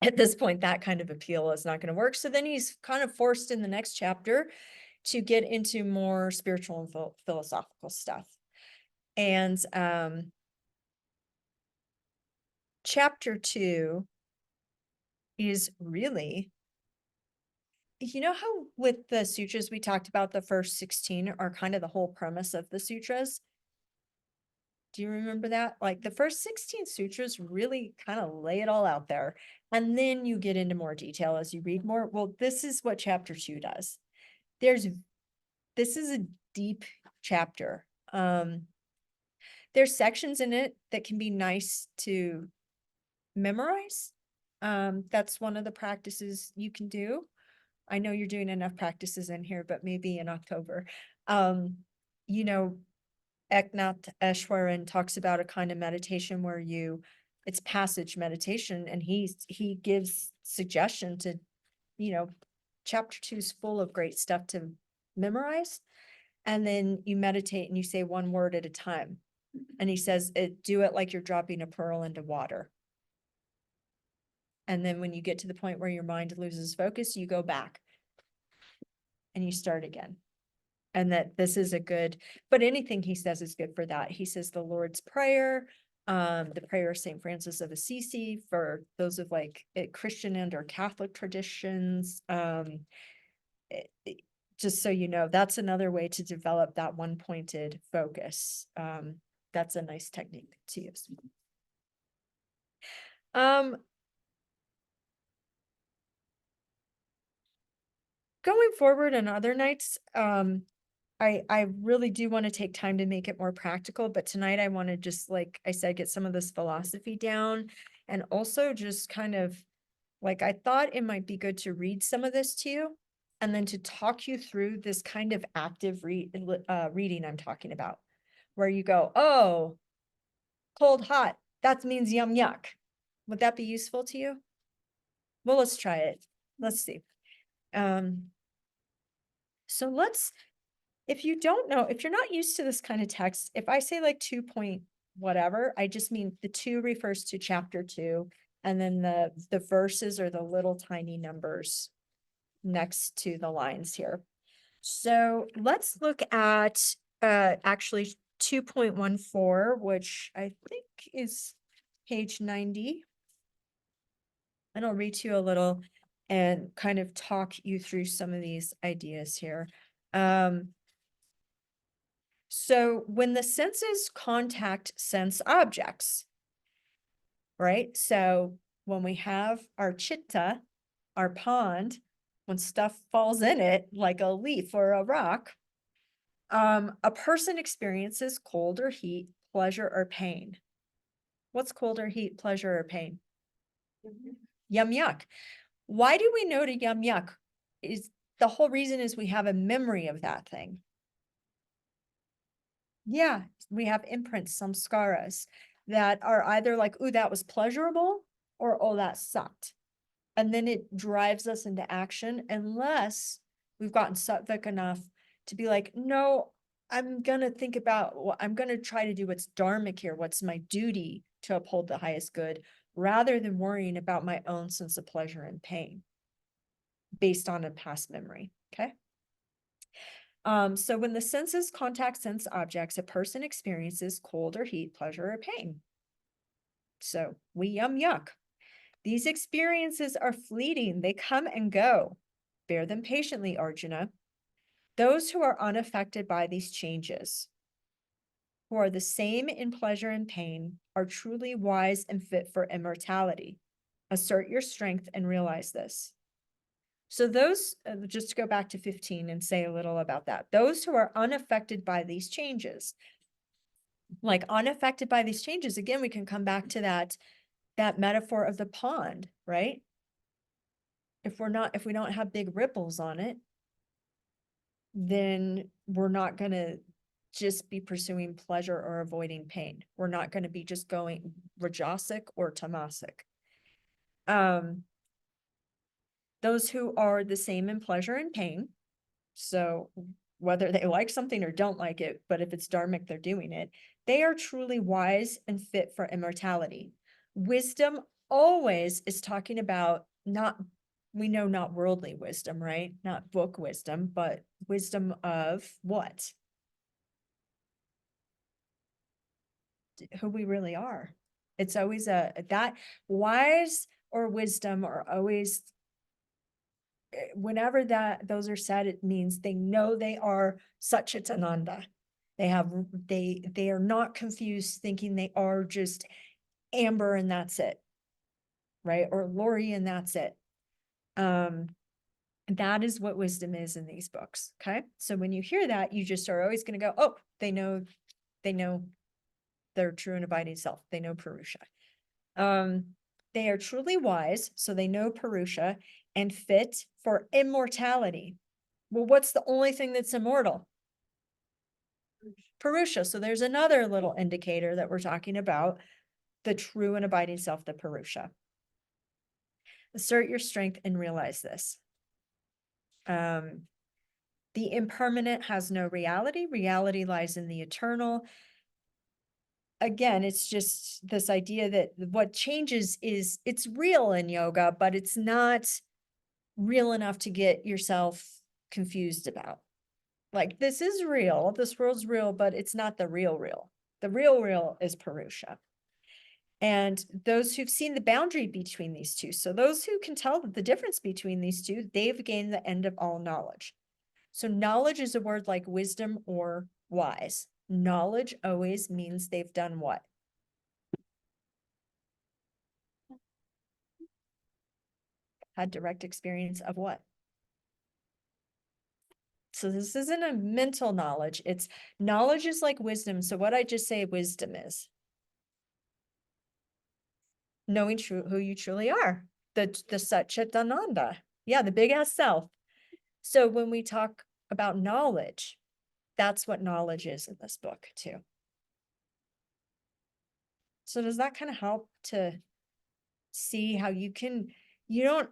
At this point, that kind of appeal is not going to work. So then he's kind of forced in the next chapter to get into more spiritual and philosophical stuff. And chapter 2 is really, how with the sutras we talked about, the first 16 are kind of the whole premise of the sutras. Do you remember that? Like the first 16 sutras really kind of lay it all out there. And then you get into more detail as you read more. Well, this is what chapter 2 does. This is a deep chapter. There's sections in it that can be nice to memorize. That's one of the practices you can do. I know you're doing enough practices in here, but maybe in October. Eknath Eshwaran talks about a kind of meditation where it's passage meditation, and he gives suggestion to, chapter 2 is full of great stuff to memorize. And then you meditate and you say one word at a time. And he says, do it like you're dropping a pearl into water. And then when you get to the point where your mind loses focus, you go back and you start again. And that this is but anything he says is good for that. He says the Lord's Prayer, the prayer of St. Francis of Assisi for those of like Christian and or Catholic traditions. Just so you know, that's another way to develop that one pointed focus. That's a nice technique to use. Going forward on other nights, I really do want to take time to make it more practical, but tonight I want to just, like I said, get some of this philosophy down and also just kind of Like, I thought it might be good to read some of this to you and then to talk you through this kind of active reading I'm talking about, where you go, oh, cold, hot, that means yum, yuck. Would that be useful to you? Well, let's try it. Let's see. So if you don't know, if you're not used to this kind of text, if I say like 2 point whatever, I just mean the 2 refers to chapter 2, and then the verses are the little tiny numbers next to the lines here. So let's look at actually 2.14, which I think is page 90. And I'll read to you a little and kind of talk you through some of these ideas here. So when the senses contact sense objects, right? So when we have our chitta, our pond, when stuff falls in it, like a leaf or a rock, a person experiences cold or heat, pleasure or pain. What's cold or heat, pleasure or pain? Yum yuck. Why do we know to yum yuck? Is the whole reason is we have a memory of that thing. Yeah, we have imprints, samskaras, that are either like, ooh, that was pleasurable, or oh, that sucked. And then it drives us into action unless we've gotten sattvic enough to be like, no, I'm gonna think about, I'm gonna try to do what's dharmic here, what's my duty to uphold the highest good, rather than worrying about my own sense of pleasure and pain based on a past memory, okay? So when the senses contact sense objects, a person experiences cold or heat, pleasure or pain. So we yum yuck. These experiences are fleeting. They come and go. Bear them patiently, Arjuna. Those who are unaffected by these changes, who are the same in pleasure and pain, are truly wise and fit for immortality. Assert your strength and realize this. So those, just to go back to 15 and say a little about that, those who are unaffected by these changes, like unaffected by these changes, again, we can come back to that metaphor of the pond, right? If we don't have big ripples on it, then we're not going to just be pursuing pleasure or avoiding pain. We're not going to be just going rajasic or tamasic. Those who are the same in pleasure and pain. So whether they like something or don't like it, but if it's dharmic, they're doing it. They are truly wise and fit for immortality. Wisdom always is talking about we know not worldly wisdom, right? Not book wisdom, but wisdom of what? Who we really are. It's always that wise or wisdom are always, whenever those are said, it means they know they are Satchitananda. They are not confused thinking they are just Amber and that's it, right? Or Lori and that's it. That is what wisdom is in these books. Okay. So when you hear that, you just are always going to go, oh, they know their true and abiding self. They know Purusha. They are truly wise, so they know Purusha and fit for immortality. Well, what's the only thing that's immortal? Purusha. So there's another little indicator that we're talking about, the true and abiding self, the Purusha. Assert your strength and realize this. The impermanent has no reality. Reality lies in the eternal. Again, it's just this idea that what changes is, it's real in yoga, but it's not real enough to get yourself confused about. Like, this is real, this world's real, but it's not the real. The real is Purusha. And those who've seen the boundary between these two, so those who can tell the difference between these two, they've gained the end of all knowledge. So knowledge is a word like wisdom or wise. Knowledge always means they've done what? Had direct experience of what? So this isn't a mental knowledge. It's knowledge is like wisdom. So what I just say wisdom is knowing who you truly are. the Satchitananda. Yeah, the big ass self. So when we talk about knowledge, that's what knowledge is in this book too. So does that kind of help to see how you don't,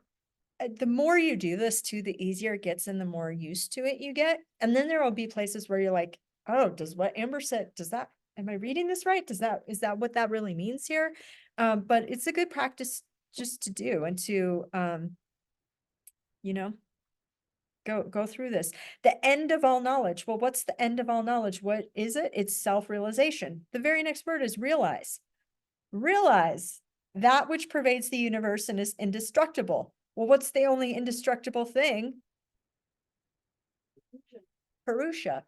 the more you do this too, the easier it gets and the more used to it you get. And then there will be places where you're like, oh, does what Amber said, am I reading this right? Is that what that really means here? But it's a good practice just to do and to, you know, go through this. The end of all knowledge. Well, what's the end of all knowledge? What is it? It's self-realization. The very next word is realize. Realize that which pervades the universe and is indestructible. Well, what's the only indestructible thing? Purusha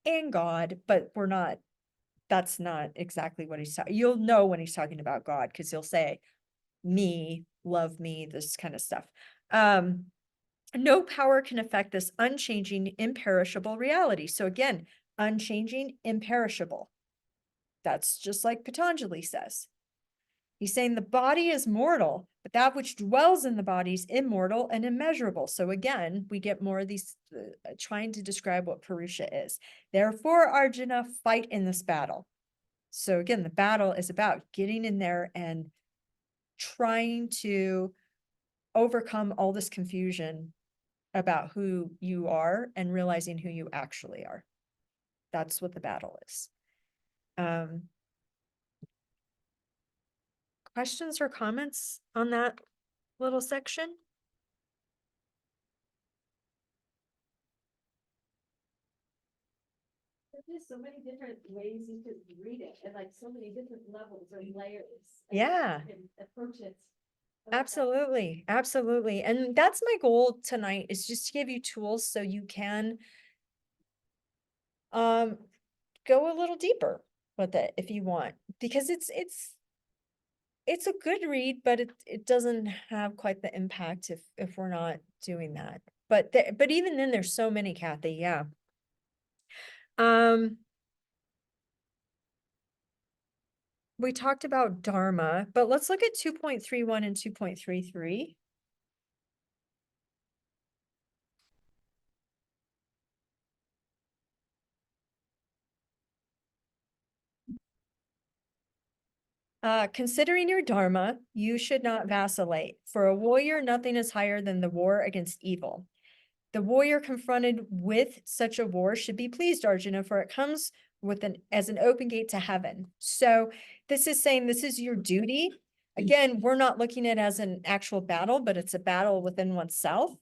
and God, but that's not exactly what he's talking. You'll know when he's talking about God because he'll say, me, love me, this kind of stuff. No power can affect this unchanging, imperishable reality. So again, unchanging, imperishable. That's just like Patanjali says. He's saying the body is mortal, but that which dwells in the body is immortal and immeasurable. So again, we get more of these trying to describe what Purusha is. Therefore, Arjuna, fight in this battle. So again, the battle is about getting in there and trying to overcome all this confusion about who you are and realizing who you actually are. That's what the battle is. Questions or comments on that little section? There's so many different ways you could read it and like so many different levels or layers. Yeah. And approach it. Absolutely. Absolutely. And that's my goal tonight, is just to give you tools so you can go a little deeper with it if you want, because it's a good read, but it doesn't have quite the impact if we're not doing that. But even then there's so many, Kathy. Yeah. We talked about Dharma, but let's look at 2.31 and 2.33. Considering your dharma, you should not vacillate. For a warrior, nothing is higher than the war against evil. The warrior confronted with such a war should be pleased, Arjuna, for it comes as an open gate to heaven. So this is saying this is your duty. Again, we're not looking at it as an actual battle, but it's a battle within oneself.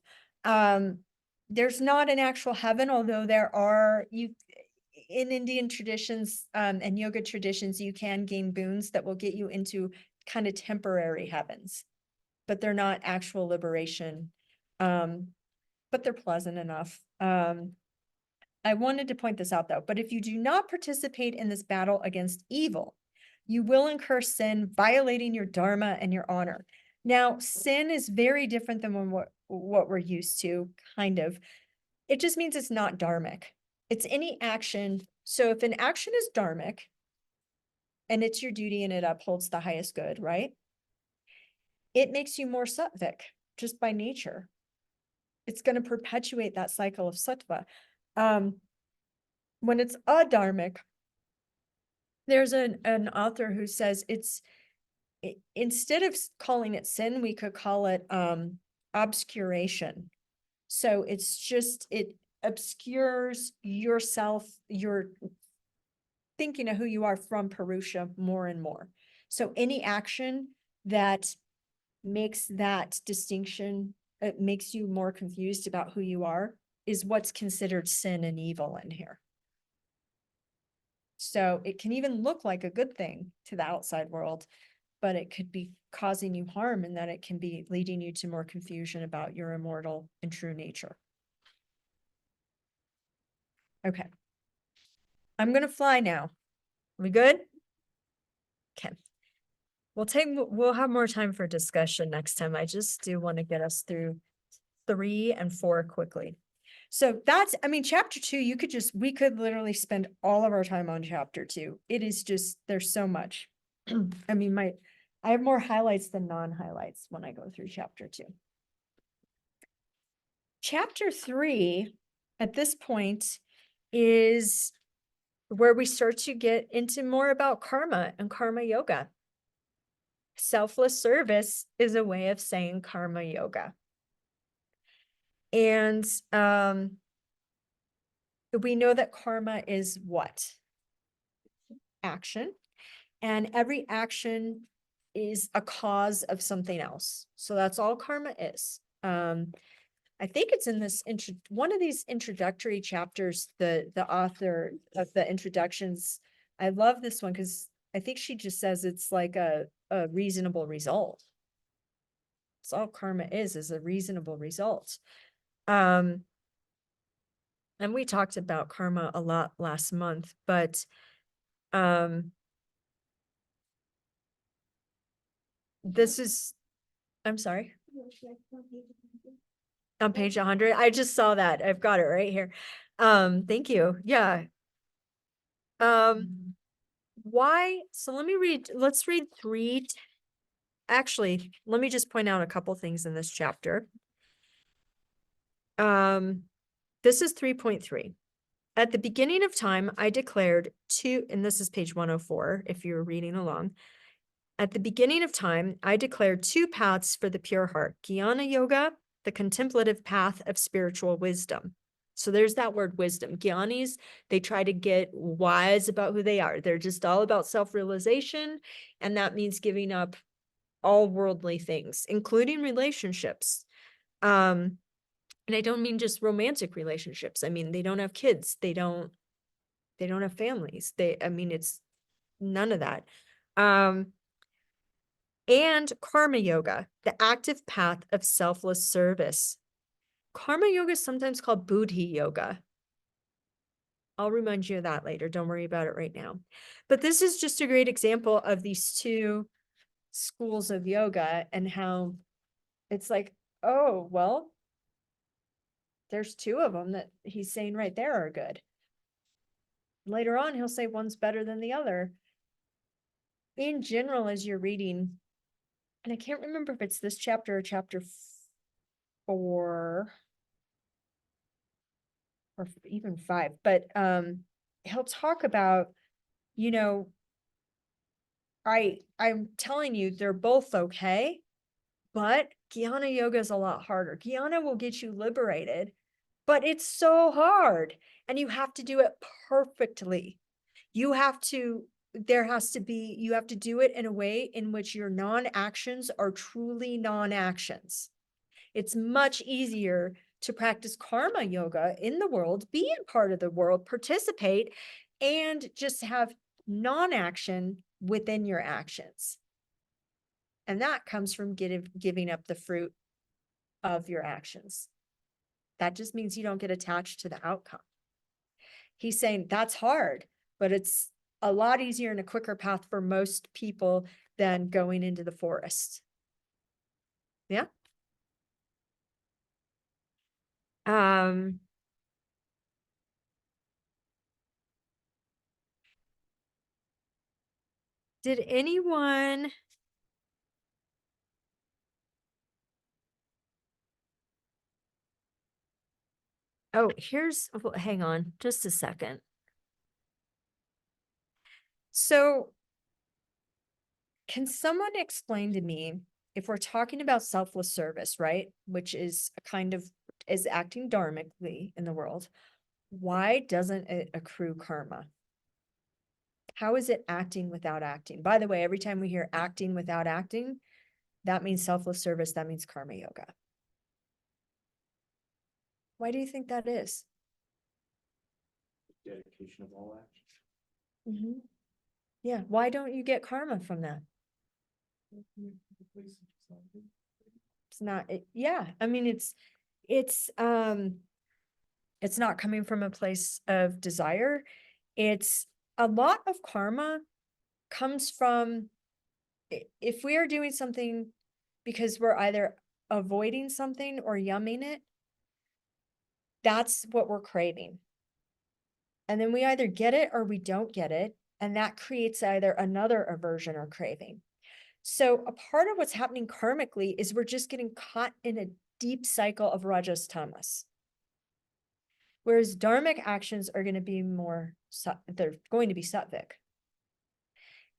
There's not an actual heaven, although there are, in Indian traditions and yoga traditions, you can gain boons that will get you into kind of temporary heavens, but they're not actual liberation. But they're pleasant enough. I wanted to point this out though, but if you do not participate in this battle against evil, you will incur sin, violating your dharma and your honor. Now, sin is very different than what we're used to, kind of. It just means it's not dharmic. It's any action. So if an action is dharmic and it's your duty and it upholds the highest good, right? It makes you more sattvic just by nature. It's going to perpetuate that cycle of sattva. When it's adharmic, there's an author who says instead of calling it sin, we could call it obscuration. So it's just, it obscures yourself, your thinking of who you are from Purusha more and more. So any action that makes that distinction, it makes you more confused about who you are, is what's considered sin and evil in here. So it can even look like a good thing to the outside world, but it could be causing you harm, in that it can be leading you to more confusion about your immortal and true nature. Okay. I'm gonna fly now. We good? Okay. We'll have more time for discussion next time. I just do want to get us through 3 and 4 quickly. So that's, I mean, chapter 2, we could literally spend all of our time on chapter 2. It is just, there's so much. I mean, I have more highlights than non-highlights when I go through chapter 2. Chapter 3, at this point, is where we start to get into more about karma and karma yoga. Selfless service is a way of saying karma yoga. And we know that karma is what? Action. And every action is a cause of something else. So that's all karma is. I think it's in this one of these introductory chapters, the author of the introductions. I love this one because I think she just says it's like a reasonable result. That's all karma is a reasonable result. And we talked about karma a lot last month, but this is, I'm sorry. On page 100, I just saw that. I've got it right here. Thank you. Yeah. Why? So let's read 3. Actually, let me just point out a couple things in this chapter. This is 3.3. At the beginning of time, I declared and this is page 104, if you're reading along. At the beginning of time, I declared 2 paths for the pure heart, Jnana Yoga, the contemplative path of spiritual wisdom. So there's that word wisdom. Jnanis, they try to get wise about who they are. They're just all about self-realization, and that means giving up all worldly things, including relationships. And I don't mean just romantic relationships. I mean, they don't have kids. They don't have families. It's none of that. And karma yoga, the active path of selfless service. Karma yoga is sometimes called buddhi yoga. I'll remind you of that later. Don't worry about it right now. But this is just a great example of these 2 schools of yoga and how it's like, oh, well, there's 2 of them that he's saying right there are good. Later on, he'll say one's better than the other. In general, as you're reading, and I can't remember if it's this chapter or chapter 4 or even 5, but he'll talk about, I'm telling you, they're both okay, but Jnana yoga is a lot harder. Jnana will get you liberated, but it's so hard, and you have to do it perfectly. You have to do it in a way in which your non-actions are truly non-actions. It's much easier to practice karma yoga in the world, be a part of the world, participate, and just have non-action within your actions. And that comes from giving up the fruit of your actions. That just means you don't get attached to the outcome. He's saying that's hard, but it's a lot easier and a quicker path for most people than going into the forest. Yeah. Did anyone hang on just a second. So can someone explain to me, if we're talking about selfless service, right, which is is acting dharmically in the world, why doesn't it accrue karma? How is it acting without acting? By the way, every time we hear acting without acting, that means selfless service, that means karma yoga. Why do you think that is? Dedication of all action. Yeah, why don't you get karma from that? It's not, yeah, I mean, it's not coming from a place of desire. It's a lot of karma comes from if we are doing something because we're either avoiding something or yumming it, that's what we're craving. And then we either get it or we don't get it. And that creates either another aversion or craving. So a part of what's happening karmically is we're just getting caught in a deep cycle of rajas tamas. Whereas dharmic actions are going to be more, they're going to be sattvic.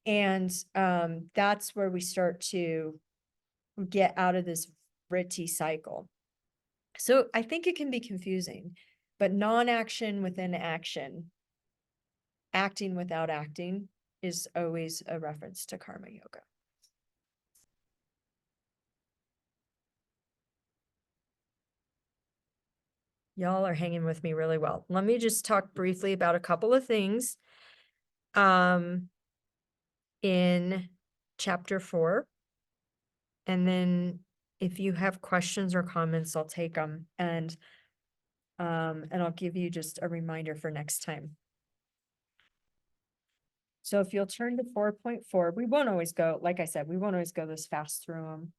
And that's where we start to get out of this vritti cycle. So I think it can be confusing, but non-action within action, acting without acting, is always a reference to karma yoga. Y'all are hanging with me really well. Let me just talk briefly about a couple of things in chapter 4. And then if you have questions or comments, I'll take them, and I'll give you just a reminder for next time. So if you'll turn to 4.4, we won't always go, like I said, we won't always go this fast through them.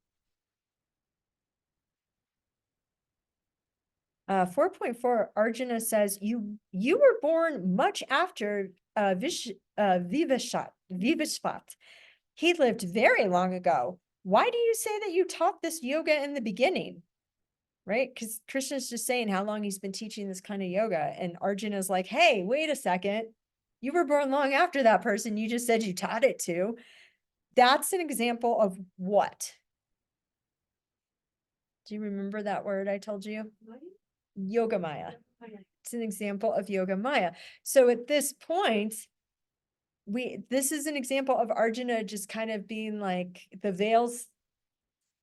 4.4, Arjuna says, you were born much after Vivasvat. He lived very long ago. Why do you say that you taught this yoga in the beginning? Right? Because Krishna's just saying how long he's been teaching this kind of yoga. And Arjuna's like, hey, wait a second. You were born long after that person you just said you taught it to. That's an example of what? Do you remember that word I told you? Yoga Maya. It's an example of Yoga Maya. So at this point, this is an example of Arjuna just kind of being like, the veil's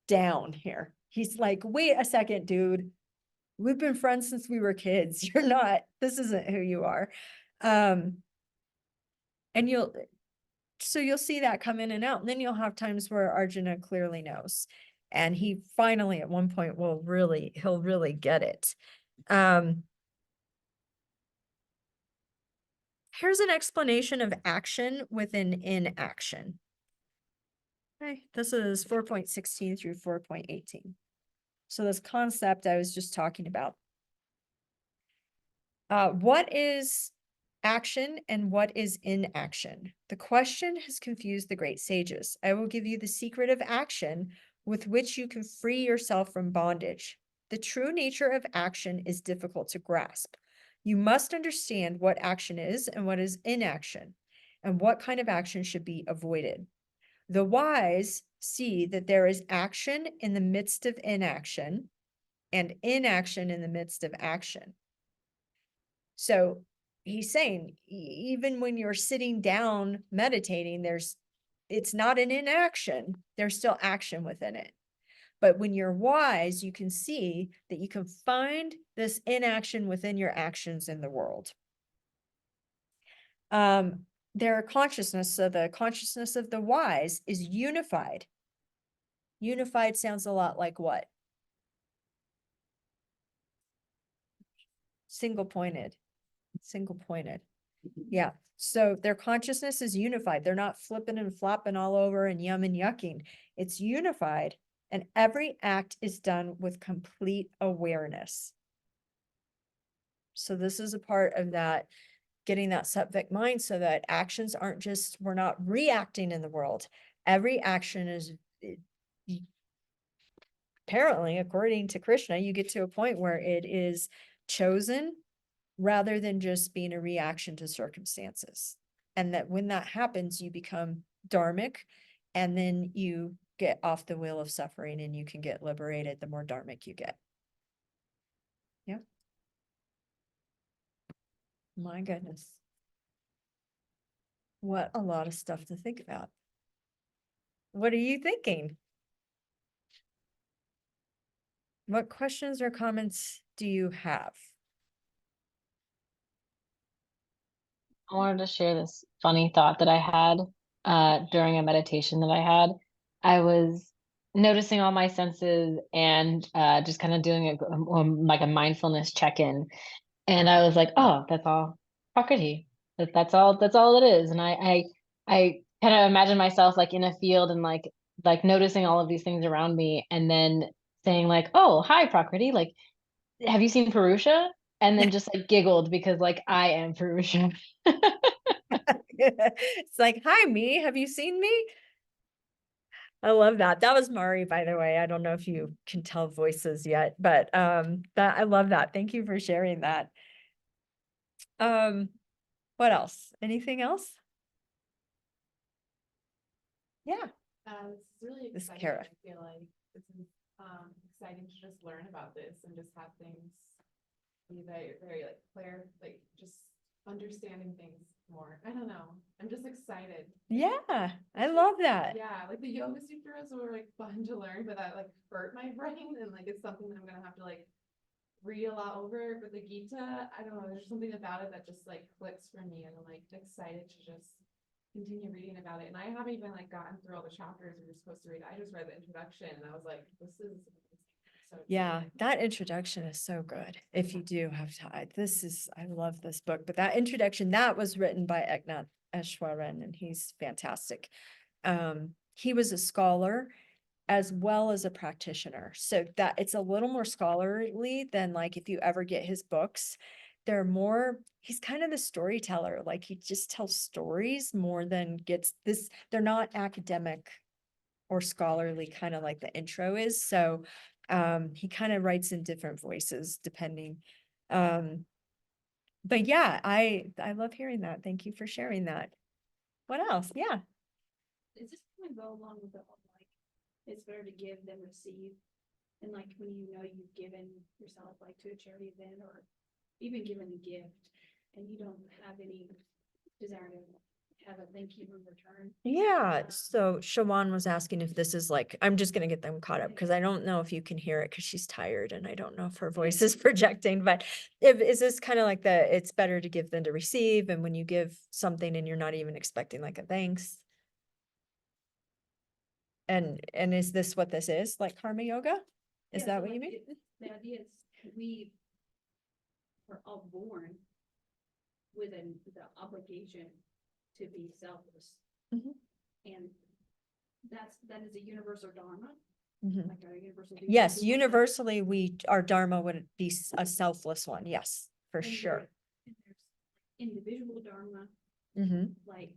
down here. He's like, wait a second, dude. We've been friends since we were kids. You're not, this isn't who you are. And you'll see that come in and out. And then you'll have times where Arjuna clearly knows. And he finally at one point he'll really get it. Here's an explanation of action within inaction. Okay, this is 4.16 through 4.18. So this concept I was just talking about. What is action and what is inaction? The question has confused the great sages. I will give you the secret of action with which you can free yourself from bondage. The true nature of action is difficult to grasp. You must understand what action is and what is inaction, and what kind of action should be avoided. The wise see that there is action in the midst of inaction and inaction in the midst of action. So he's saying, even when you're sitting down meditating, it's not an inaction, there's still action within it. But when you're wise, you can see that you can find this inaction within your actions in the world. Their consciousness, so the consciousness of the wise is unified. Unified sounds a lot like what? Single pointed. Yeah. So their consciousness is unified. They're not flipping and flopping all over and yum and yucking. It's unified. And every act is done with complete awareness. So this is a part of that, getting that sattvic mind so that actions aren't just, we're not reacting in the world. Every action is, apparently, according to Krishna, you get to a point where it is chosen rather than just being a reaction to circumstances. And that when that happens, you become dharmic, and then you get off the wheel of suffering and you can get liberated the more dharmic you get. Yeah. My goodness. What a lot of stuff to think about. What are you thinking? What questions or comments do you have? I wanted to share this funny thought that I had during a meditation that I had. I was noticing all my senses and just kind of doing like a mindfulness check-in. And I was like, oh, that's all Prakriti. That's all it is. And I kind of imagine myself like in a field and like noticing all of these things around me, and then saying like, oh, hi Prakriti, like, have you seen Purusha? And then just like giggled because like I am Purusha. It's like, hi, me. Have you seen me? I love that. That was Mari, by the way. I don't know if you can tell voices yet, but that I love that. Thank you for sharing that. What else? Anything else? Yeah. This is really This is exciting. Kara. I feel like this is exciting to just learn about this and just have things be very like clear, like just understanding things more. I don't know. I'm just excited. Yeah, I love that. Yeah, like the yoga sutras were like fun to learn, but that like hurt my brain and like it's something that I'm gonna have to like read a lot over. But the Gita, I don't know, there's something about it that just like clicks for me and I'm like excited to just continue reading about it. And I haven't even like gotten through all the chapters we were supposed to read. I just read the introduction and I was like, this is so Yeah, exciting. that introduction is so good. If you do have time, I love this book, but that introduction, that was written by Eknath Easwaran, and he's fantastic. He was a scholar as well as a practitioner. So that it's a little more scholarly than like if you ever get his books. They're more, he's kind of the storyteller. Like he just tells stories more than gets this, they're not academic or scholarly, kind of like the intro is. So he kind of writes in different voices depending. But yeah, I love hearing that. Thank you for sharing that. What else? Yeah. Is this gonna go along with the whole like, it's better to give than receive? And like when you know you've given yourself like to a charity event or even given a gift and you don't have any desire to have a thank you in return. Yeah, so Shawan was asking if this is like, I'm just gonna get them caught up because I don't know if you can hear it because she's tired and I don't know if her voice is projecting, but is this kind of like it's better to give than to receive, and when you give something and you're not even expecting like a thanks? And is this what this is, like karma yoga? Is Yeah, that so, what you like, mean? The idea is we are all born with the obligation to be selfless. Mhm. And that is a universal dharma. Mhm. Like a universal duty Yes, to one universally, our dharma would be a selfless one. Yes, for and sure. there's individual dharma, Mm-hmm. like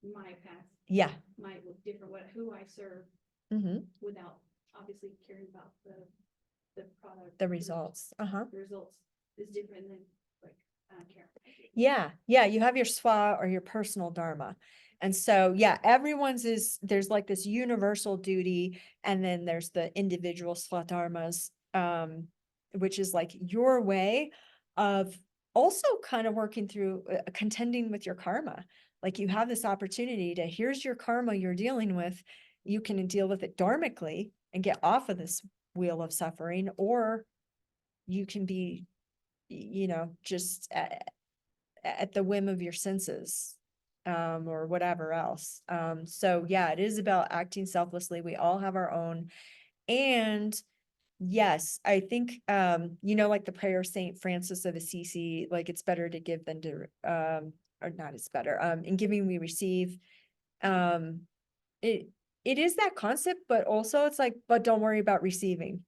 my path Yeah. might look different, who I serve Mm-hmm. without obviously caring about the product. The results. Uh-huh. The results is different than like I don't care. Yeah, you have your swa or your personal dharma. And so, yeah, there's like this universal duty, and then there's the individual swadharmas, which is like your way of also kind of working through contending with your karma. Like you have this opportunity to, here's your karma you're dealing with. You can deal with it dharmically and get off of this wheel of suffering, or you can be, just at the whim of your senses, or whatever else. So yeah, it is about acting selflessly. We all have our own. And yes, I think, like the prayer of Saint Francis of Assisi, like it's better to give than to, or not, it's better, in giving we receive. It, it is that concept, but also it's like, but don't worry about receiving.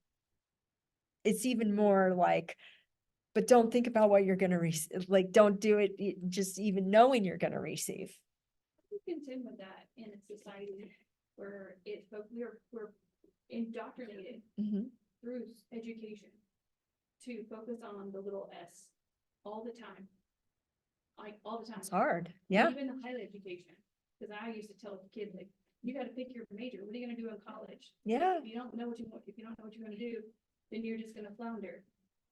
It's even more like, but don't think about what you're gonna receive. Like, don't do it just even knowing you're gonna receive. You contend with that in a society where we're indoctrinated Mhm. through education to focus on the little s all the time. Like all the time. It's hard. And Yeah. even the higher education. Because I used to tell kids like, you got to pick your major. What are you going to do in college? Yeah. If you don't know what you're going to do, then you're just going to flounder.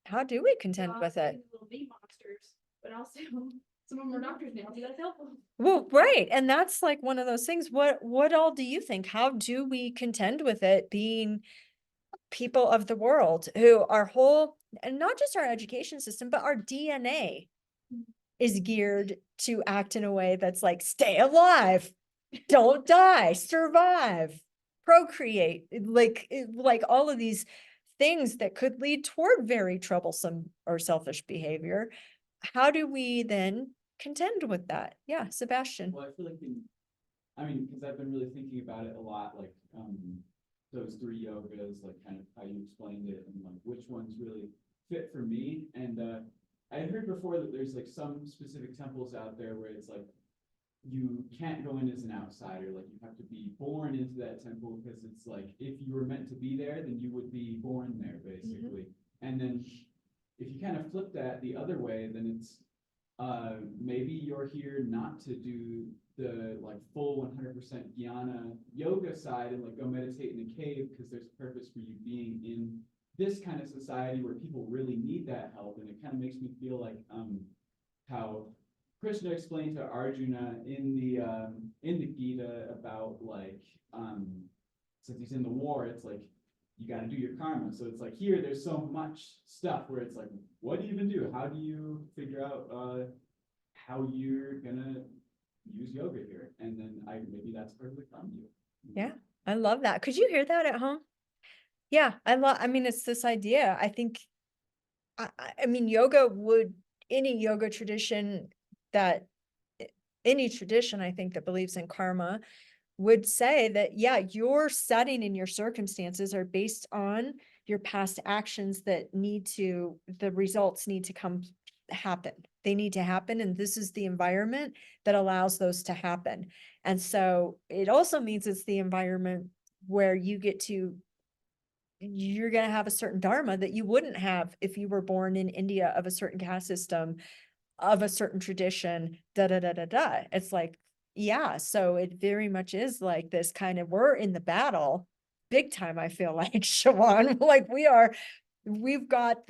How do we So contend I with was it? thinking little bee monsters, but also some of them are doctors now, so that's helpful. Well, right. And that's like one of those things. What all do you think? How do we contend with it being people of the world who our whole, and not just our education system, but our DNA is geared to act in a way that's like, stay alive, don't die, survive, procreate, like all of these things that could lead toward very troublesome or selfish behavior. How do we then contend with that? Yeah, Sebastian. Well, I feel like because I've been really thinking about it a lot, like those three yogas, like kind of how you explained it and like which ones really fit for me. And I had heard before that there's like some specific temples out there where it's like you can't go in as an outsider, like you have to be born into that temple, because it's like, if you were meant to be there, then you would be born there, basically. And then if you kind of flip that the other way, then it's maybe you're here not to do the like full 100% Jnana yoga side and like go meditate in a cave, because there's a purpose for you being in this kind of society where people really need that help. And it kind of makes me feel like how Krishna explained to Arjuna in the Gita about like since he's in the war, it's like you got to do your karma. So it's like here, there's so much stuff where it's like, what do you even do? How do you figure out how you're gonna use yoga here? And then maybe that's perfectly from you. Yeah, I love that. Could you hear that at home? Yeah, I mean, it's this idea. I think, I mean, any yoga tradition any tradition, I think, that believes in karma would say that, yeah, your setting and your circumstances are based on your past actions that the results need to happen. They need to happen. And this is the environment that allows those to happen. And so it also means it's the environment where you're going to have a certain dharma that you wouldn't have if you were born in India of a certain caste system, of a certain tradition, It's like, yeah, so it very much is like this kind of, we're in the battle big time, I feel like, Siobhan, like we've got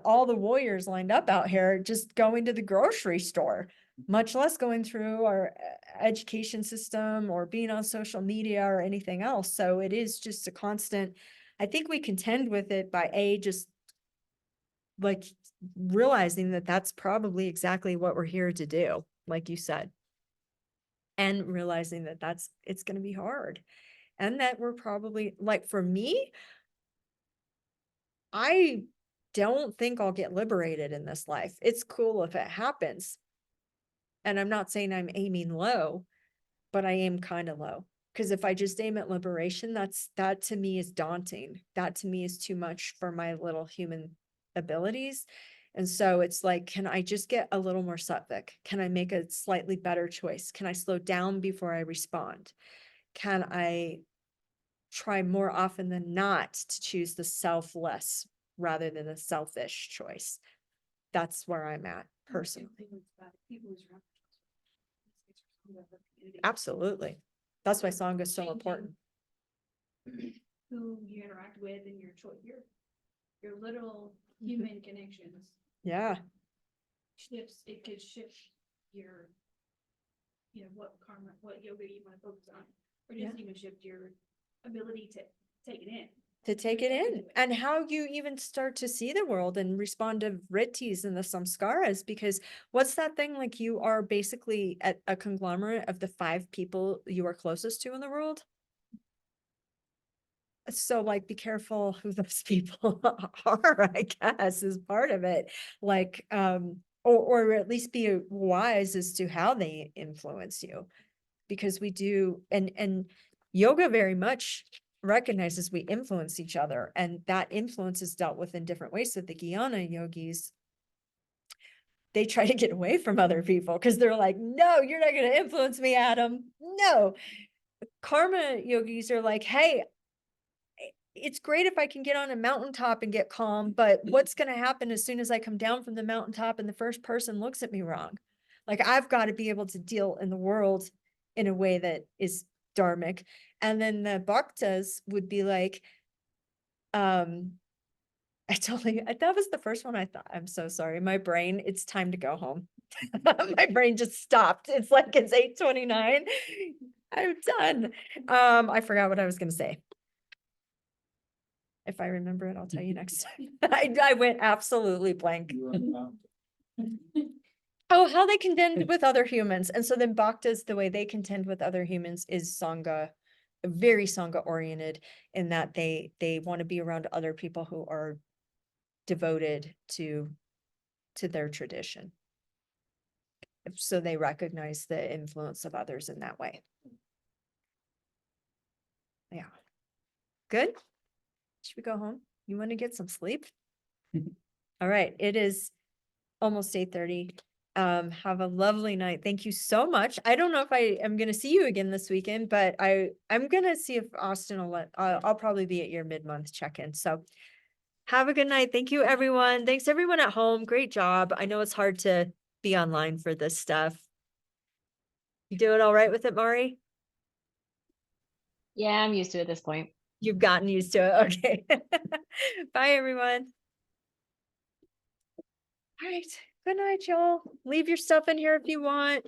all the warriors lined up out here just going to the grocery store, much less going through our education system or being on social media or anything else. So it is just a constant, I think we contend with it by just like realizing that that's probably exactly what we're here to do, like you said, and realizing that it's going to be hard, and that we're probably, like, for me, I don't think I'll get liberated in this life. It's cool if it happens, and I'm not saying I'm aiming low, but I aim kind of low, because if I just aim at liberation, that to me is daunting. That to me is too much for my little human abilities. And so it's like, can I just get a little more sattvic? Can I make a slightly better choice? Can I slow down before I respond? Can I try more often than not to choose the selfless rather than the selfish choice? That's where I'm at personally. Absolutely. That's why Sangha is so important. Who you interact with and your little human connections. Yeah. It could shift your, what karma, what yoga you want to focus on, or just even shift your ability to take it in. And how you even start to see the world and respond to vrittis and the samskaras, because what's that thing, like, you are basically a conglomerate of the 5 people you are closest to in the world. So, like, be careful who those people are, I guess, is part of it. Like, or at least be wise as to how they influence you, because we do, and yoga very much recognizes we influence each other, and that influence is dealt with in different ways. So the Jnana yogis, they try to get away from other people because they're like, no, you're not going to influence me, Adam. No. Karma yogis are like, hey, it's great if I can get on a mountaintop and get calm, but what's going to happen as soon as I come down from the mountaintop and the first person looks at me wrong? Like, I've got to be able to deal in the world in a way that is dharmic. And then the bhaktas would be like, that was the first one I thought, I'm so sorry. My brain, it's time to go home. My brain just stopped. It's like, it's 8:29. I'm done. I forgot what I was going to say. If I remember it, I'll tell you next time. I went absolutely blank. Oh, how they contend with other humans. And so then bhaktas, the way they contend with other humans is Sangha, very Sangha oriented, in that they want to be around other people who are devoted to their tradition. So they recognize the influence of others in that way. Yeah. Good. Should we go home? You want to get some sleep? All right. It is almost 8:30. Have a lovely night. Thank you so much. I don't know if I am gonna see you again this weekend, but I'm gonna see if Austin will let, I'll probably be at your mid-month check-in. So have a good night. Thank you, everyone. Thanks everyone at home. Great job. I know it's hard to be online for this stuff. You doing all right with it, Mari? Yeah, I'm used to it at this point. You've gotten used to it. Okay. Bye, everyone. All right. Good night, y'all. Leave your stuff in here if you want.